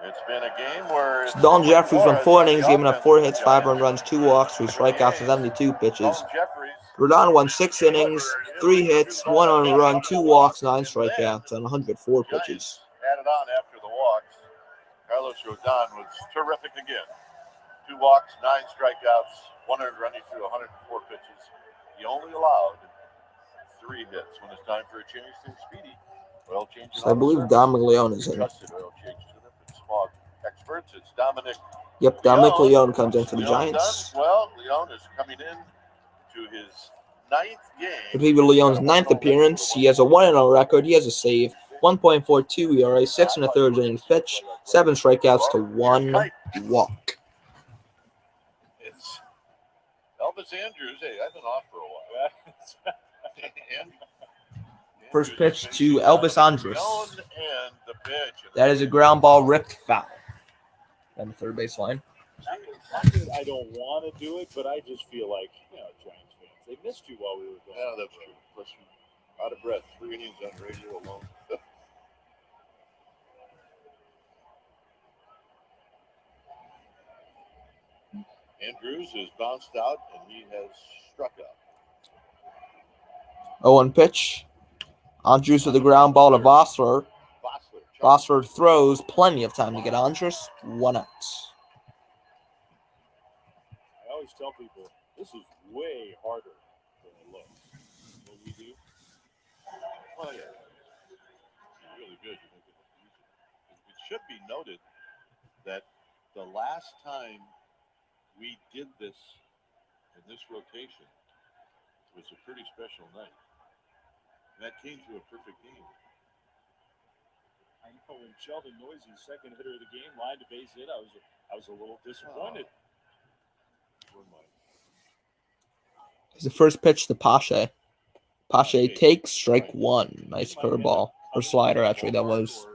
B: It's been a game where
A: Don Jeffries went 4 innings, giving up 4 hits, 5 earned runs, 2 walks, 3 strikeouts, and 72 pitches. Rodon won 6 innings, 3 hits, 1 earned run, 2 walks, 9 strikeouts, and 104 pitches.
B: Added on after the walks. Carlos Rodon was terrific again. 2 walks, 9 strikeouts, 1 earned run. He threw 104 pitches. He only allowed 3 hits. When it's time for a change to Speedy, oil change.
A: So I believe Dominic Leone is in.
B: Trusted oil change to them. It's smog experts. It's Dominic.
A: Yep, Dominic Leone comes in for the Giants.
B: Well, Leone is coming in to his 9th game.
A: It'll be Leone's 9th appearance. He has a 1-0 record. He has a save, 1.42 ERA, 6 1/3 innings pitch, 7 strikeouts to 1 walk.
B: It's Elvis Andrews. Hey, I've been off for a while.
A: First pitch to Elvis Andrews.
B: And the pitch.
A: That is a ground ball ripped foul on the third base line.
C: I don't want to do it, but I just feel like, Giants fans, they missed you while we were going.
B: Yeah, that's true. Plus, you're out of breath. 3 innings on radio alone. Andrews has bounced out, and he has struck out.
A: 0-1 pitch. Andrews with the ground ball to Vossler. Vossler throws, plenty of time to get Andrews. 1 out.
C: I always tell people, this is way harder than it looks. What we do?
B: Well, yeah. It's really good. It should be noted that the last time we did this in this rotation was a pretty special night. And that came to a perfect game.
C: I know when Sheldon Noisey's second hitter of the game lined a base hit, I was a little disappointed.
A: It's the first pitch to Pache. Pache takes strike 1. Nice curveball. Or slider, actually, that was.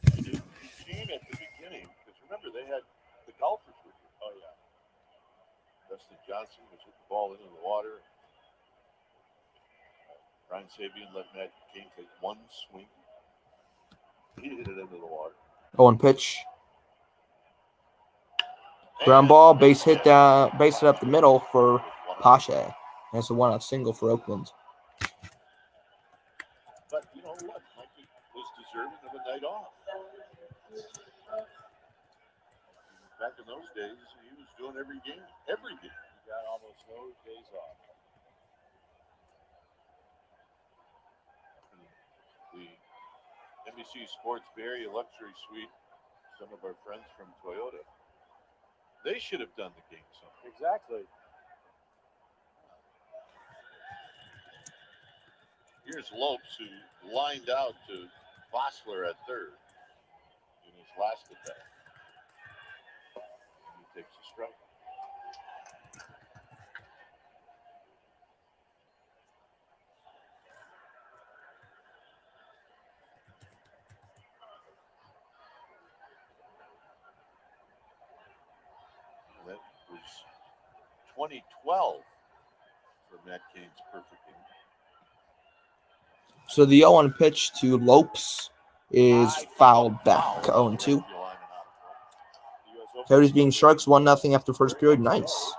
B: It came at the beginning, because remember, they had the golfers with you. Oh, yeah. Dustin Johnson was hit the ball into the water. Brian Sabian let Matt Cain take 1 swing. He hit it into the water.
A: 0-1 pitch. Ground ball, base hit up the middle for Pache. That's a 1-out single for Oakland.
B: But you know what? Mikey was deserving of a night off. Back in those days, he was doing every game. Every game.
C: got almost no days off.
B: The NBC Sports Bay Area Luxury Suite, some of our friends from Toyota, they should have done the game sometime.
C: Exactly.
B: Here's Lopes, who lined out to Vossler at third in his last at bat. He takes a strike. That was 2012 for Matt Cain's perfect game.
A: So the 0-1 pitch to Lopes is fouled back. 0-2. Coyotes being Sharks 1-0 after first period. Nice.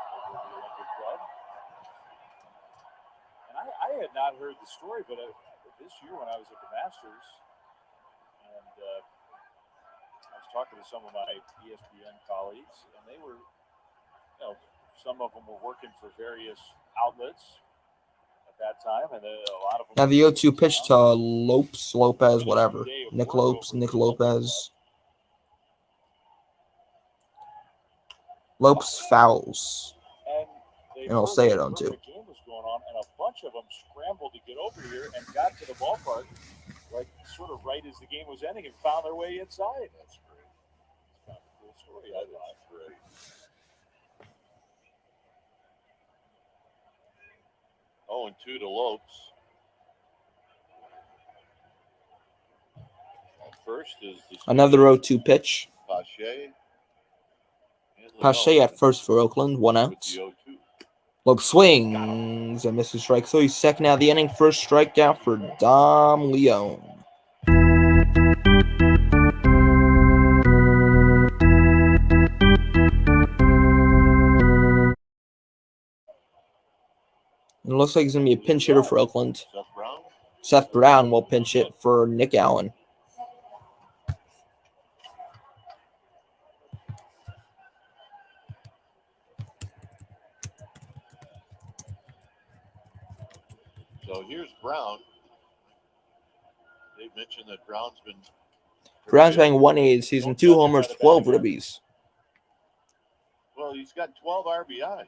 C: And I had not heard the story, but this year when I was at the Masters, and I was talking to some of my ESPN colleagues, and they were, some of them were working for various outlets at that time, and a lot of them.
A: Now the 0-2 pitch to Lopez, whatever. Nick Lopez. Lopes fouls. And I'll say it on too.
C: The game was going on, and a bunch of them scrambled to get over here and got to the ballpark, like sort of right as the game was ending, and found their way inside. That's great. It's kind of a cool story.
B: That's great. Oh, and 2 to Lopes. First is
A: another 0-2 pitch.
B: Pache.
A: Pache at first for Oakland, 1 out. Lopes swings and misses strike. So he's second out of the inning. First strikeout for Dom Leone. It looks like he's going to be a pinch hitter for Oakland. Seth Brown will pinch hit for Nick Allen.
B: So here's Brown. They mentioned that Brown's
A: batting 180 this season, 2 homers, 12 ribbies.
B: Well, he's got 12 RBIs,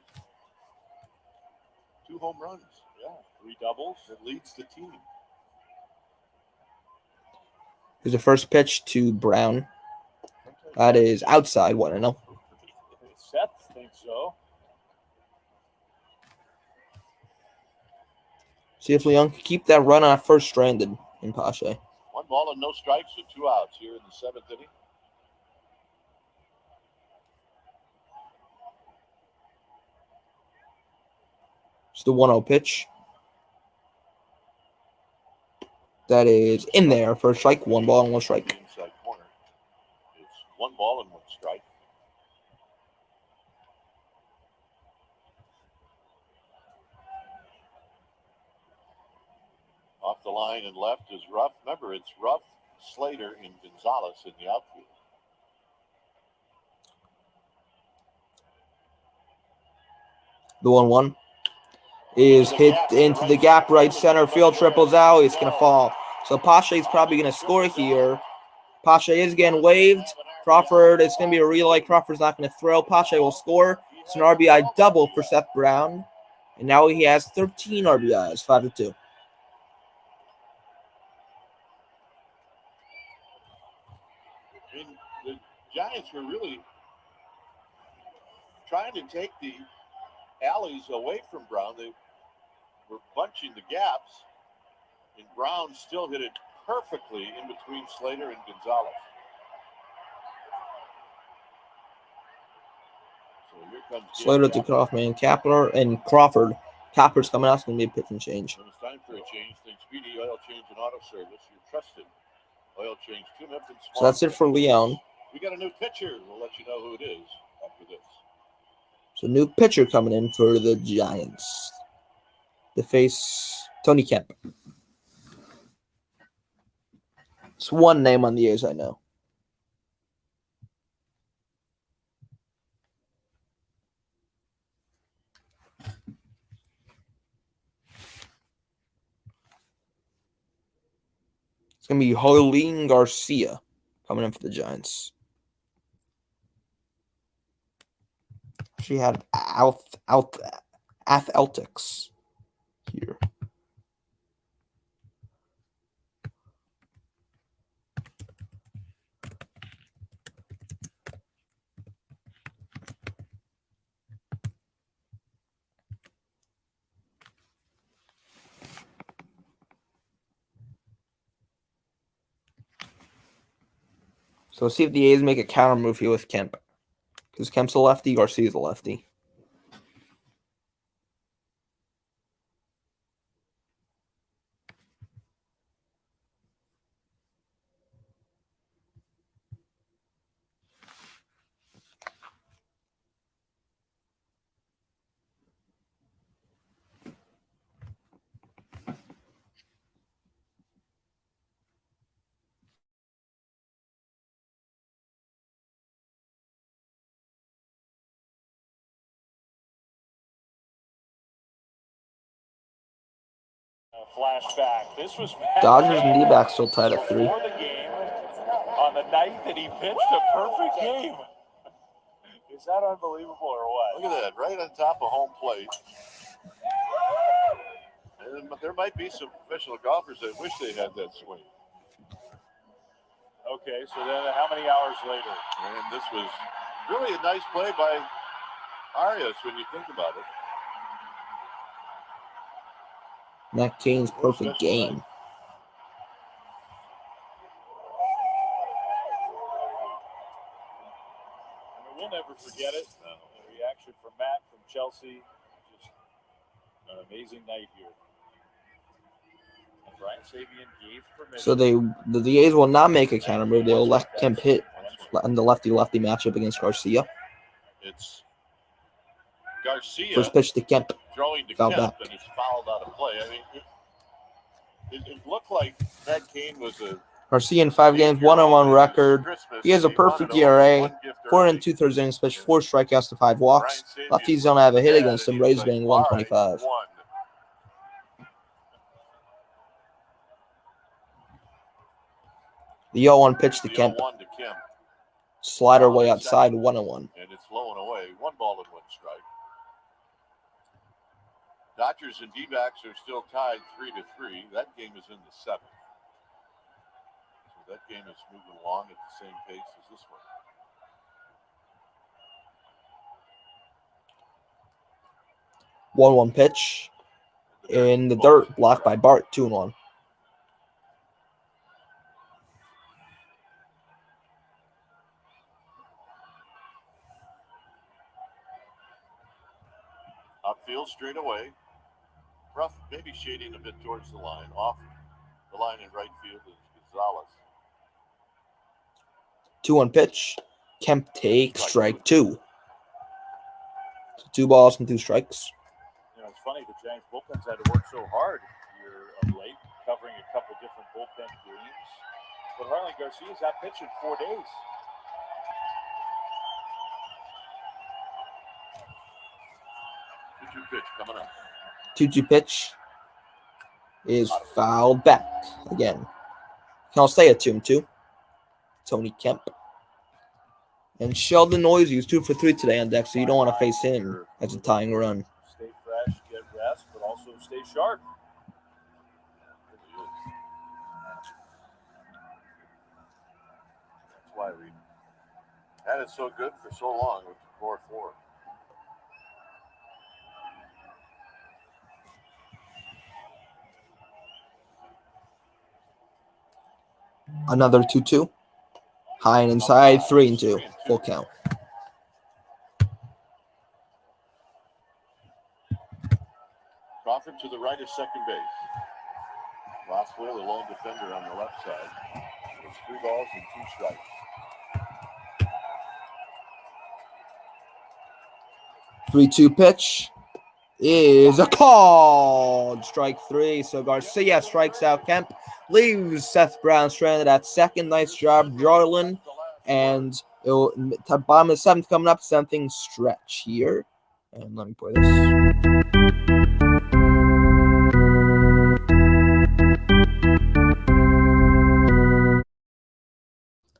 B: 2 home runs,
C: 3 doubles.
B: That leads the team.
A: Here's the first pitch to Brown. That is outside, 1-0.
C: Seth thinks so.
A: See if Leon can keep that run on first stranded in Pache.
B: 1 ball and no strikes with 2 outs here in the 7th inning.
A: It's the 1-0 pitch. That is in there for a strike. 1 ball and 1 strike.
B: Inside corner. It's 1 ball and 1 strike. Off the line and left is Ruff. Remember, it's Ruff, Slater, and Gonzalez in the outfield.
A: The 1-1 is hit into the gap, right center field, triples out. It's going to fall. So Pache is probably going to score here. Pache is getting waved. Crawford, it's going to be a relay. Crawford's not going to throw. Pache will score. It's an RBI double for Seth Brown. And now he has 13 RBIs, 5-2.
B: The Giants were really trying to take the alleys away from Brown. They were bunching the gaps, and Brown still hit it perfectly in between Slater and Gonzalez. So here comes
A: Slater to Kaufman, Kapler, and Crawford. Copper's coming out. It's going to be a pitching change.
B: When it's time for a change, think Speedy Oil Change and Auto Service, your trusted oil change tune-up and
A: So that's it for Leon.
B: We got a new pitcher. We'll let you know who it is after this.
A: So new pitcher coming in for the Giants. To face Tony Kemp. It's one name on the A's I know. going to be Harleen Garcia coming in for the Giants. She had athletics here. So let's see if the A's make a counter move here with Kemp. Because Kemp's a lefty, Garcia's a lefty.
C: Flashback. This was
A: Dodgers and D-backs still tied at 3.
C: before the game on the night that he pitched a perfect game. Is that unbelievable or what?
B: Look at that, right on top of home plate. And there might be some professional golfers that wish they had that swing.
C: Okay, so then how many hours later?
B: And this was really a nice play by Arias when you think about it.
A: Matt Cain's perfect game.
C: We'll never forget it. The reaction from Matt from Chelsea. Just an amazing night here. And Brian Sabian gave permission.
A: So the A's will not make a counter move. They'll let Kemp hit in the lefty-lefty matchup against Garcia.
B: It's Garcia
A: First pitch to Kemp.
B: throwing to
A: Foul
B: Kemp,
A: back.
B: and it's fouled out of play. I mean, it looked like Matt Cain was a
A: Garcia in 5 games, 1-on-1 record. He has a perfect ERA, 4 2/3 innings pitched, 4 strikeouts to 5 walks. Lefties don't have a hit against him. Rays getting 125. The 0-1 pitch to Kemp. Slider way outside, 1-1.
B: And it's low and away. 1 ball and 1 strike. Dodgers and D-backs are still tied 3-3. That game is in the 7th. So that game is moving along at the same pace as this one.
A: 1-1 pitch in the dirt, blocked by Bart, 2-1.
B: Outfield straight away. Rough, maybe shading a bit towards the line. Off the line in right field is Gonzalez.
A: 2-1 pitch. Kemp takes strike 2. So 2 balls and 2 strikes.
C: You know, it's funny, the Giants bullpens had to work so hard here of late, covering a couple different bullpen games. But Harlan Garcia's out pitched in 4 days.
B: Pitch coming up.
A: 2-2 pitch is fouled back again. I'll stay at 2-2. Tony Kemp. And Sheldon Noisy is 2 for 3 today on deck, so you don't want to face him as a tying run.
C: Stay fresh, get rest, but also stay sharp.
B: That's why we had it so good for so long with the core 4.
A: Another 2-2. High and inside, 3-2. Full count.
B: Crawford to the right of second base. Roswell, the lone defender on the left side. It's 3 balls and 2 strikes.
A: Three-two pitch is a called strike 3. So Garcia strikes out Kemp, leaves Seth Brown stranded at second. Nice job, Jarlin. And bottom of the 7th coming up, 7th stretch here. And let me play this.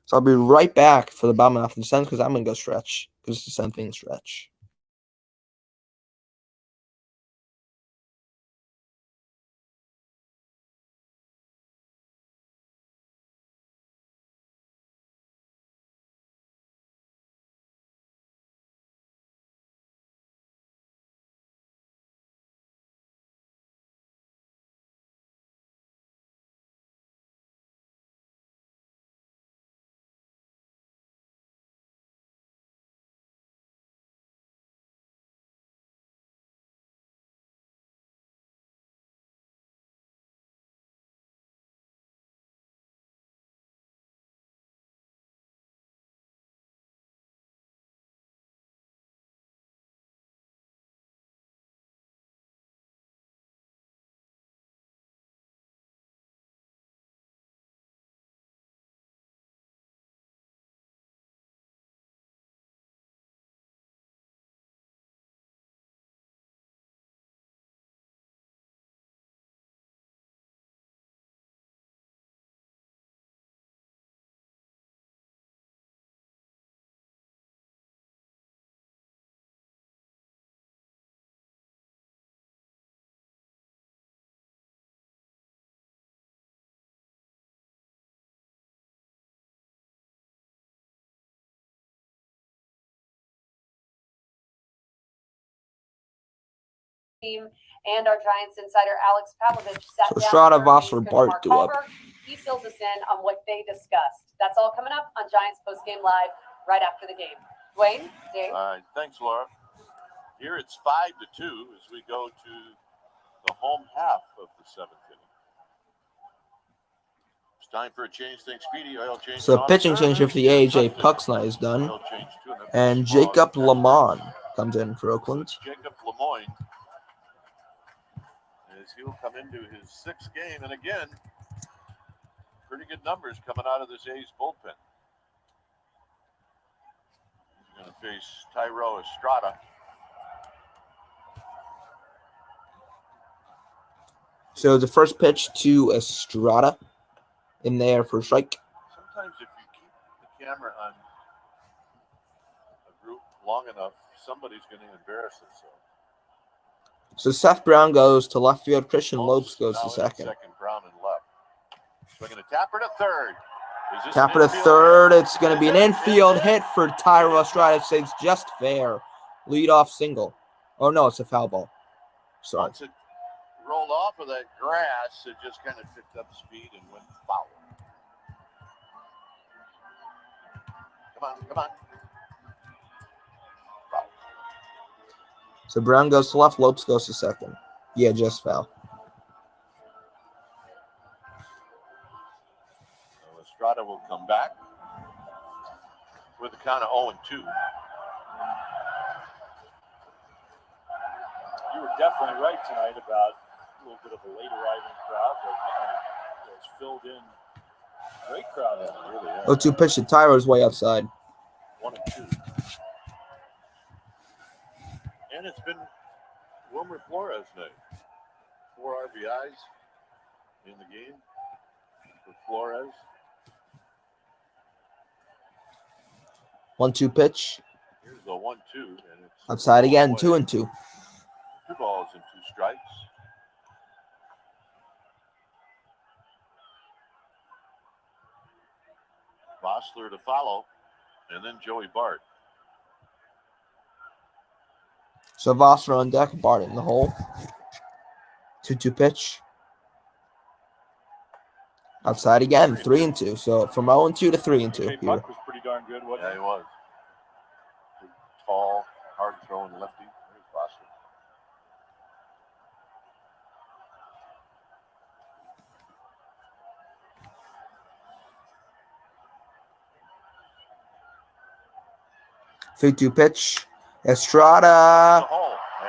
A: So I'll be right back for the bottom half of the sentence because I'm going to go stretch because it's the same thing stretch.
I: Team and our Giants insider Alex Pavlovich sat
A: So
I: down
A: Strada,
I: with
A: Vossler,
I: Coach
A: Bart
I: Mark
A: do up.
I: Hallberg. He fills us in on what they discussed. That's all coming up on Giants Postgame Live right after the game. Dwayne, Dave.
B: All right, thanks, Laura. Here it's 5-2 as we go to the home half of the seventh inning. It's time for a change. Thanks, Speedy. Oil change.
A: So pitching change for the AJ Puxnight is done.
B: Oil change too,
A: And Jacob Lamont comes in for Oakland.
B: So Jacob Lemoyne, as he'll come into his sixth game, and again, pretty good numbers coming out of this A's bullpen. He's going to face Tyro Estrada.
A: So the first pitch to Estrada in there for a strike.
B: Sometimes if you keep the camera on a group long enough, somebody's going to embarrass themselves.
A: So Seth Brown goes to left field. Christian Lopes goes to second.
B: Brown and left. Swinging a tapper to third.
A: Tapper to third. It's going to be an infield hit for Tyro Estrada. It's just fair. Leadoff single. Oh, no, it's a foul ball. Sorry.
B: Once it rolled off of that grass, it just kind of picked up speed and went foul. Come on, come on. Foul.
A: So Brown goes to left. Lopes goes to second. Yeah, just foul.
B: So Estrada will come back with a count of 0-2.
C: You were definitely right tonight about a little bit of a late arriving crowd, but man, it's filled in. Great crowd in there, really.
A: 0-2 pitch to Tyro's way outside.
B: 1-2. And it's been Wilmer Flores night. 4 RBIs in the game for Flores.
A: 1-2 pitch.
B: Here's the 1-2, and it's
A: Outside again,
B: away.
A: 2-2.
B: 2 balls and 2 strikes. Vossler to follow, and then Joey Bart.
A: So Vossler on deck, Bart in the hole. 2-2 pitch. Outside again, 3-2. So from 0-2 to 3-2
C: AJ
A: here.
C: Puck was pretty darn good, wasn't
B: Yeah, he was. Big, tall, hard-throwing lefty. There's Vossler.
A: he? 3-2 pitch. Estrada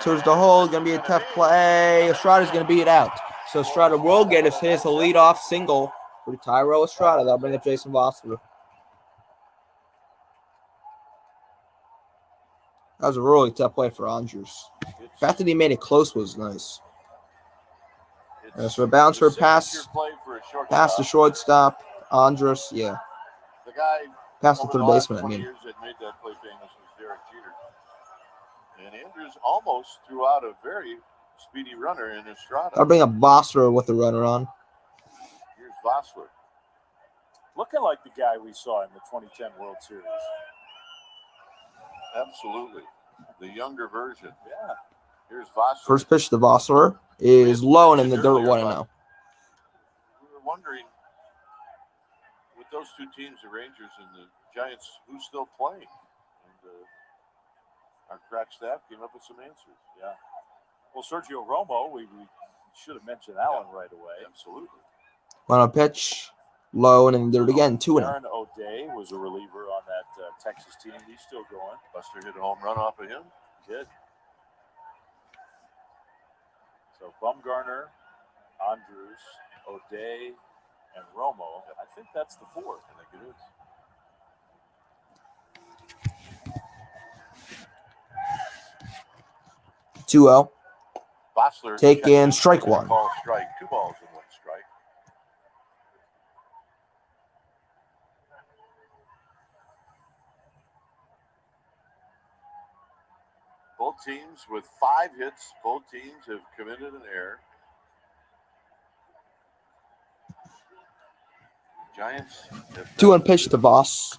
A: towards the hole. Going to be a tough play. Estrada's going to beat it out. So Estrada will get his leadoff single for Tyro Estrada. That'll bring up Jason Vossler. That was a really tough play for Andrews. The fact that he made it close was nice. So a bouncer pass to shortstop. Andrus, yeah.
B: The guy
A: Past the
B: over
A: third
B: the last
A: baseman, I
B: 20
A: mean.
B: years that made that play famous was Derek Jeter. And Andrews almost threw out a very speedy runner in Estrada.
A: I'll bring up Vossler with the runner on.
B: Here's Vossler.
C: Looking like the guy we saw in the 2010 World Series.
B: Absolutely. The younger version.
C: Yeah.
B: Here's Vossler.
A: First pitch to Vossler is low and in the dirt, 1-0.
B: We were wondering, with those two teams, the Rangers and the Giants, who's still playing? And our crack staff came up with some answers.
C: Yeah. Well, Sergio Romo, we should have mentioned that one right away.
B: Absolutely.
A: On a pitch, low and in the dirt again, 2-0.
C: Aaron O'Day was a reliever on that Texas team. He's still going.
B: Buster hit a home run off of him.
C: He did. So Bumgarner, Andrews, O'Day, and Romo. I think that's the fourth.
B: I think it is. Vossler
A: Taken, strike one.
B: Call strike. 2 balls and 1 strike. Both teams with 5 hits. Both teams have committed an error. Giants.
A: 2-1 pitch to Voss.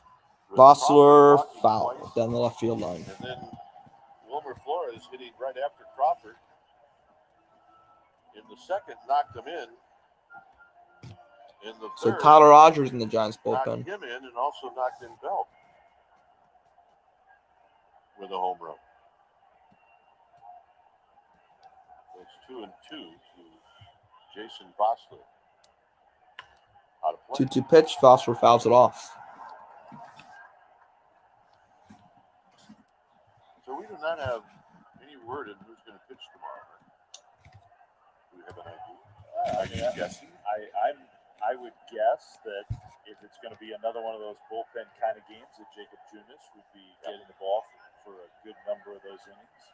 A: Vossler
B: Crawford
A: foul
B: twice.
A: down the left field line.
B: And then Wilmer Flores hitting right after Crawford. In the second, knocked him in. In the
A: So
B: third,
A: Tyler Rogers in the Giants
B: knocked
A: bullpen.
B: him in and also knocked in Belt with a home run. It's 2-2 to Jason Vossler. Out of play.
A: 2-2 pitch. Vossler fouls it off.
B: So we do not have any word in who's going to pitch tomorrow. Do we have an idea? Are you guessing?
C: I would guess that if it's going to be another one of those bullpen kind of games, that Jacob Junis would be getting the ball for a good number of those innings.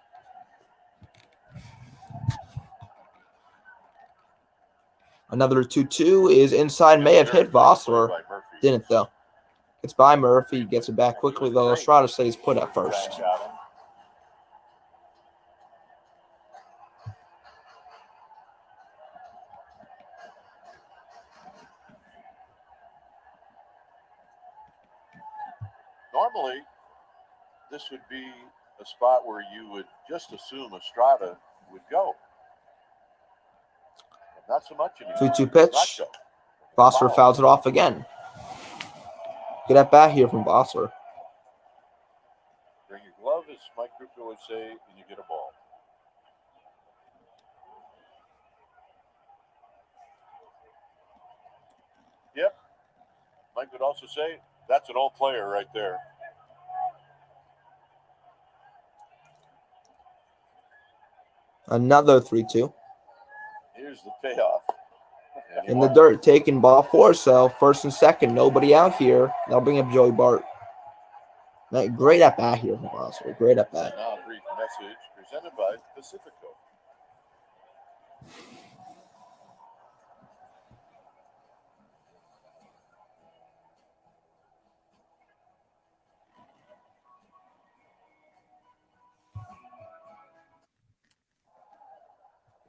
A: Another 2-2 is inside. May have hit Vossler. Didn't, though. It's by Murphy. Gets it back quickly, though. Estrada stays put at first.
B: Normally, this would be a spot where you would just assume Estrada would go. But not so much anymore.
A: 2-2 pitch. Vossler fouls it off again. Good at bat here from Vossler.
B: Bring your glove, as Mike Krupa would say, and you get a ball. Yep. Mike would also say, that's an old player right there.
A: Another 3-2.
B: Here's the payoff.
A: In the dirt, taking ball 4. So first and second, nobody out here. They'll bring up Joey Bart. Great at bat here from Vossler. Great at bat.
B: Now a brief message presented by Pacifico.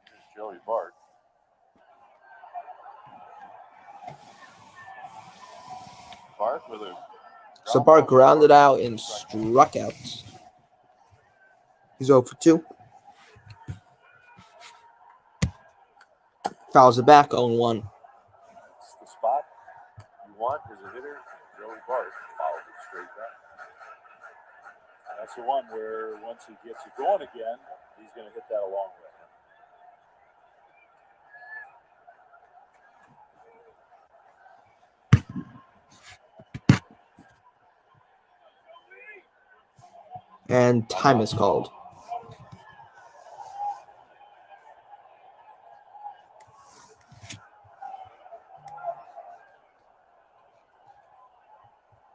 B: Here's Joey Bart. Bart with a
A: So Bart grounded out and struck out. He's 0 for 2. Fouls it back, 0-1.
B: It's the spot you want as a hitter. Joey Bart fouled it straight back.
C: That's the one where once he gets it going again, he's going to hit that a long way.
A: And time is called.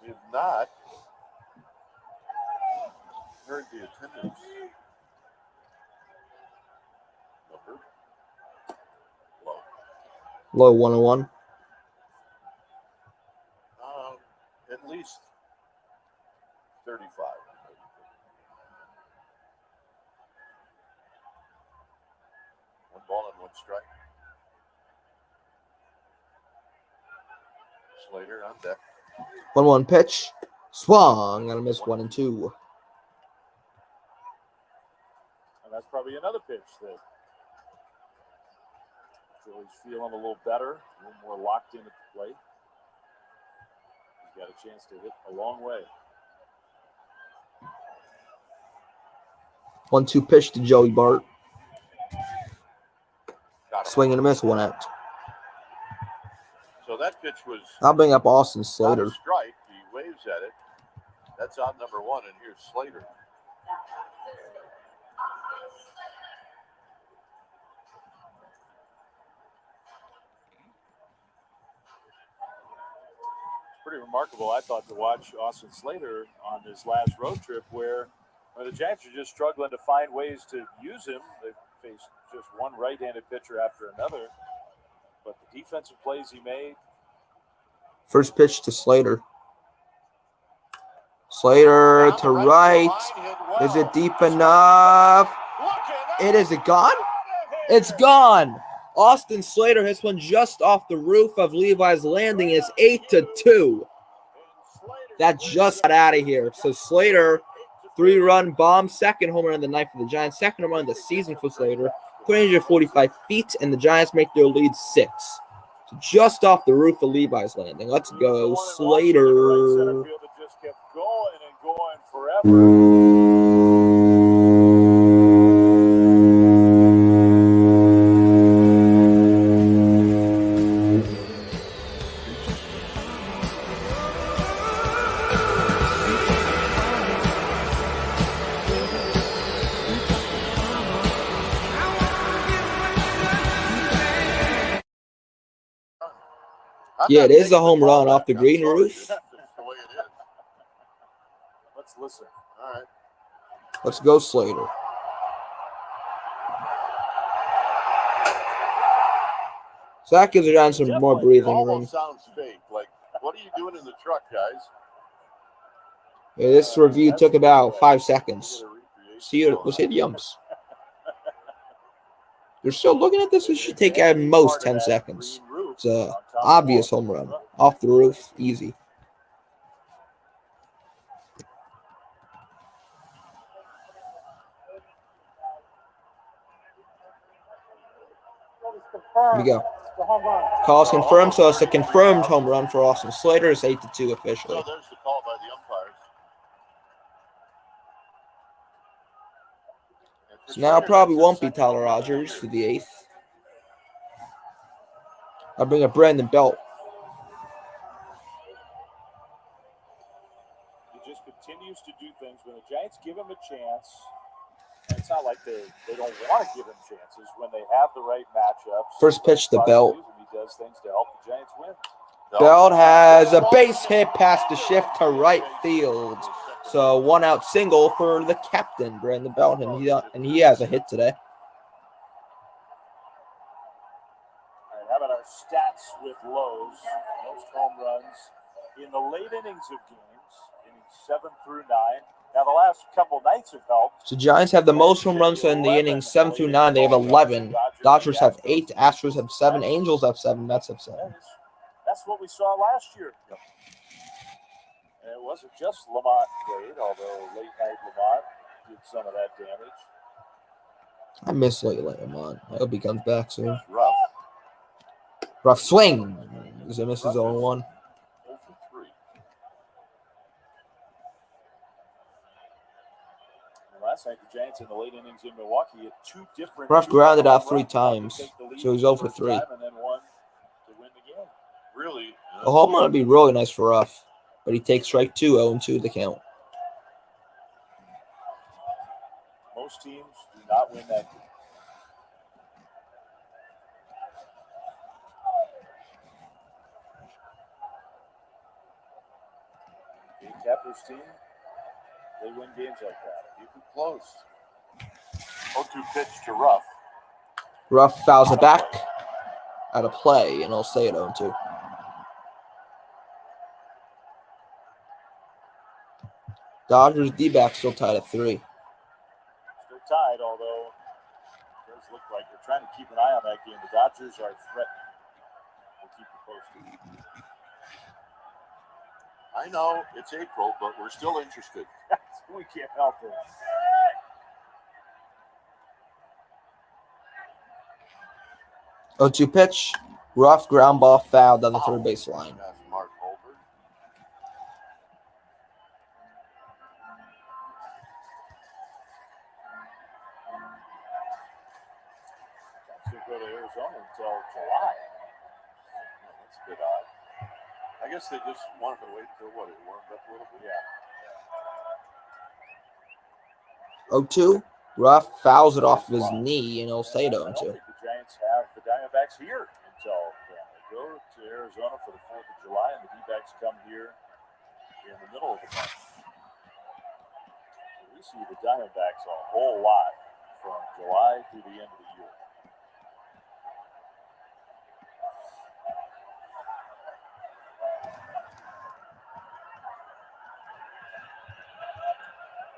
B: We have not heard the attendance number. Low.
A: Low 1-1.
B: At strike. Slater on deck.
A: 1-1 pitch. Swung and a miss 1-2.
C: And that's probably another pitch that Joey's feeling a little better, a little more locked in at the plate. He's got a chance to hit a long way.
A: 1-2 pitch to Joey Bart. Swing and a miss, 1 out.
B: So that pitch was
A: I'll bring up Austin
B: not
A: Slater.
B: a strike. He waves at it. That's out number 1, and here's Slater.
C: Pretty remarkable, I thought, to watch Austin Slater on this last road trip where the Giants are just struggling to find ways to use him. They faced just one right-handed pitcher after another. But the defensive plays he made.
A: First pitch to Slater. Slater to right. Is it deep enough? It is it gone? It's gone. Austin Slater hits one just off the roof of Levi's Landing. It's 8-2. That just got out of here. So Slater, 3-run bomb, second home run of the night for the Giants, second home run of the season for Slater, 345 feet, and the Giants make their lead 6. So just off the roof of Levi's Landing. Let's go, Slater.
C: Just kept going and going forever.
A: Yeah, it is a home run off the green roof.
B: That's the way it is.
C: Let's listen.
B: All right.
A: Let's go, Slater. So that gives the Giants some more breathing room.
B: Almost sounds fake. Like, what are you doing in the truck, guys?
A: Yeah, this review took about 5 seconds. See, let's hit yumps. You're still looking at this? It should take at most 10 seconds. It's an obvious home run. Off the roof, easy. Here we go. Call's confirmed, so it's a confirmed home run for Austin Slater. It's 8-2 officially.
B: So there's the call by the umpires.
A: So now it probably won't be Tyler Rogers for the 8th. I'll bring up Brandon Belt.
C: He just continues to do things when the Giants give him a chance. And it's not like they don't want to give him chances when they have the right matchups.
A: First pitch to Belt.
C: He does things to help the Giants win.
A: Belt has a base hit past the shift to right field. So 1 out single for the captain, Brandon Belt, and he has a hit today.
C: All right, how about our stats with Lowe's? Most home runs in the late innings of games, innings 7 through 9. Now, the last couple nights have helped.
A: So Giants have the most home runs in the innings 7 through 9. They have 11. Dodgers have 8. Astros have 7. Angels have 7. Mets have 7.
C: That's what we saw last year. Yep. And it wasn't just Lamont played, although late night Lamont did some of that damage.
A: I miss late Lamont. I hope he comes back soon.
B: Rough.
A: Rough swing. Does he miss his own one?
B: 0 for 3.
C: And last night, the Giants in the late innings in Milwaukee had 2 different.
A: Ruff grounded out 3 times, so he's 0 for 3.
C: And then 1 to win the game.
B: Really?
A: A home run would be really nice for Ruff, but he takes strike 2, 0-2 the count.
C: Most teams do not win that game. Dave Kapler's team, they win games like that.
B: Keep it close. 0-2 pitch to Ruff.
A: Ruff fouls it back out of play, and I'll say it 0-2. Dodgers D-back still tied at 3.
C: Still tied, although it does look like it's trying to keep an eye on that game. The Dodgers are threatening. We'll keep you posted.
B: I know it's April, but we're still interested.
C: We can't help it.
A: 0-2 pitch. Rough ground ball foul down the third base line.
B: That's Mark Holbert.
C: To go to Arizona until July.
B: That's a bit odd. I guess they just wanted to wait until what? It warmed up a little bit?
C: Yeah.
A: 0-2. Rough fouls it off of his knee, and it'll stay at
C: I don't
A: 0-2.
C: think the Giants have the Diamondbacks here until they go to Arizona for the 4th of July, and the D-backs come here in the middle of the month. So we see the Diamondbacks a whole lot from July through the end of the year.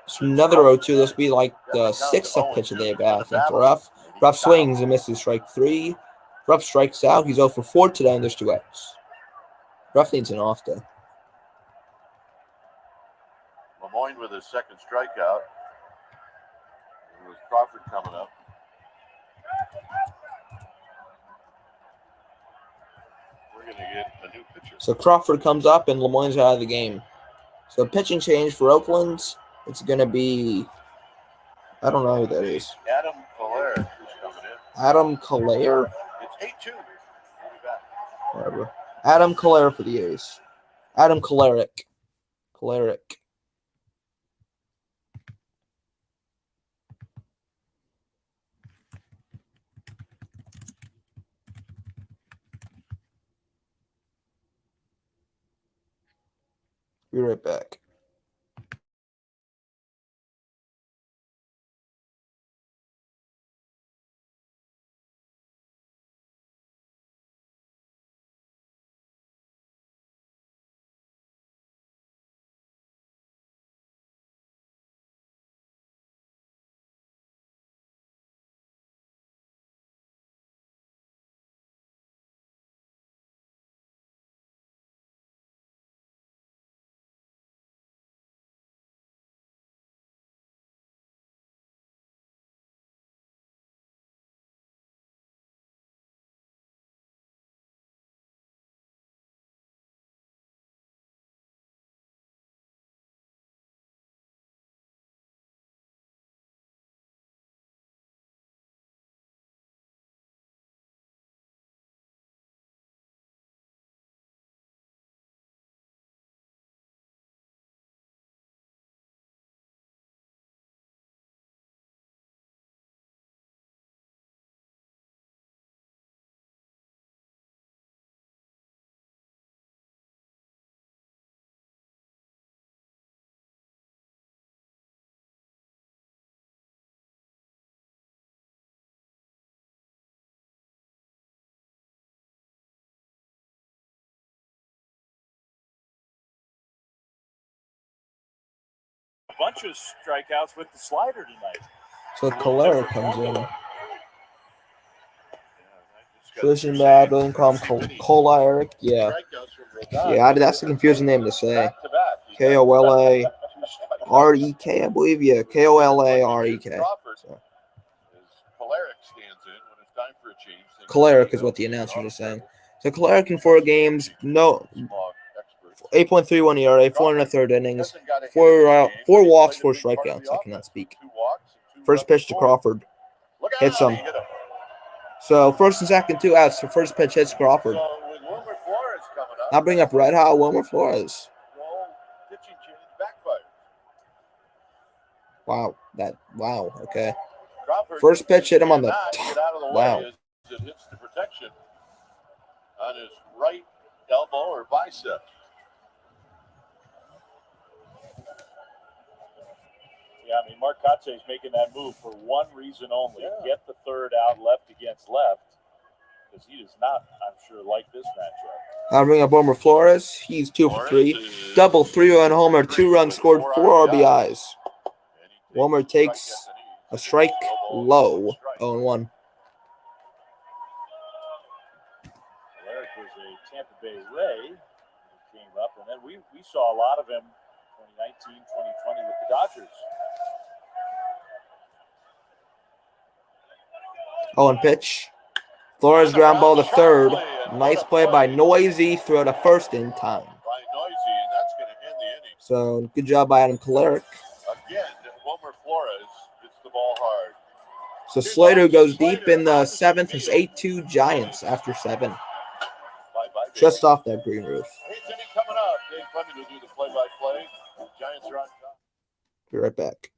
A: So another 0-2. This will be like the 6th pitch of the day, I think. Rough swings and misses strike 3. Rough strikes out. He's 0 for 4 today, and there's 2 outs. Rough needs an off day.
B: Lemoyne with his second strikeout. It was Crawford coming up. We're going to get a new pitcher.
A: So Crawford comes up, and Lemoyne's out of the game. So pitching change for Oakland. It's going to be, I don't know who that is.
B: Adam Collier is coming in.
A: Adam Collier?
B: It's 8-2. We'll be back.
A: Whatever. Adam Collier for the A's. Adam Coleric. Be right back.
C: A bunch of strikeouts with the slider tonight.
A: So Collier comes in. Tradition bad, don't call him Collier. Yeah. Yeah, that's a confusing name to say. Kolarek, I believe. Yeah, Kolarek. So. Coleric is what the announcer was saying. So Coleric in 4 games, no, 8.31 ERA, 4 1/3 innings, 4 walks, 4 strikeouts. I cannot speak. First pitch to Crawford, hits him. So first and second, 2 outs. So first pitch hits Crawford. I'll bring up red hot Wilmer Flores. Wow, okay. First pitch hit him on the wow.
B: It hits the protection on his right elbow or bicep.
C: Yeah, I mean, Mark Kotze is making that move for one reason only. Yeah. Get the third out left against left. Because he does not, I'm sure, like this matchup.
A: I'll bring up Wilmer Flores. He's 2 for 3. Double, 3-run homer, 2 runs scored, 4 RBIs. Wilmer takes a strike low, 0-1.
C: we saw a lot of him 2019, 2020 with the Dodgers.
A: Oh, and pitch. Flores ground ball to third. Nice play by Noisy. Throw to first in time.
B: By Noisy, and that's going to end the inning.
A: So good job by Adam Kalarick.
B: Again, Wilmer Flores hits the ball hard.
A: So Slater goes deep in the seventh. It's 8-2 Giants after 7.
B: Bye-bye,
A: Just off that green roof.
B: Eighth inning coming up. Dave Fleming will do the play-by-play. Giants are on top.
A: Be right back.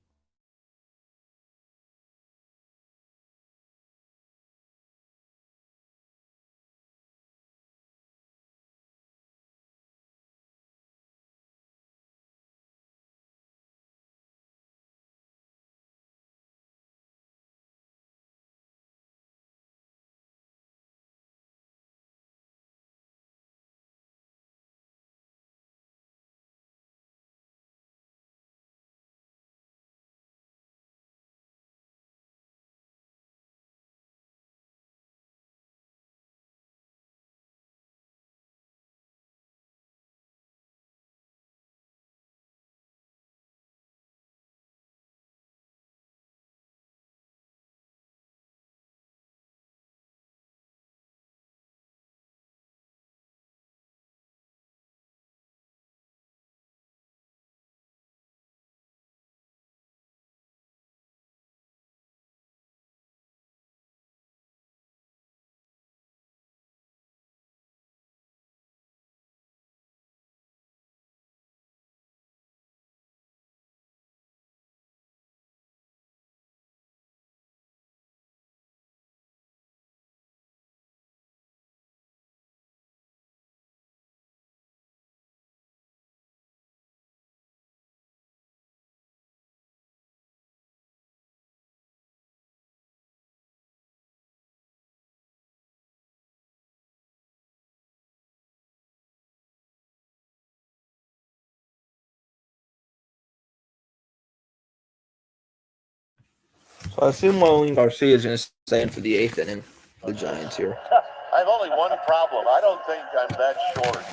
A: So I assume Marlene Garcia is going to stay in for the 8th inning. The Giants here.
B: I have only one problem. I don't think I'm that short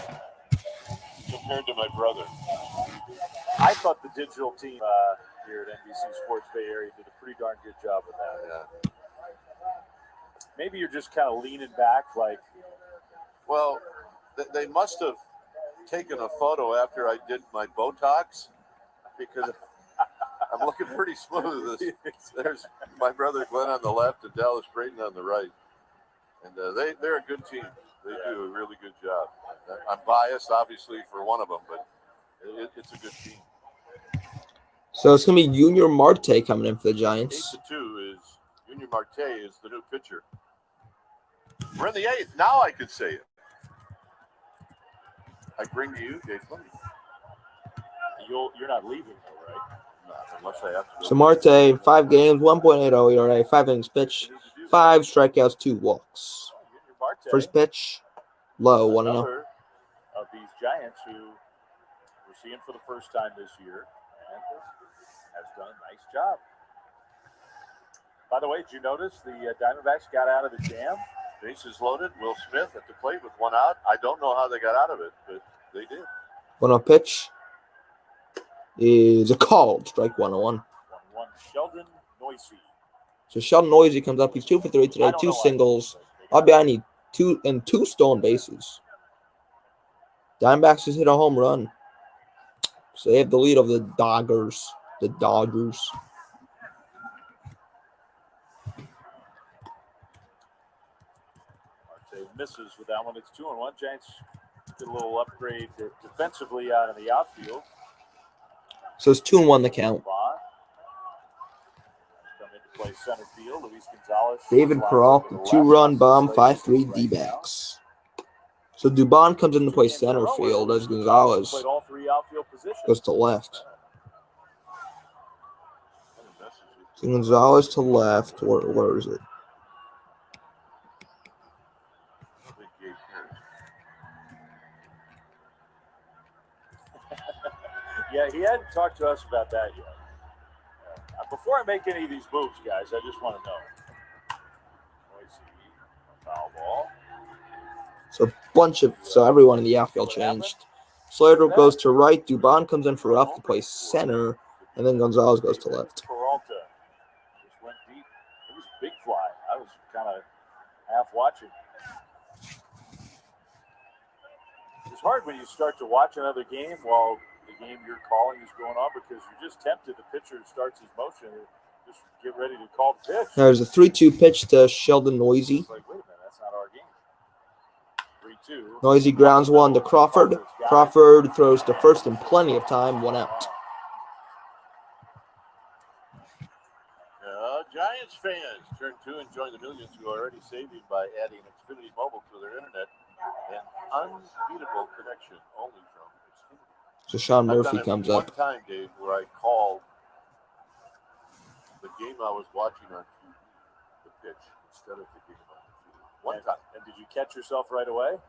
B: compared to my brother.
C: I thought the digital team here at NBC Sports Bay Area did a pretty darn good job with that.
B: Yeah.
C: Maybe you're just kind of leaning back like.
B: Well, they must have taken a photo after I did my Botox because I'm looking pretty smooth. There's my brother Glenn on the left and Dallas Brayton on the right. And they're a good team. They do a really good job. I'm biased, obviously, for one of them, but it's a good team.
A: So it's going to be Junior Marte coming in for the Giants.
B: 8-2 is Junior Marte is the new pitcher. We're in the 8th. Now I could say it. I bring to you, Dave Fleming.
C: You're not leaving, though, right?
B: Not unless I have to go.
A: So Marte, 5 games, 1.80 ERA, 5 innings pitched, 5 strikeouts, 2 walks. First pitch, low, 1-0.
C: Another of these Giants who we're seeing for the first time this year and has done a nice job. By the way, did you notice the Diamondbacks got out of the jam?
B: Bases loaded. Will Smith at the plate with 1 out. I don't know how they got out of it, but they did.
A: 1-0 pitch is a called strike, 1-1.
C: 1-1. Sheldon Noisy.
A: So Sheldon Noisy comes up. He's 2 for 3 today, 2 singles. RBI, 2 stolen bases. Diamondbacks just hit a home run. So they have the lead over the Dodgers. The Dodgers.
C: Marte misses with that one. It's 2-1. Giants did a little upgrade defensively out of the outfield.
A: So it's 2-1 the count.
C: Come into play center field. Luis Gonzalez.
A: David Peralta, 2-run bomb, 5-3 D-backs. So Dubon comes into play center field as Gonzalez goes to left. So Gonzalez to left. Where is it?
C: Yeah, he hadn't talked to us about that yet. Before I make any of these moves, guys, I just want to know. Foul ball.
A: So everyone in the outfield changed. Slater goes to right. Dubon comes in for left to play center. And then Gonzalez goes to left.
C: Peralta just went deep. It was a big fly. I was kind of half watching. It's hard when you start to watch another game while the game you're calling is going on because you're just tempted. The pitcher starts his motion. Just get ready to call the pitch.
A: There's a 3-2 pitch to Sheldon Noisy.
C: It's like, wait a minute, that's not our game. 3-2.
A: Noisy grounds one to Crawford. Crawford throws to first in plenty of time, 1 out.
B: Giants fans, turn to and join the millions who are already saving by adding Xfinity Mobile to their internet. An unbeatable connection only from Xfinity.
A: So Sean
B: I've
A: Murphy
B: done it
A: comes
B: one
A: up.
B: time, Dave, where I called the game I was watching on TV, the pitch, instead of the game on TV. One time.
C: And did you catch yourself right away?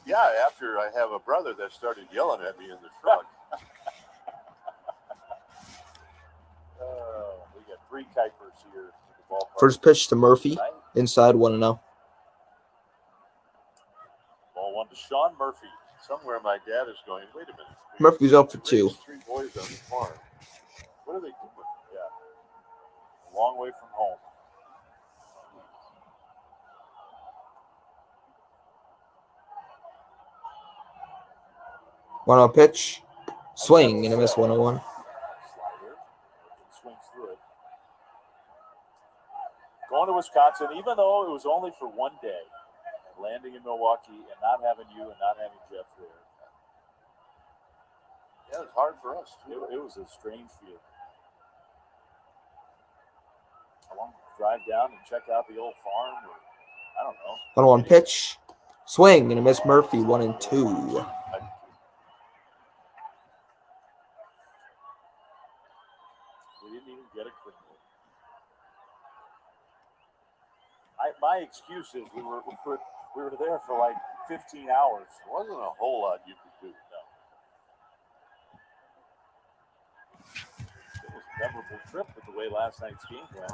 B: Yeah, after I have a brother that started yelling at me in the truck.
C: We got 3 Kuipers here at the ballpark.
A: First pitch to Murphy. Inside 1-0.
C: Ball 1 to Sean Murphy.
B: Somewhere my dad is going, wait a minute.
A: Murphy's up for 2.
B: Raised 3 boys on the farm. What are they doing?
C: Yeah. A long way from home.
A: One-zero pitch. Swing and a miss 101.
C: Slater swings through it. Going to Wisconsin, even though it was only for 1 day, landing in Milwaukee and not having you and not having Jeff there.
B: Yeah, it's hard for us, too.
C: It was a strange feeling. I want to drive down and check out the old farm. Or, I don't know.
A: 1-1 pitch. Swing and a miss Murphy 1-2.
C: We didn't even get a quick one. My excuse is we were there for like 15 hours.
B: There wasn't a whole lot you could do.
C: No. It was a memorable trip with the way last night's game went.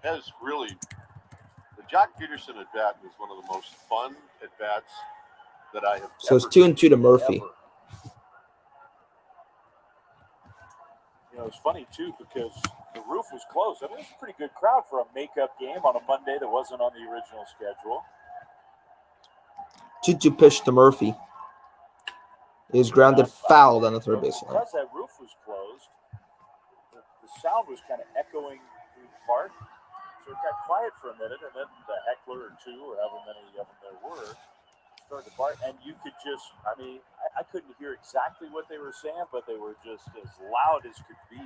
B: That is really, the Jock Peterson at bat was one of the most fun at bats that I have.
A: So it's 2-2 to Murphy.
C: Ever. You know, it's funny too because the roof was closed. I mean, it was a pretty good crowd for a makeup game on a Monday that wasn't on the original schedule.
A: 2-2 pitch to Murphy. It is grounded foul on the third base line.
C: Because that roof was closed, the sound was kind of echoing through the park. So it got quiet for a minute, and then the heckler or two, or however many of them there were, started to bark. And you could just, I mean, I couldn't hear exactly what they were saying, but they were just as loud as could be.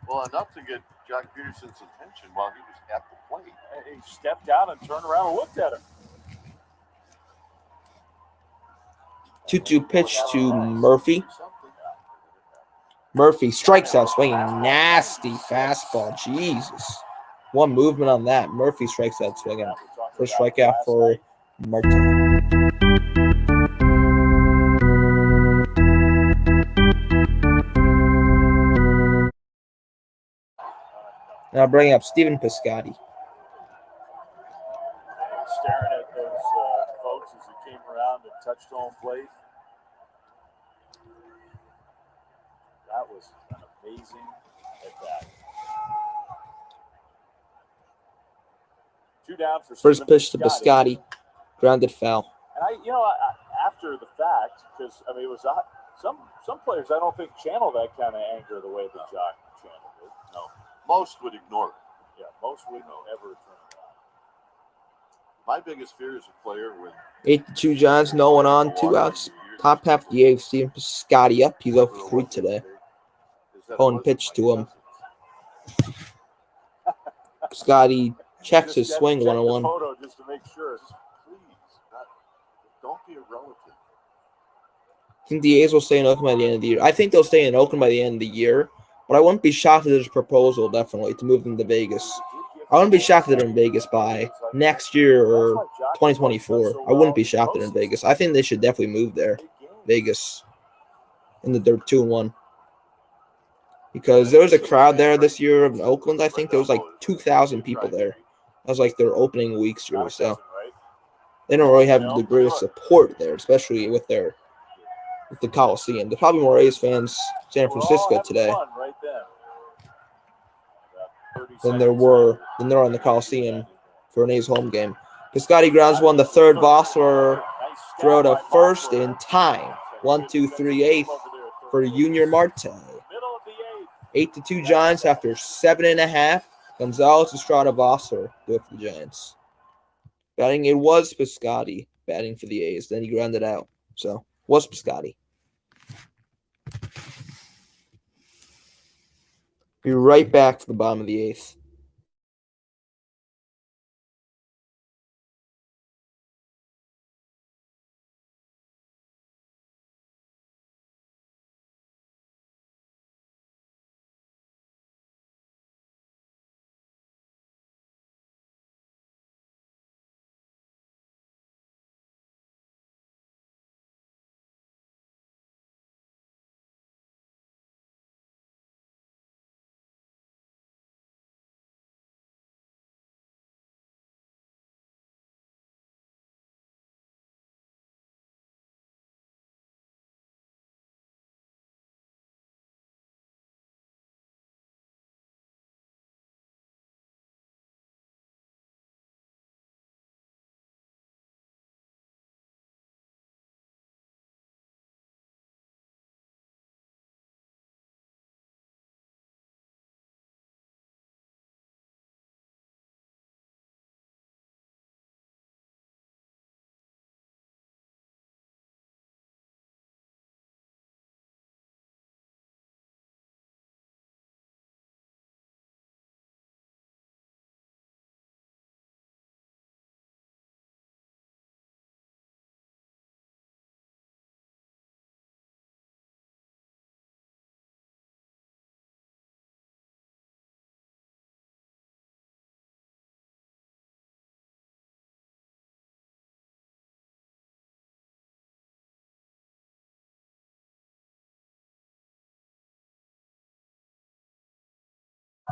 B: Well, enough to get Jock Peterson's attention while he was at the plate.
C: And he stepped down and turned around and looked at him.
A: 2-2 pitch to Murphy. Murphy strikes out swinging. Nasty fastball. Jesus. One movement on that. Murphy strikes out swinging. First strikeout for Martin. Now bringing up Stephen Piscotty.
C: Staring at those folks as they came around and touched home plate. That was an amazing at bat. 2 down for
A: First
C: Stephen
A: pitch to Piscotty. Grounded foul.
C: And after the fact, because I mean, it was some players I don't think channel that kind of anger the way the Jock channeled it.
B: No, most would ignore it.
C: Yeah, most wouldn't ever turn it on.
B: My biggest fear as a player when
A: 8-2 Giants, no one on, 2 outs. Top half of the 8th, Stephen Piscotty up. He's 0-3 today. Pulling pitch to him. Piscotty checks his swing
C: check the
A: 1-1.
C: photo just to make sure.
B: please, don't be a relative.
A: I think the A's will stay in Oakland by the end of the year. I think they'll stay in Oakland by the end of the year, but I wouldn't be shocked at this proposal, definitely, to move them to Vegas. I wouldn't be shocked that they're in Vegas by next year or 2024. I wouldn't be shocked that they're in Vegas. I think they should definitely move there, Vegas, in the 2-1. Because there was a crowd there this year in Oakland. I think there was like 2,000 people there. That was like their opening week's year or so. they don't really have the greatest support there, especially with the Coliseum. There's probably more A's fans in San Francisco today
C: Right
A: than there are in the Coliseum for an A's home game. Piscotty grounds one, the third. Vossler throw to first in time. 1-2-3 8th for Junior Marte. 8-2 Giants after 7.5. Gonzalez, Estrada, Vossler do it for the Giants. Batting, it was Piscotty batting for the A's. Then he grounded out. So, was Piscotty. Be right back to the bottom of the 8th.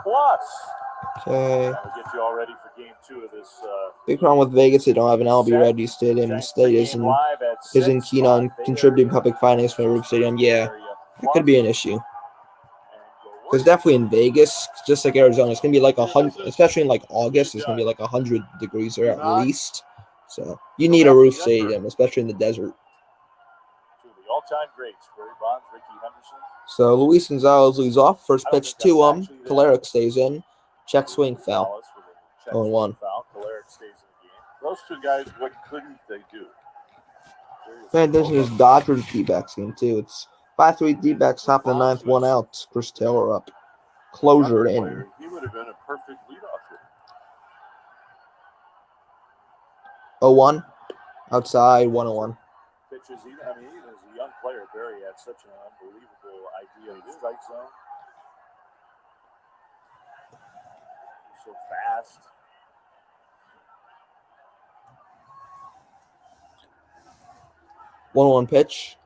C: Plus.
A: Okay.
C: That'll get you all ready for game 2 of this.
A: Big problem with Vegas, they don't have an LB Ready Stadium. The state isn't keen on contributing public finance from a roof stadium. Yeah, that could be an issue. Because definitely in Vegas, just like Arizona, it's going to be like 100, especially in like August, it's going to be like 100 degrees there at least. So you need a roof stadium, especially in the desert.
C: Two of the all-time greats, Barry Bonds, Ricky Henderson.
A: So Luis Gonzalez leads off. First pitch to him. Kolarek stays in. Check swing foul. 0-1.
C: Kolarek stays in the game. Those two guys, what couldn't they do?
A: And this is Dodgers D-backs game too. It's 5-3 D-backs top of the 9th, 1 out. Chris Taylor up. Closure in.
B: He would have been a perfect leadoff hitter.
A: 0-1. Outside, 1-1.
C: Pitches, even as a young player, Barry had such an unbelievable idea of the strike zone. He's so fast.
A: One pitch.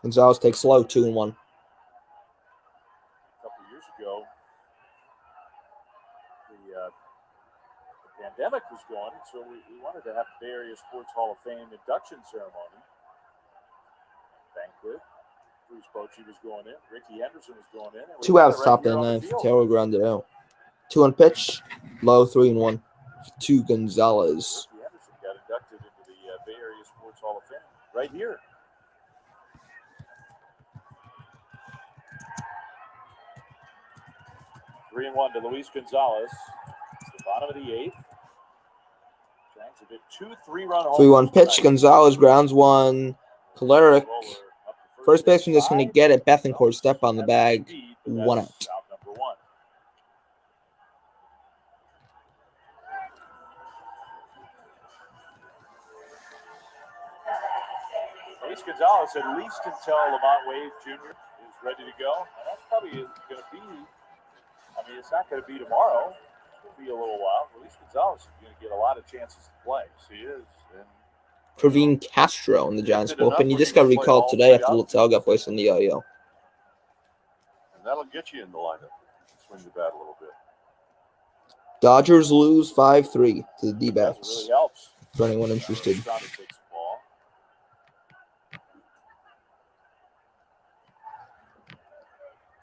A: Gonzalez takes slow, 2-1.
C: A couple years ago, the pandemic was going, so we wanted to have the Bay Area Sports Hall of Fame induction ceremony. Banquet. Bruce Bochy was going in. Ricky Henderson was going in.
A: 2 outs top of the 9th. Taylor grounded out. 2-1 pitch. Low, 3-1 to Gonzalez.
C: Ricky Henderson got inducted into the Bay Area Sports Hall of Fame right here. Three and 1 to Luis Gonzalez. It's the bottom of the 8th. Giants have hit 2 3-run homers.
A: 3-1 pitch. Gonzalez grounds one. Kolarek. First baseman is going to get it. Bethencourt step on the bag. 1 out.
C: Number 1. Luis Gonzalez at least until Lamont Wade Jr. is ready to go. And that's probably going to be, it's not going to be tomorrow. It'll be a little while. Luis Gonzalez is going to get a lot of chances to play.
B: He is. And
A: Praveen Castro in the Giants bullpen. He just got recalled today after Littell got placed in the IL.
B: And that'll get you in the lineup. Swing the bat a little bit.
A: Dodgers lose 5-3 to the D-backs.
C: Really helps.
A: For anyone interested.
C: Estrada takes the ball.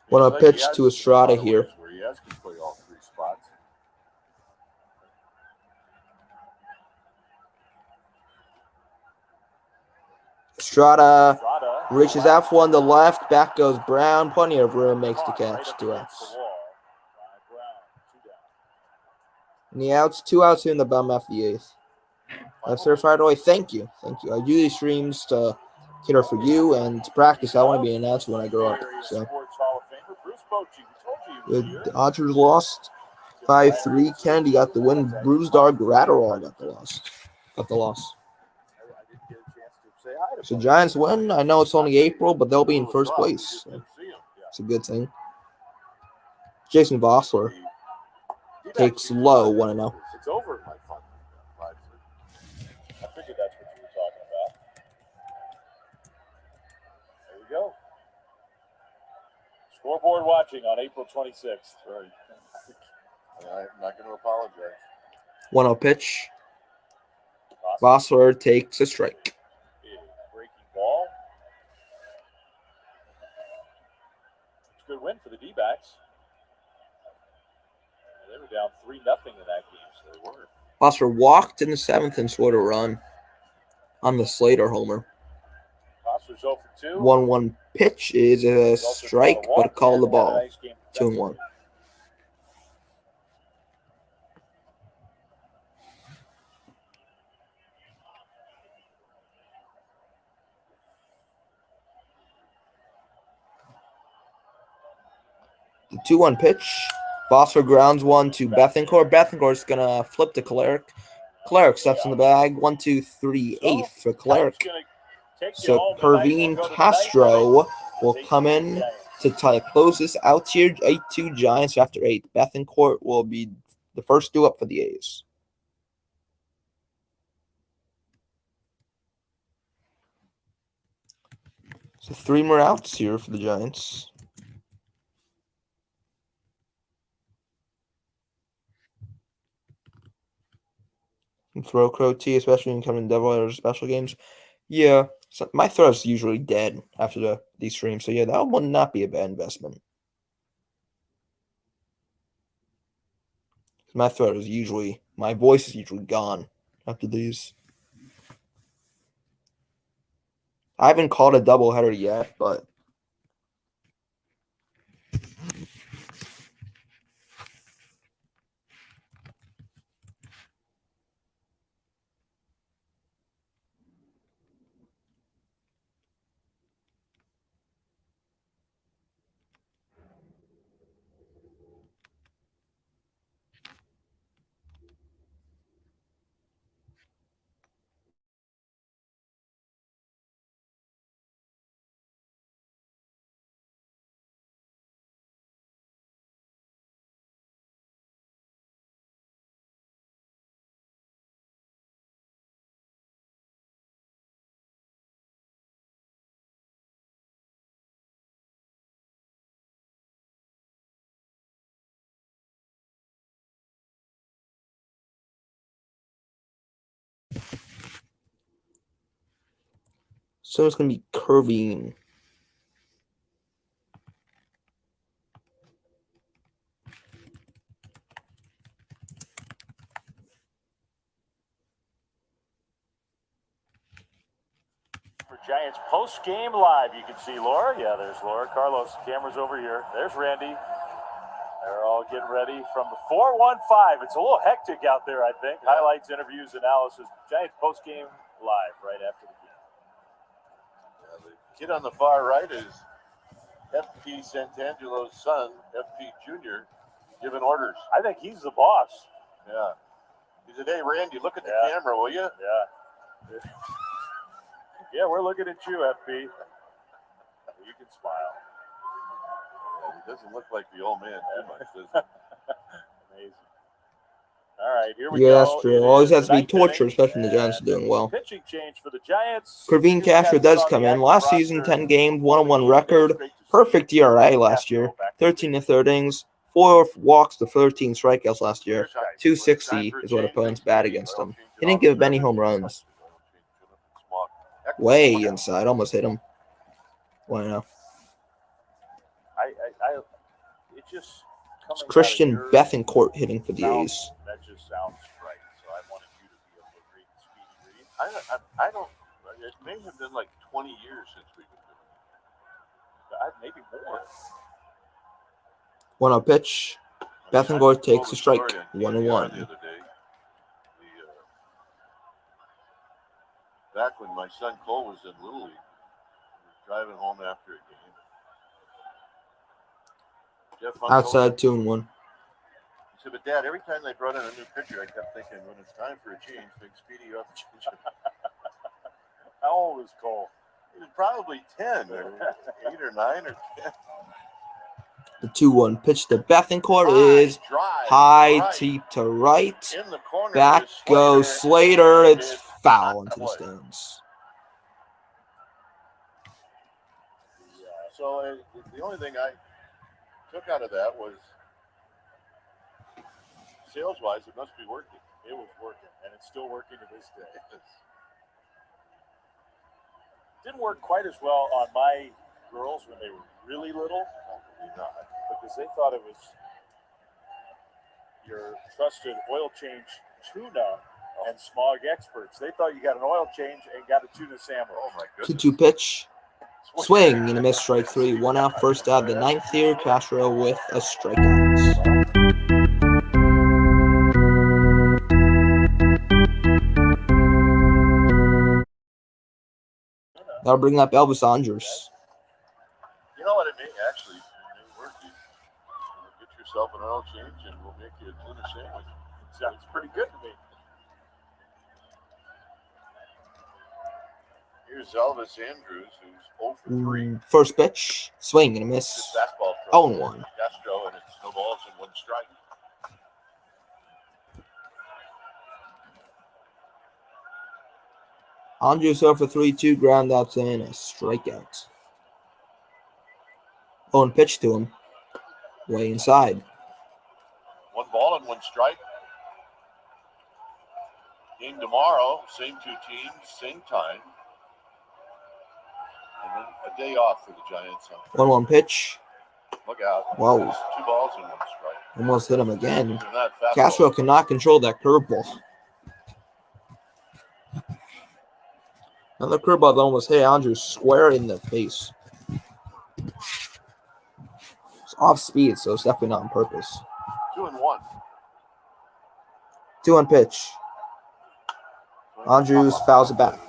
A: One
B: Seems
A: a
B: like he
A: pitch
B: has
A: to Estrada
B: a lot of
A: here.
B: ways where he has to play all three spots.
A: Estrada
C: Estrada
A: reaches out for one to left. Back goes Brown. Plenty of room. Makes the
C: caught right
A: catch.
C: up
A: 2
C: against
A: outs.
C: the wall by Brown. 2 down.
A: And the outs. 2 outs here in the bottom half of the 8th. I've certified away. Thank you. Thank you. I do these streams to cater for you and to practice. I want to be an announcer when I grow up. So
C: Sports Hall of Famer Bruce Bochy. We told you he was
A: the
C: here.
A: Dodgers lost 5-3. Kennedy got the win. Bruce Dog Gratterall got the loss.
C: I didn't get a chance to say hi to
A: So
C: Bochy.
A: Giants win. I know it's only April, but they'll be in first
B: Well, we
A: place.
B: just
A: So
B: didn't see him.
A: it's a good thing. Jason Vossler takes low 1-0.
C: It's over in my fun. 5-3. I figured that's what you were talking about. There we go. Scoreboard watching on April 26th.
B: Right. I'm not going to apologize.
A: 1-0 pitch. Vossler takes a strike.
C: Breaking ball. It's a good win for the D-backs. They were down 3-0 in that game, so they were.
A: Vossler walked in the 7th and scored a run on the Slater homer.
C: Foster's 0 for 2.
A: 1-1 pitch is a strike, but called the ball. 2-1. The 2-1 pitch. Vossler grounds one to Bethencourt. Bethencourt's going to flip to Cleric. Cleric steps in the bag. 1-2-3 8th for Cleric. So Kervin Castro will come in to close this out here. 8-2 Giants after 8. Bethencourt will be the first due up for the A's. So 3 more outs here for the Giants. And throw Crow T, especially in coming double or special games. Yeah, so my throw is usually dead after these streams. So yeah, that will not be a bad investment. My throat is usually, my voice is usually gone after these. I haven't called a doubleheader yet, but so it's going to be Kervin.
C: For Giants post-game live, you can see Laura. Yeah, there's Laura. Carlos, camera's over here. There's Randy. They're all getting ready from the 415. It's a little hectic out there, I think. Yeah. Highlights, interviews, analysis. Giants post-game live right after the game.
B: Yeah, the kid on the far right is FP Santangelo's son, FP Jr., giving orders.
C: I think he's the boss.
B: Yeah. He said, "Hey, Randy, look at the camera, will you?"
C: Yeah. Yeah, we're looking at you, FP. You can smile.
B: Yeah, he doesn't look like the old man too much, does he?
C: Amazing. All right, here we
A: Yeah,
C: go.
A: that's true. Always has to be torture, especially when the Giants are doing well.
C: Pitching change for the Giants.
A: Kervin Castro does come in. Last season, 10 games, 1-1 record. Perfect ERA last year. 13 and 3rd innings. 4 walks to 13 strikeouts last year. 260 is what opponents bat against him. He didn't give up any home runs. Way inside, almost hit him. 1-0.
C: It just coming
A: Christian
C: out of your
A: Bethencourt hitting for the
C: mouth,
A: A's.
C: That just sounds right. So I wanted you to be able to read Speedy read.
B: I don't. It may have been like 20 years since we've been doing it.
C: Maybe more.
A: 1-0 pitch. Bethencourt takes a strike. 1-1.
B: The other day, back when my son Cole was in Little League, we were driving home after a game. Jeff
A: Outside 2-1.
B: He said, "But Dad, every time they brought in a new pitcher, I kept thinking, when it's time for a change, Big Speedy, you have to change it."
C: How old was Cole?
B: He was probably 10 or 8 or 9 or 10.
A: The 2-1 pitch to Bethencourt is high deep to right.
B: In the corner.
A: Back goes Slater. It's foul into the stands.
B: So the only thing I took out of that was, sales-wise, it must be working.
C: It was working, and it's still working to this day. Didn't work quite as well on my girls when they were really little. Not, because they thought it was your trusted oil change tuna and smog experts. They thought you got an oil change and got a tuna sandwich.
B: Oh my goodness.
A: 2-2 pitch. Swing and a miss, strike 3. 1 out, first out of the 9th here. Castro with a strikeout. That'll bring up Elvis Andrus.
B: You know what it means, actually? Get yourself an oil change and we'll make you a tuna sandwich.
C: Sounds pretty good to me.
B: Here's Elvis Andrus, who's 0 for 3.
A: First pitch, swing and a miss.
B: Fastball
A: 0-1.
B: Castro, and it's no balls and 1 strike.
A: Andrus 0 for 3, 2 ground outs and a strikeout. 0 pitch to him. Way inside.
B: 1 ball and 1 strike. Game tomorrow, same 2 teams, same time. And then a day off for the Giants.
A: 1-1 pitch.
B: Look out.
A: Whoa.
B: 2 balls and 1 strike.
A: Almost hit him again.
B: Other than that, fastball.
A: Castro cannot control that curveball. Another curveball that almost hit Andrus square in the face. It's off speed, so it's definitely not on purpose.
B: 2-1.
A: 2-1 pitch. Andrus fouls it back.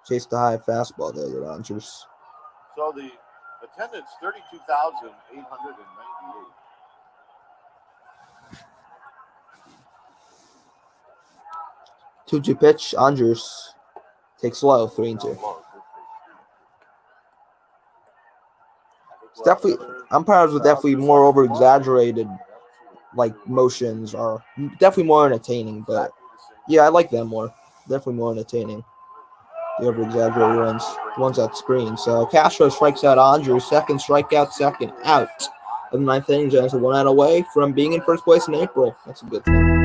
A: Chased the high fastball there with Andrus.
B: So the attendance, 32,898.
A: Two pitch. Andrus takes low, 3-2. It's definitely, umpires with definitely more over exaggerated, like motions are definitely more entertaining. But yeah, I like them more. Definitely more entertaining. The over exaggerated ones that screen. So Castro strikes out Andrus, second strikeout, second out of the 9th inning. Giants are 1 out away from being in first place in April. That's a good thing.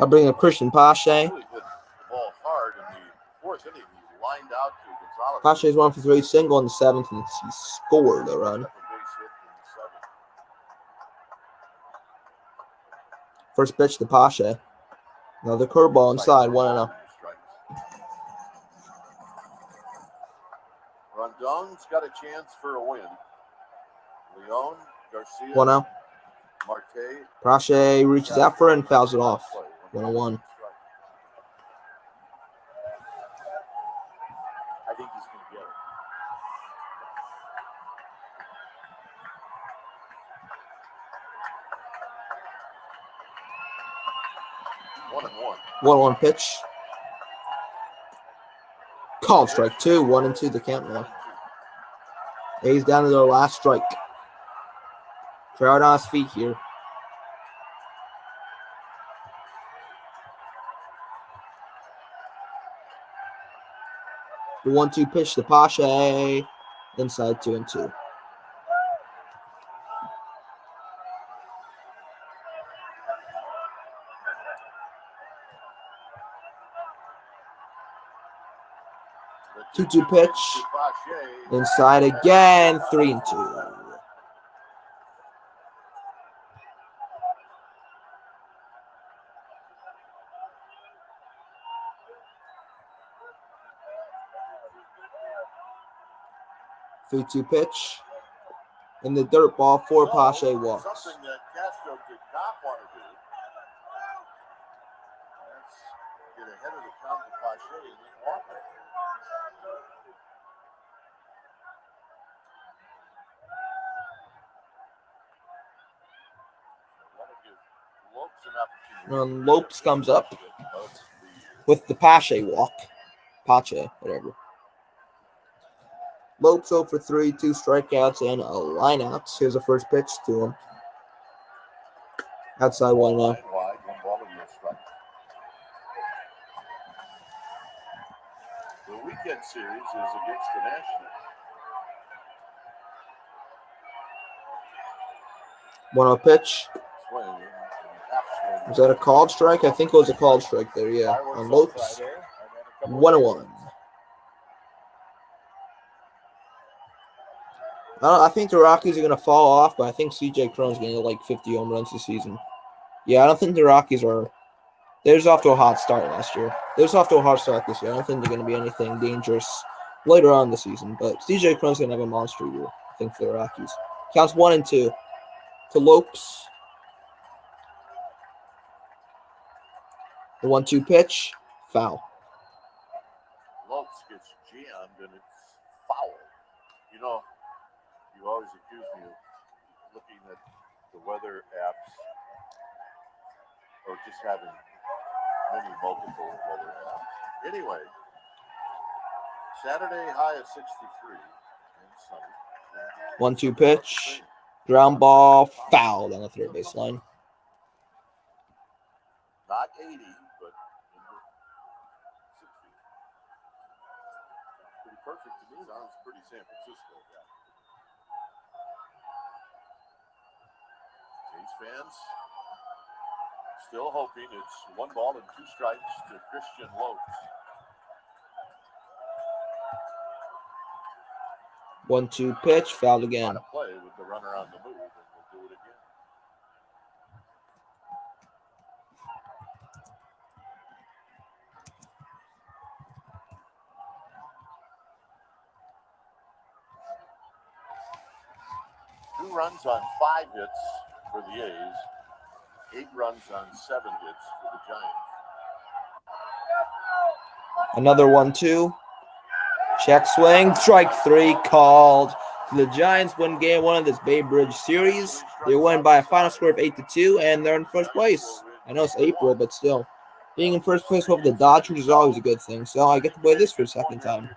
A: I'll bring up Christian Pache.
B: Really hit the ball hard in the 4th inning. He lined out to Gonzalez.
A: Pache's 1 for 3, single in the 7th, and he scored a run. First pitch to Pache. Another curveball inside, 1-0.
B: Rondon's got a chance for a win. Leon, Garcia,
A: 1-0.
B: Marte.
A: Pache reaches out for it and fouls it off. 1-1.
C: I think he's going to get it.
B: One.
A: 1-1 pitch. Called strike 2, 1-2 the count now. A's down to their last strike. Trout on his feet here. The 1-2 pitch to Pache. Inside 2-2.
B: The
A: 2-2 pitch.
B: to Pache.
A: Inside again. 3-2. Three-two pitch. In the dirt ball, 4 Pache walks.
B: Something that Castro did not want to do. Let's get ahead of the count to Pache and then walk it.
A: And Lopes comes up with the Pache walk. Pache, whatever. Lopes 0 for 3, 2 strikeouts, and a lineout. Here's the first pitch to him. Outside 1-0.
B: Wide, one ball and no strike. The weekend series is against the Nationals.
A: 1-0 pitch.
B: Swing,
A: Was that a called strike? I think it was a called strike there, yeah. On Lopes. 1-1. I think the Rockies are going to fall off, but I think C.J. Cron's going to get like 50 home runs this season. Yeah, I don't think the Rockies are. They're just off to a hot start last year. They're just off to a hot start this year. I don't think they're going to be anything dangerous later on in the season. But C.J. Cron's going to have a monster year, I think, for the Rockies. Counts 1-2 to Lopes. The 1-2 pitch, foul.
B: Lopes gets jammed and it's foul. You know, you always accuse me of looking at the weather apps or just having many multiple weather apps. Anyway, Saturday high of 63 and sunny.
A: 1-2 pitch, ground ball, foul down the third baseline.
B: Not 80, but in the 60. Pretty perfect to me. Sounds pretty San Francisco. Yeah. A's fans still hoping it's 1 ball and 2 strikes to Christian Lopes.
A: 1-2 pitch, fouled again.
B: Want to play with the runner on the move, and we'll do it again. Two runs on 5 hits for the A's. 8 runs on 7 hits for the Giants.
A: Another 1-2. Check swing. Strike 3 called. The Giants win game 1 of this Bay Bridge series. They win by a final score of 8-2, and they're in first place. I know it's April, but still. Being in first place over the Dodgers is always a good thing, so I get to play this for a second time.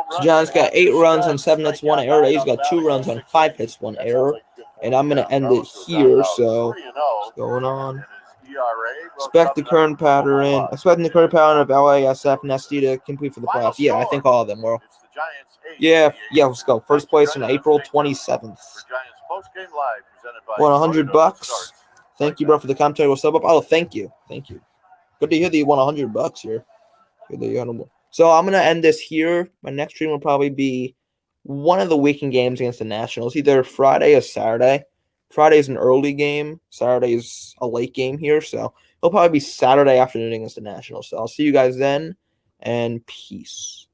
A: So Giants got 8 runs on 7 hits, 1 error. A's got 2 runs on 5 hits, 1 error. And I'm going to end it here, so what's going on? Expecting the current pattern of LASF and SD to compete for the playoffs. Yeah, I think all of them will. Yeah, let's go. First place on April 27th. Won $100. Thank you, bro, for the commentary. We'll sub up. Oh, thank you. Good to hear that you won $100 here. Good that you had them. So I'm going to end this here. My next stream will probably be one of the weekend games against the Nationals, either Friday or Saturday. Friday is an early game. Saturday is a late game here. So it'll probably be Saturday afternoon against the Nationals. So I'll see you guys then, and peace.